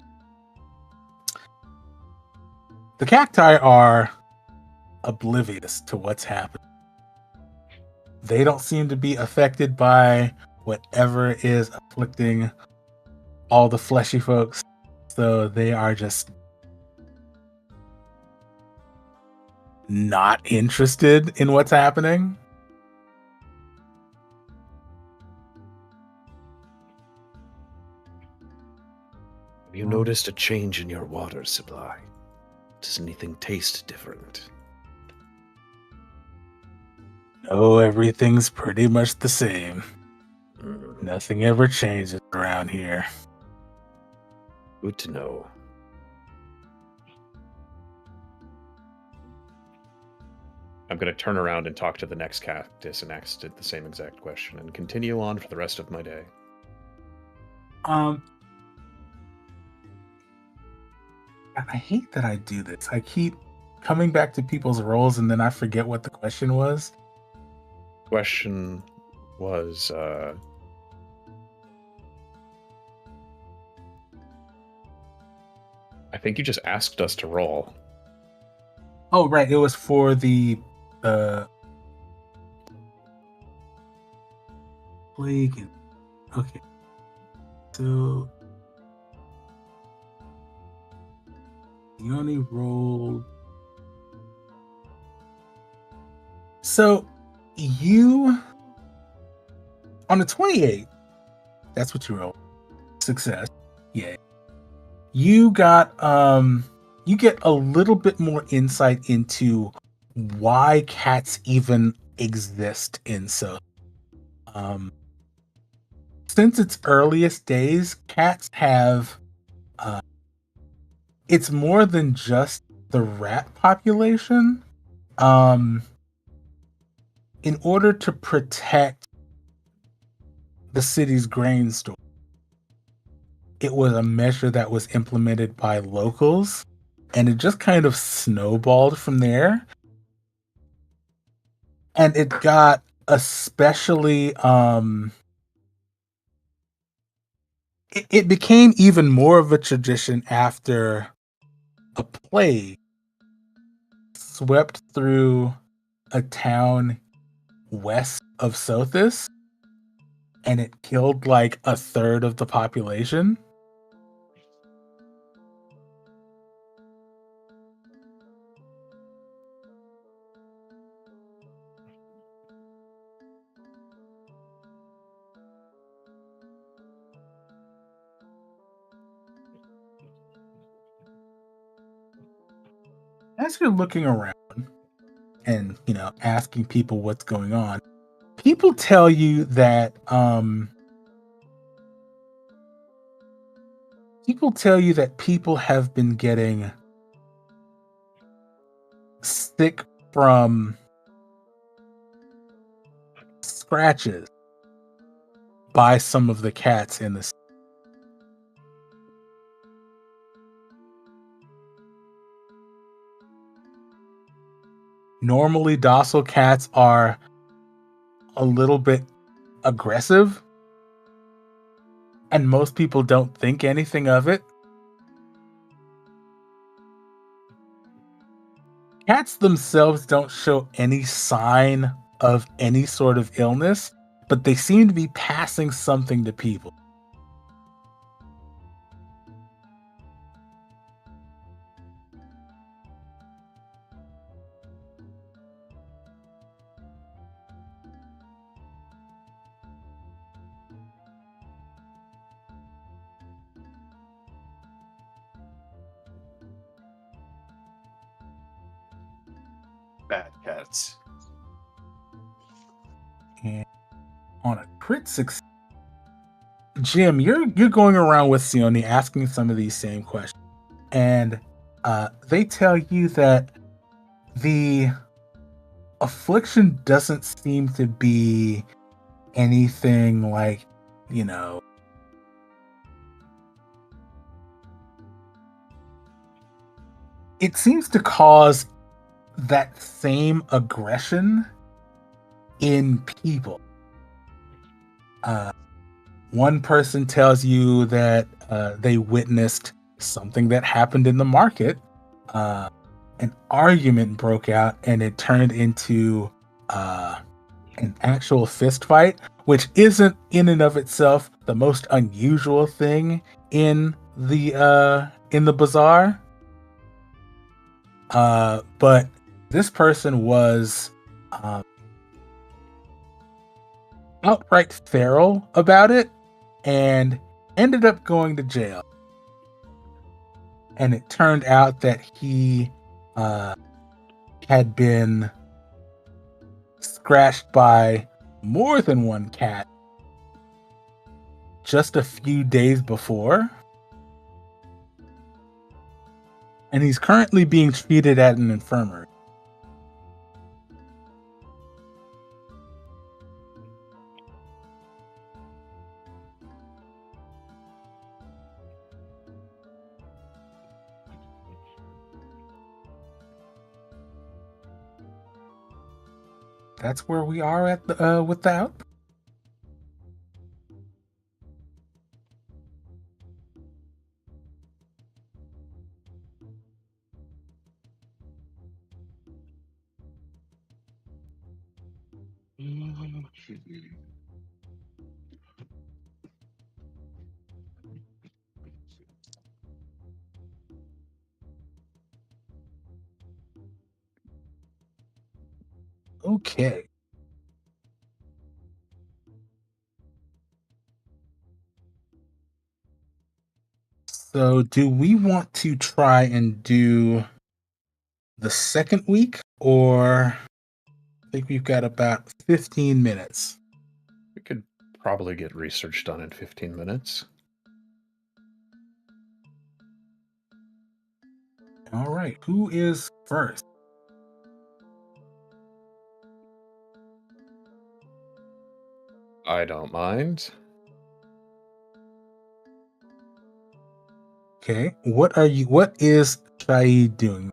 the cacti are oblivious to what's happening. They don't seem to be affected by whatever is afflicting all the fleshy folks. So they are just not interested in what's happening. Have you noticed a change in your water supply? Does anything taste different? No, everything's pretty much the same. Nothing ever changes around here. Good to know. I'm going to turn around and talk to the next cactus and ask it the same exact question and continue on for the rest of my day. I hate that I do this. I keep coming back to people's roles and then I forget what the question was. Question was, I think you just asked us to roll. Oh, right. It was for the plague. Okay. So you only rolled. So you on a 28, that's what you rolled. Success. Yeah. You got you get a little bit more insight into why cats even exist in so. Since its earliest days, cats have it's more than just the rat population. In order to protect the city's grain store, it was a measure that was implemented by locals, and it just kind of snowballed from there. And it got especially it became even more of a tradition after a plague swept through a town west of Sothis, and it killed like a third of the population. As you're looking around and, asking people what's going on, people tell you that people have been getting sick from scratches by some of the cats in the. Normally, docile cats are a little bit aggressive, and most people don't think anything of it. Cats themselves don't show any sign of any sort of illness, but they seem to be passing something to people. Bad cats. And on a crit success, Jim, you're going around with Sione asking some of these same questions, and they tell you that the affliction doesn't seem to be anything like, it seems to cause that same aggression in people. One person tells you that they witnessed something that happened in the market. An argument broke out, and it turned into an actual fist fight, which isn't in and of itself the most unusual thing in the bazaar. But this person was outright feral about it and ended up going to jail. And it turned out that he had been scratched by more than one cat just a few days before. And he's currently being treated at an infirmary. That's where we are at with the outbreak. Okay. So, do we want to try and do the second week, or I think we've got about 15 minutes? We could probably get research done in 15 minutes. All right, who is first? I don't mind. Okay, what is Shai doing?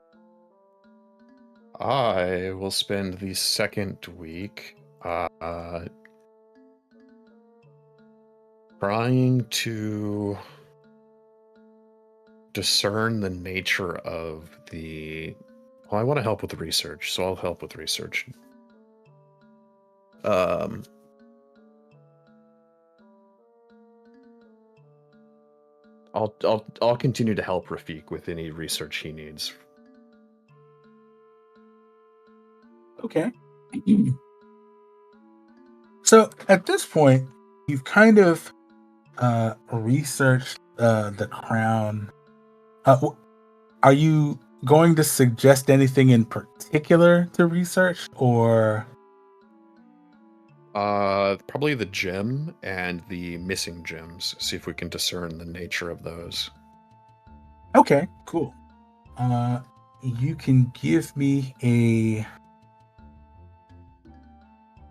I will spend the second week trying to discern the nature of the... Well, I want to help with the research, so I'll help with research. I'll continue to help Rafik with any research he needs. Okay. So at this point, you've kind of researched the crown. Are you going to suggest anything in particular to research, or? Probably the gem and the missing gems. See if we can discern the nature of those. Okay, cool. You can give me a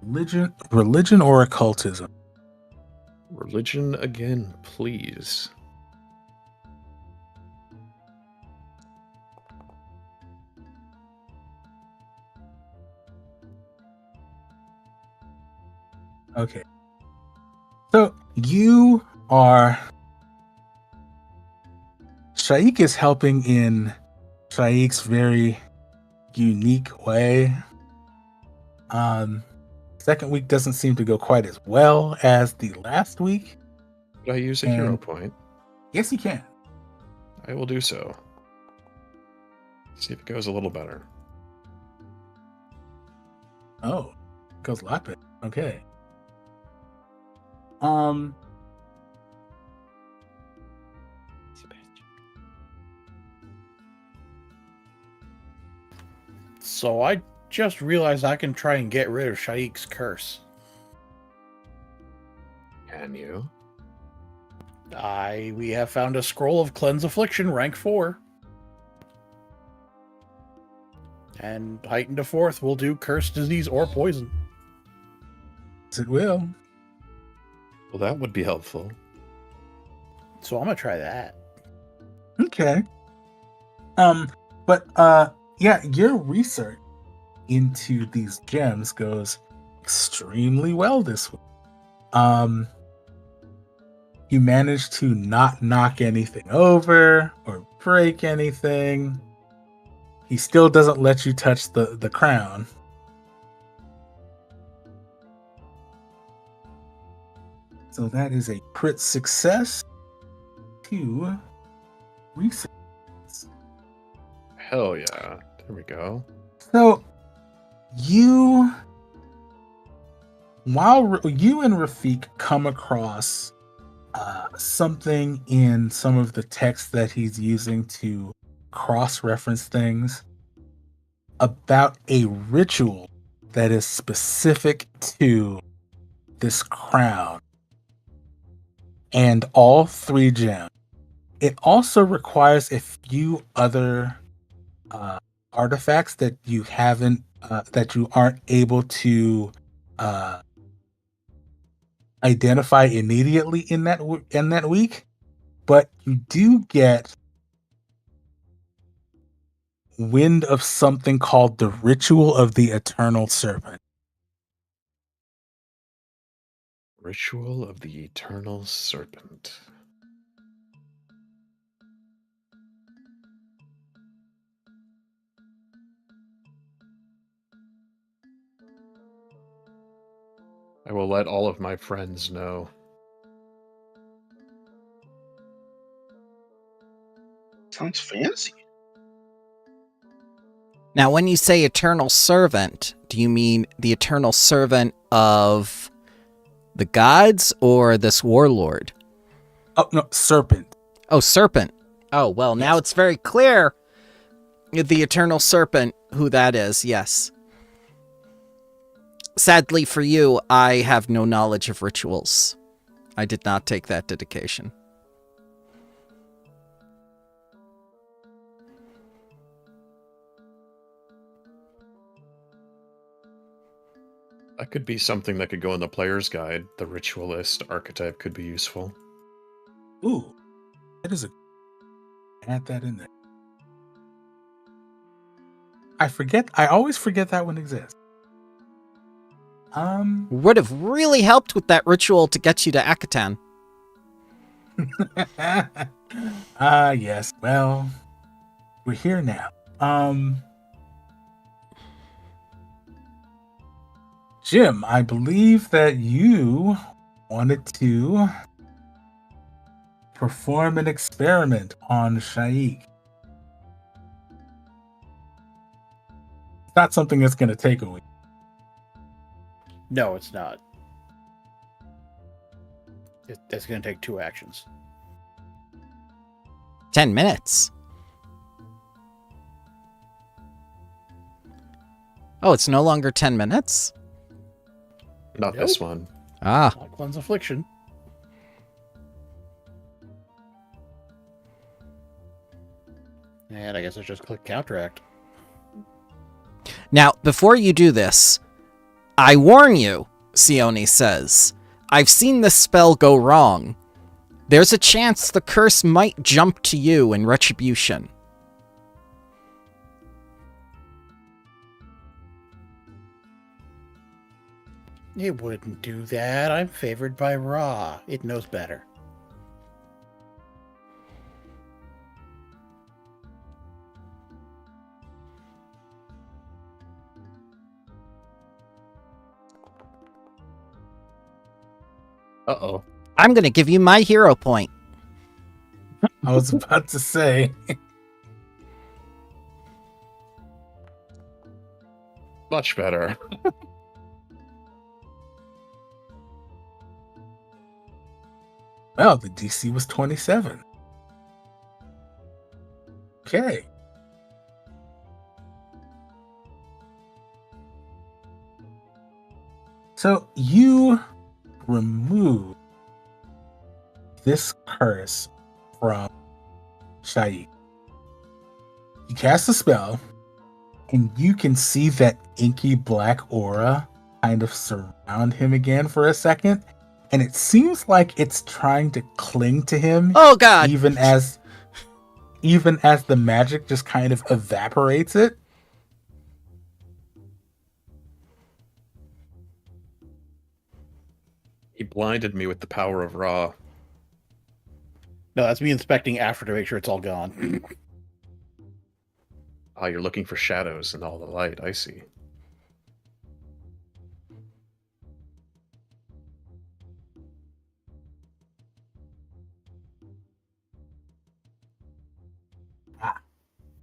religion or occultism. Religion again, please. Okay. So you are... Shaik is helping in Shaik's very unique way. Second week doesn't seem to go quite as well as the last week. Could I use a hero point? Yes, you can. I will do so. See if it goes a little better. Oh, it goes a lot better. Okay. So I just realized I can try and get rid of Shaik's curse. Can you? We have found a scroll of cleanse affliction, rank 4. And heightened to 4th will do curse, disease, or poison. Yes, it will. Well, that would be helpful. So I'm gonna try that. Okay. Yeah, your research into these gems goes extremely well this week. You managed to not knock anything over or break anything. He still doesn't let you touch the crown. So that is a crit success to research. Hell yeah. There we go. So you and Rafik come across something in some of the text that he's using to cross-reference things about a ritual that is specific to this crown and all 3 gems. It also requires a few other artifacts that you aren't able to identify immediately in that week, but you do get wind of something called the Ritual of the Eternal Serpent. Ritual of the Eternal Serpent. I will let all of my friends know. Sounds fancy. Now, when you say eternal servant, do you mean the eternal servant of the gods or this warlord? Oh, no, Serpent. Oh, serpent. Oh, well, now it's very clear. The Eternal Serpent, who that is, yes. Sadly for you, I have no knowledge of rituals. I did not take that dedication. That could be something that could go in the player's guide. The ritualist archetype could be useful. Ooh, that is a. Add that in there. I always forget that one exists. Would have really helped with that ritual to get you to Akatan. Yes. Well, we're here now. Jim, I believe that you wanted to perform an experiment on Shaik. It's not something that's going to take a week. No, it's not. It's going to take 2 actions. 10 minutes. Oh, it's no longer 10 minutes? Not Nope. this one. Ah. Not Cleanse Affliction. And I guess I just click Counteract. Now, before you do this, I warn you, Sione says, I've seen this spell go wrong. There's a chance the curse might jump to you in retribution. It wouldn't do that. I'm favored by Ra. It knows better. Uh-oh. I'm going to give you my hero point. I was about to say. Much better. Well, the DC was 27. Okay. So you remove this curse from Shaik. You cast a spell, and you can see that inky black aura kind of surround him again for a second, and it seems like it's trying to cling to him. Oh, God. Even as the magic just kind of evaporates it. He blinded me with the power of Ra. No, that's me inspecting after to make sure it's all gone. Ah, you're looking for shadows and all the light. I see.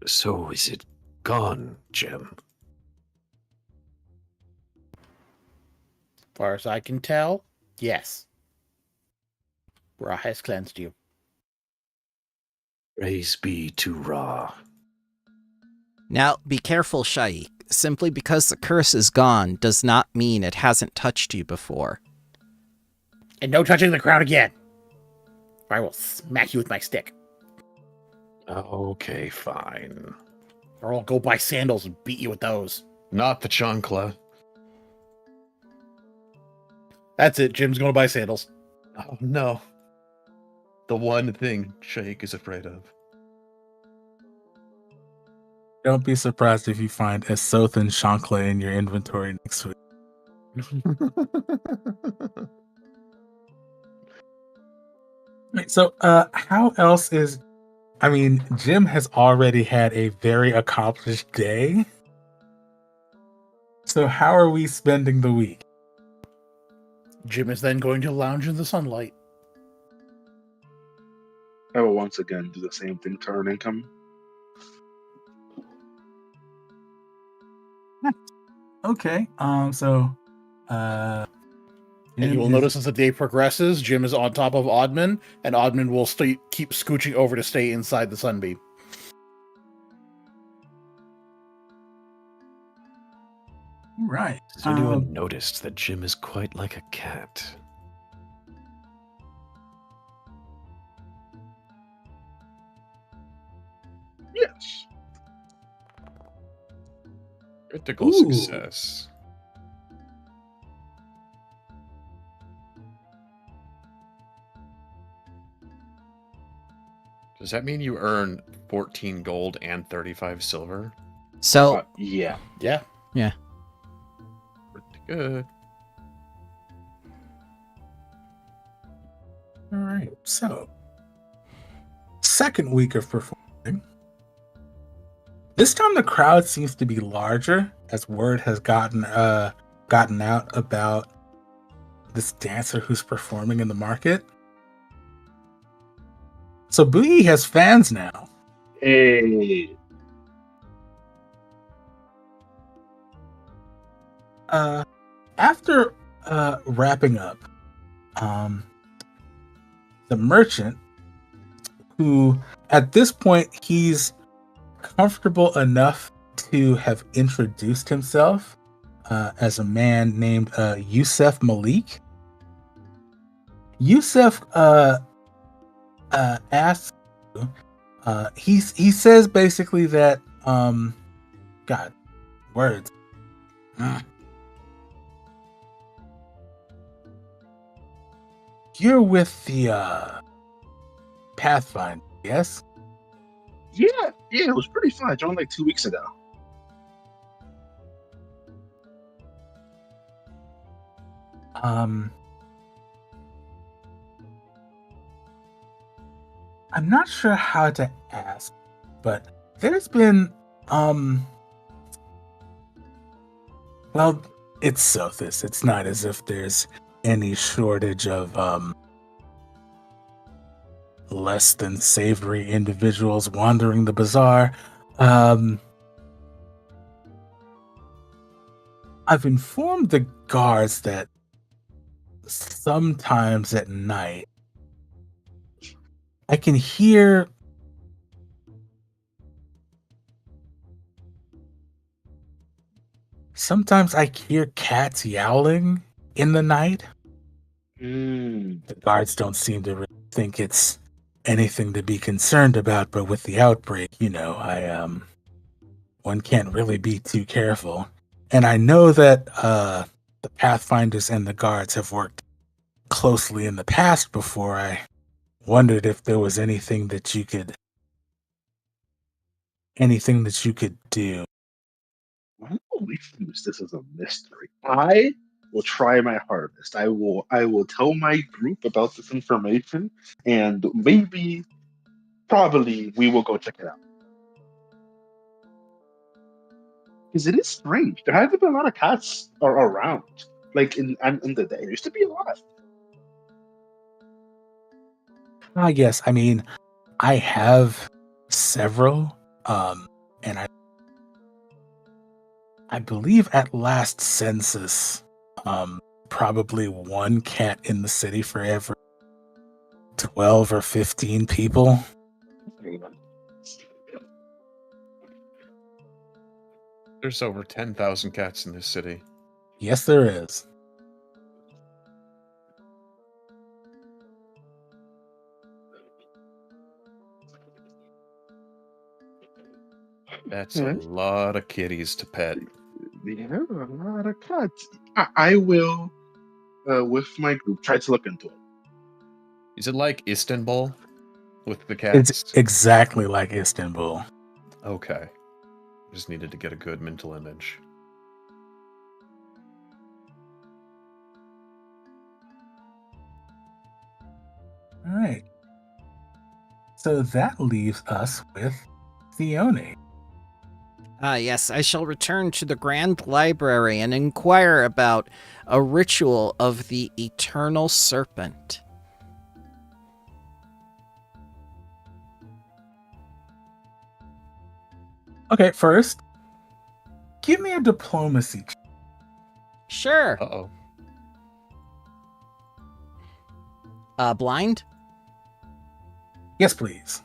So is it gone, Jim? As far as I can tell, yes. Ra has cleansed you. Praise be to Ra. Now, be careful, Shaik. Simply because the curse is gone does not mean it hasn't touched you before. And no touching the crown again. Or I will smack you with my stick. Okay, fine. Or I'll go buy sandals and beat you with those. Not the chancla. That's it. Jim's going to buy sandals. Oh, no. The one thing Shaik is afraid of. Don't be surprised if you find a Sothan Shankla in your inventory next week. So, how else is... I mean, Jim has already had a very accomplished day. So how are we spending the week? Jim is then going to lounge in the sunlight. I will once again do the same thing to earn income. Okay. And you will notice as the day progresses, Jim is on top of Oddman, and Oddman will keep scooching over to stay inside the sunbeam. Right. Has anyone noticed that Jim is quite like a cat? Yes. Critical success. Does that mean you earn 14 gold and 35 silver? So Yeah. Yeah. Pretty good. All right. So, second week of performing. This time the crowd seems to be larger as word has gotten out about this dancer who's performing in the market. So Boogie has fans now. Hey. After wrapping up, the merchant, who at this point he's comfortable enough to have introduced himself as a man named Yusef Malik. Yusef asks, he says basically that God, words. You're with the Pathfinder, yes? Yeah, it was pretty fun. I joined like 2 weeks ago. I'm not sure how to ask, but there's been well, it's Sothis. It's not as if there's any shortage of less than savory individuals wandering the bazaar. I've informed the guards that sometimes at night I can hear cats yowling in the night. The guards don't seem to really think it's anything to be concerned about, but with the outbreak, one can't really be too careful. And I know that the Pathfinders and the guards have worked closely in the past before. I wondered if there was anything that you could do. I will refuse this as a mystery. I will try my hardest. I will tell my group about this information, and probably we will go check it out. Because it is strange. There hasn't been a lot of cats around. Like in the day, there used to be a lot. Yes, I mean, I have several, and I believe at last census, probably one cat in the city for every 12 or 15 people. There's over 10,000 cats in this city. Yes, there is. That's a lot of kitties to pet. Yeah, a lot of cats. I will, with my group, try to look into it. Is it like Istanbul with the cats? It's exactly like Istanbul. Okay. Just needed to get a good mental image. All right. So that leaves us with Theone. Yes, I shall return to the Grand Library and inquire about a ritual of the Eternal Serpent. Okay, first, give me a diplomacy check. Sure. Uh-oh. Blind? Yes, please.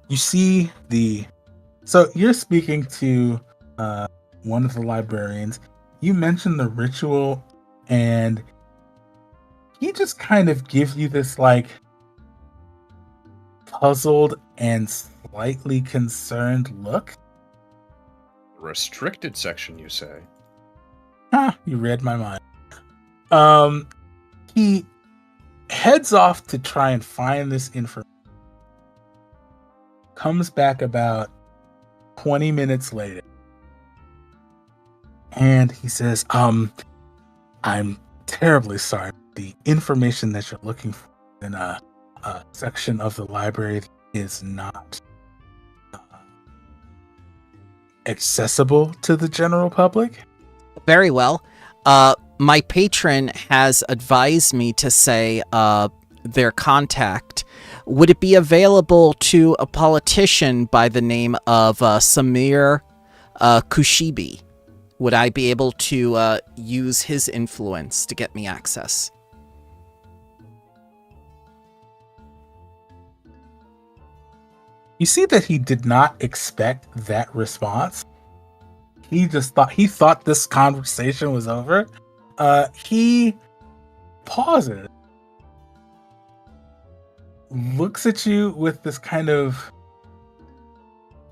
You see so you're speaking to one of the librarians. You mentioned the ritual, and he just kind of gives you this like puzzled and slightly concerned look. Restricted section, you say? You read my mind. He heads off to try and find this information. Comes back about 20 minutes later. And he says, I'm terribly sorry. The information that you're looking for in a section of the library is not accessible to the general public. Very well. My patron has advised me to say their contact. Would it be available to a politician by the name of Samir Kushibi? Would I be able to use his influence to get me access? You see that he did not expect that response. He thought this conversation was over. He pauses, looks at you with this kind of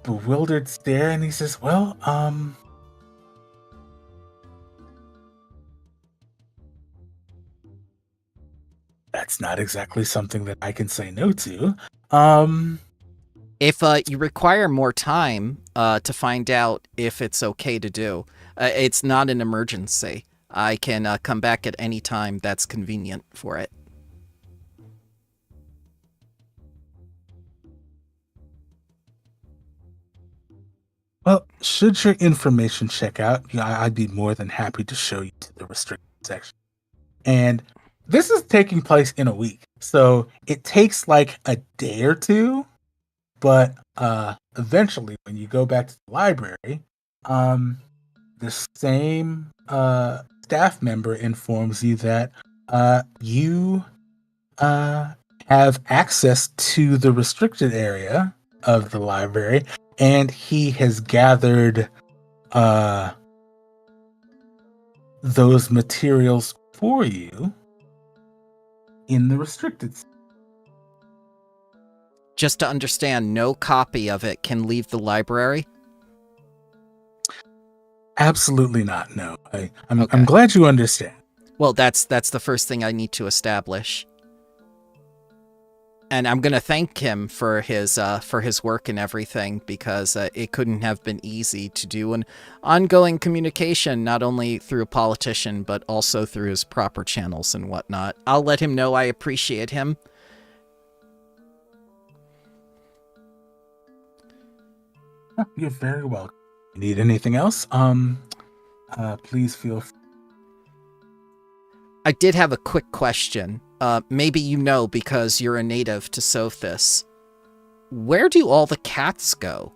bewildered stare, and he says, well, that's not exactly something that I can say no to. If you require more time to find out if it's okay to do, it's not an emergency. I can come back at any time that's convenient for it. Well, should your information check out, I'd be more than happy to show you to the restricted section. And this is taking place in a week, so it takes like a day or two, but eventually when you go back to the library, the same staff member informs you that you have access to the restricted area of the library, and he has gathered those materials for you in the restricted. Just to understand, no copy of it can leave the library? Absolutely not, no. I'm Okay. glad you understand. Well, that's the first thing I need to establish. And I'm going to thank him for his work and everything, because it couldn't have been easy to do an ongoing communication, not only through a politician, but also through his proper channels and whatnot. I'll let him know I appreciate him. You're very welcome. You need anything else? Please feel free. I did have a quick question. Maybe you know because you're a native to Sothis. Where do all the cats go?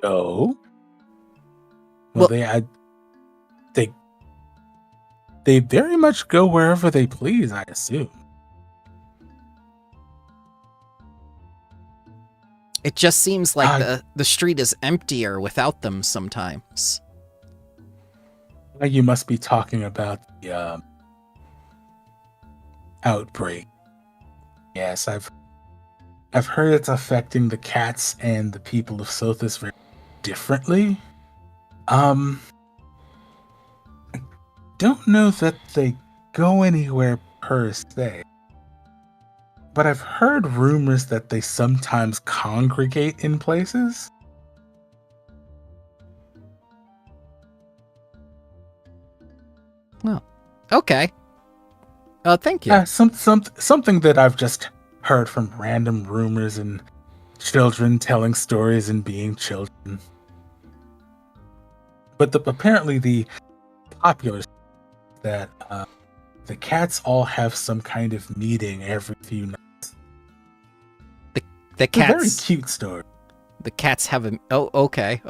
Oh? Well, they very much go wherever they please, I assume. It just seems like the street is emptier without them sometimes. You must be talking about the outbreak. Yes, I've heard it's affecting the cats and the people of Sothis very differently. I don't know that they go anywhere per se, but I've heard rumors that they sometimes congregate in places. Oh, okay. Thank you. Something that I've just heard from random rumors and children telling stories and being children. But apparently the popular that the cats all have some kind of meeting every few nights. The It's a very cats. cute story. the cats have a... Oh, okay.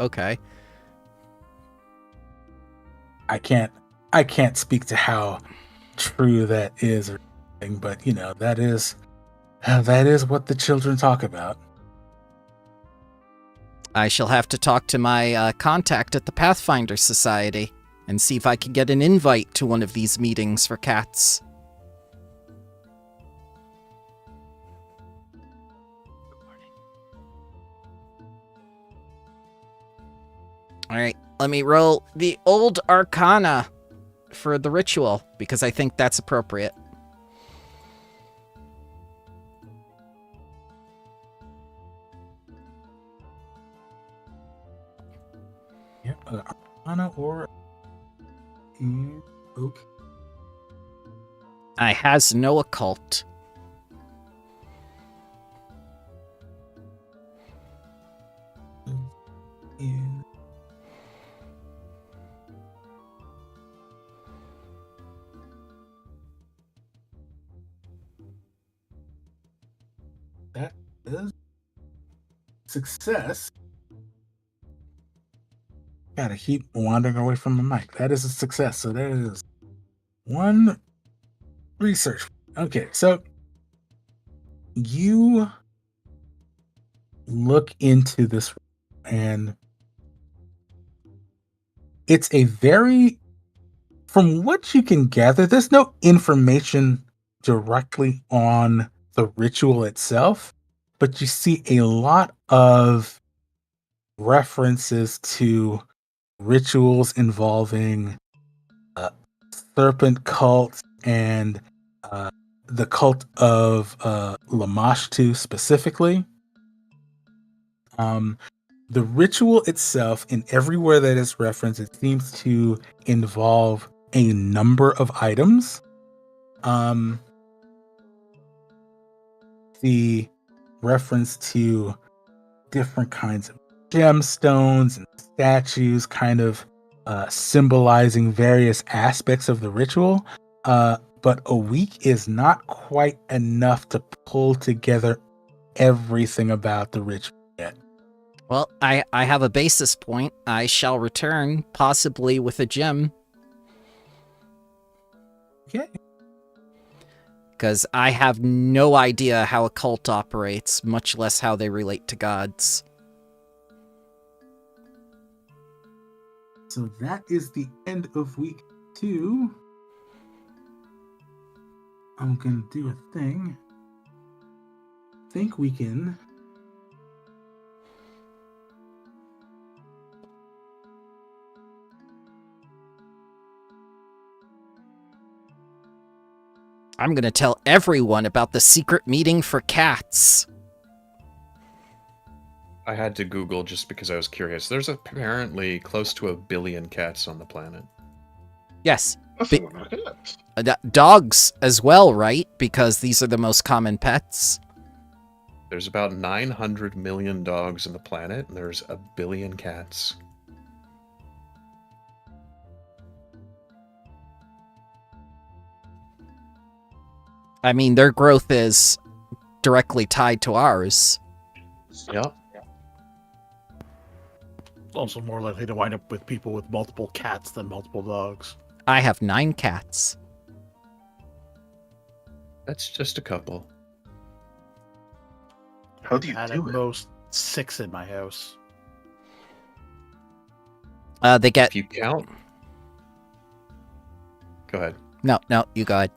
I can't speak to how true that is or anything, but that is what the children talk about. I shall have to talk to my contact at the Pathfinder Society and see if I can get an invite to one of these meetings for cats. Alright, let me roll the old Arcana for the ritual, because I think that's appropriate. Yep, Arcana or... Okay. I has no occult. And that is success. Gotta keep wandering away from the mic. That is a success. So there is one research. Okay, so you look into this, and it's a very, from what you can gather, there's no information directly on the ritual itself, but you see a lot of references to rituals involving serpent cult and the cult of Lamashtu specifically. The ritual itself, in everywhere that is referenced, it seems to involve a number of items. The reference to different kinds of gemstones and statues kind of symbolizing various aspects of the ritual, but a week is not quite enough to pull together everything about the ritual yet. Well, I have a basis point. I shall return, possibly with a gem. Okay. Because I have no idea how a cult operates, much less how they relate to gods. So that is the end of week 2. I'm gonna do a thing. Think we can... I'm gonna tell everyone about the secret meeting for cats. I had to Google just because I was curious. There's apparently close to 1 billion cats on the planet. Yes. That's a lot of cats. Dogs as well, right? Because these are the most common pets. There's about 900 million dogs on the planet, and there's 1 billion cats. I mean, their growth is directly tied to ours. Yep. It's also more likely to wind up with people with multiple cats than multiple dogs. I have 9 cats. That's just a couple. How do you And do at it? most 6 in my house. They get... If you count... Go ahead. No, you go ahead.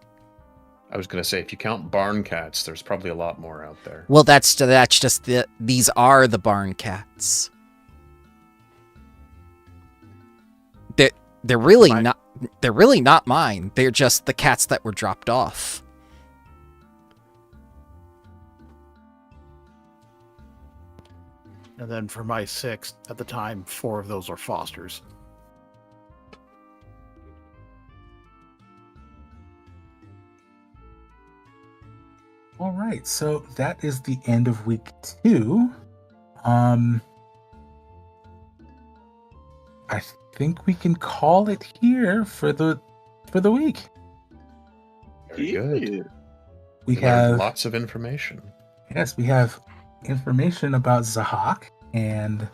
I was going to say, if you count barn cats, there's probably a lot more out there. Well, that's just these are the barn cats. They're really not mine. They're just the cats that were dropped off. And then for my 6, at the time, 4 of those are fosters. All right, so that is the end of week 2. I think we can call it here for the week. Very good. Yeah. We We learned have lots of information. Yes, we have information about Zahak. and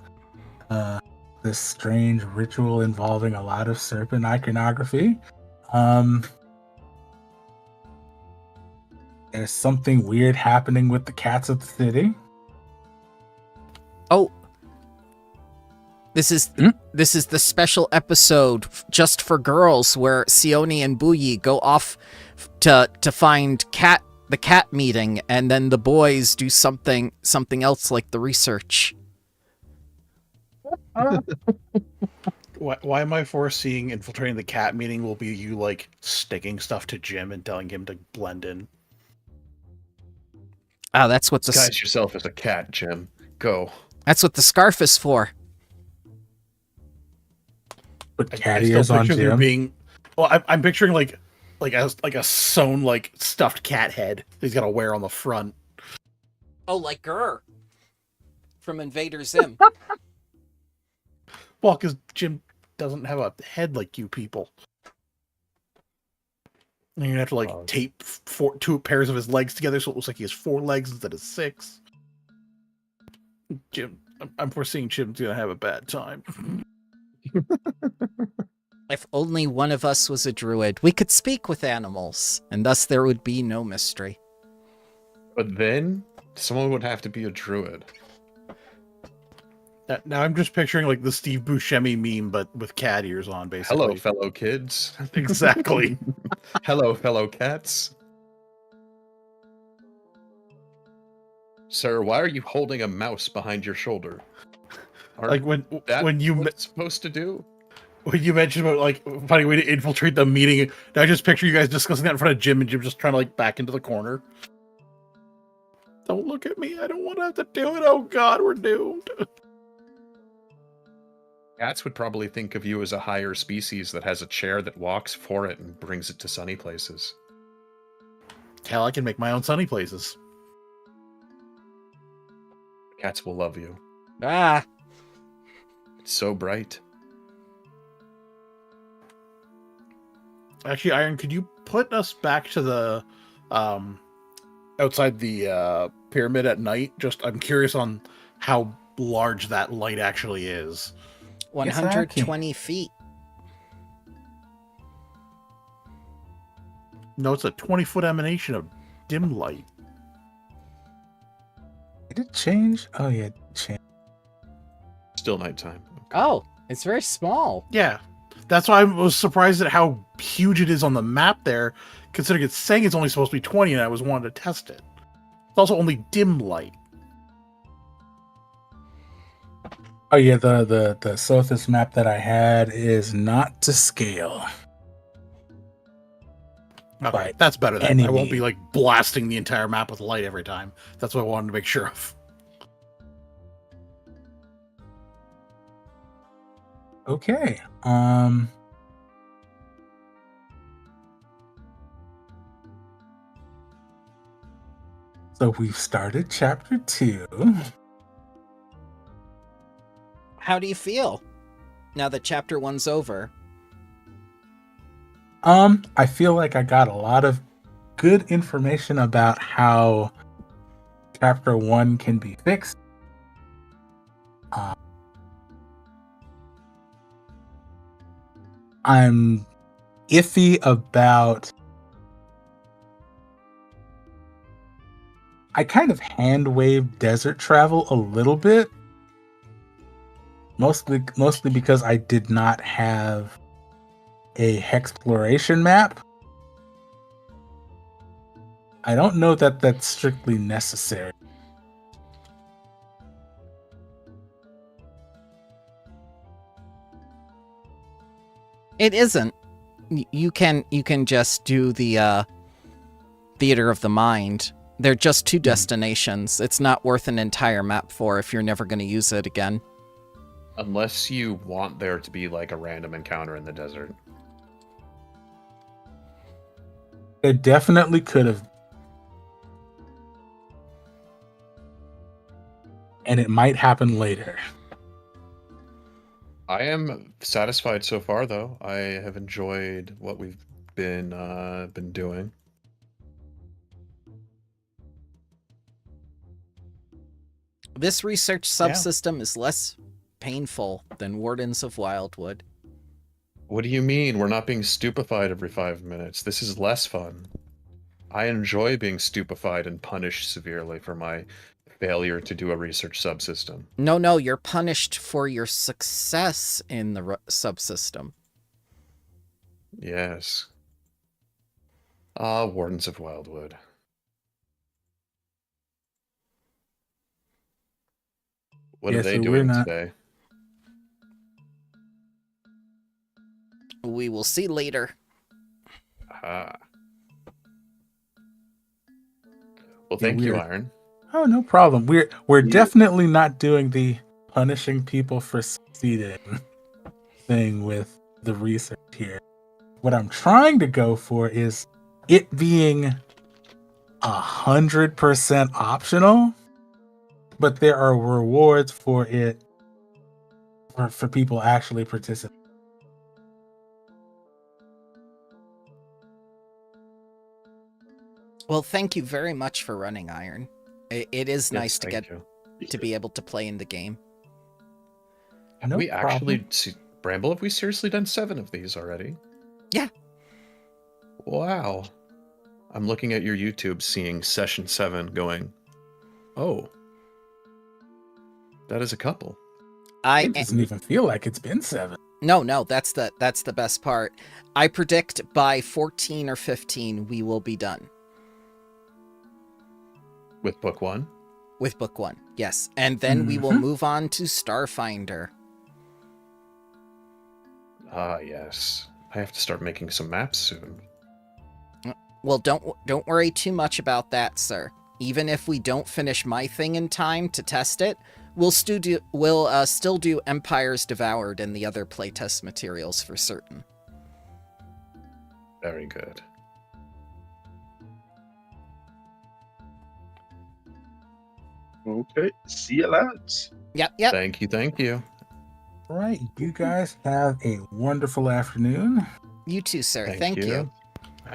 this strange ritual involving a lot of serpent iconography. There's something weird happening with the cats of the city. Oh, this is the special episode just for girls where Sione and Buyi go off to find the cat meeting, and then the boys do something else like the research. Why am I foreseeing infiltrating the cat meeting will be you like sticking stuff to Jim and telling him to blend in? Ah, that's what Disguise yourself as a cat, Jim. Go. That's what the scarf is for. Put I cat still ears on picture there Jim. being. Well, I'm picturing like a sewn like stuffed cat head he's got to wear on the front. Oh, like Gurr from Invader Zim. Well, because Jim doesn't have a head like you people. And you're gonna have to like tape two pairs of his legs together so it looks like he has 4 legs instead of 6. Jim, I'm foreseeing Jim's gonna have a bad time. If only one of us was a druid, we could speak with animals, and thus there would be no mystery. But then someone would have to be a druid. Now I'm just picturing like the Steve Buscemi meme, but with cat ears on, basically. Hello, fellow kids. Exactly. Hello, fellow cats. Sir, why are you holding a mouse behind your shoulder? Like when you what it's supposed to do? When you mentioned about like finding a way to infiltrate the meeting, now I just picture you guys discussing that in front of Jim, and Jim just trying to like back into the corner. Don't look at me. I don't want to have to do it. Oh God, we're doomed. Cats would probably think of you as a higher species that has a chair that walks for it and brings it to sunny places. Hell, I can make my own sunny places. Cats will love you. Ah, It's so bright. Actually, Iron, could you put us back to the outside the pyramid at night? Just I'm curious on how large that light actually is. 120 feet. No, it's a 20-foot emanation of dim light. Did it change? Oh yeah, it changed. Still nighttime. Okay. Oh, it's very small. Yeah. That's why I was surprised at how huge it is on the map there, considering it's saying it's only supposed to be 20 and I was wanting to test it. It's also only dim light. Oh yeah, the Sothis map that I had is not to scale. Okay, By that's better then. any I won't be means. like blasting the entire map with light every time. That's what I wanted to make sure of. Okay. So we've started chapter 2. How do you feel now that chapter 1's over? I feel like I got a lot of good information about how chapter 1 can be fixed. I'm iffy about. I kind of hand waved desert travel a little bit. Mostly because I did not have a hexploration map. I don't know that that's strictly necessary. It isn't. You can just do the theater of the mind. They're just 2 destinations. It's not worth an entire map for if you're never going to use it again. Unless you want there to be like a random encounter in the desert. There definitely could have. And it might happen later. I am satisfied so far, though. I have enjoyed what we've been doing. This research subsystem is less painful than Wardens of Wildwood. What do you mean? We're not being stupefied every 5 minutes. This is less fun. I enjoy being stupefied and punished severely for my failure to do a research subsystem. No, you're punished for your success in the subsystem. Yes. Ah, Wardens of Wildwood. What are they doing today? We will see later. Ah. Well, thank you, Iron. Oh, no problem. We're definitely not doing the punishing people for succeeding thing with the research here. What I'm trying to go for is it being 100% optional, but there are rewards for it for people actually participating. Well, thank you very much for running, Iron. It is nice to get to be able to play in the game. Have we actually, Bramble, have we seriously done 7 of these already? Yeah. Wow. I'm looking at your YouTube, seeing session 7 going, oh, that is a couple. It doesn't even feel like it's been 7. No, that's the best part. I predict by 14 or 15 we will be done. With book 1? With book 1, yes. And then we will move on to Starfinder. Ah, yes. I have to start making some maps soon. Well, don't worry too much about that, sir. Even if we don't finish my thing in time to test it, we'll still do Empires Devoured and the other playtest materials for certain. Very good. Okay, see you, lads. Yep. Thank you. All right, you guys have a wonderful afternoon. You too, sir. Thank Thank you.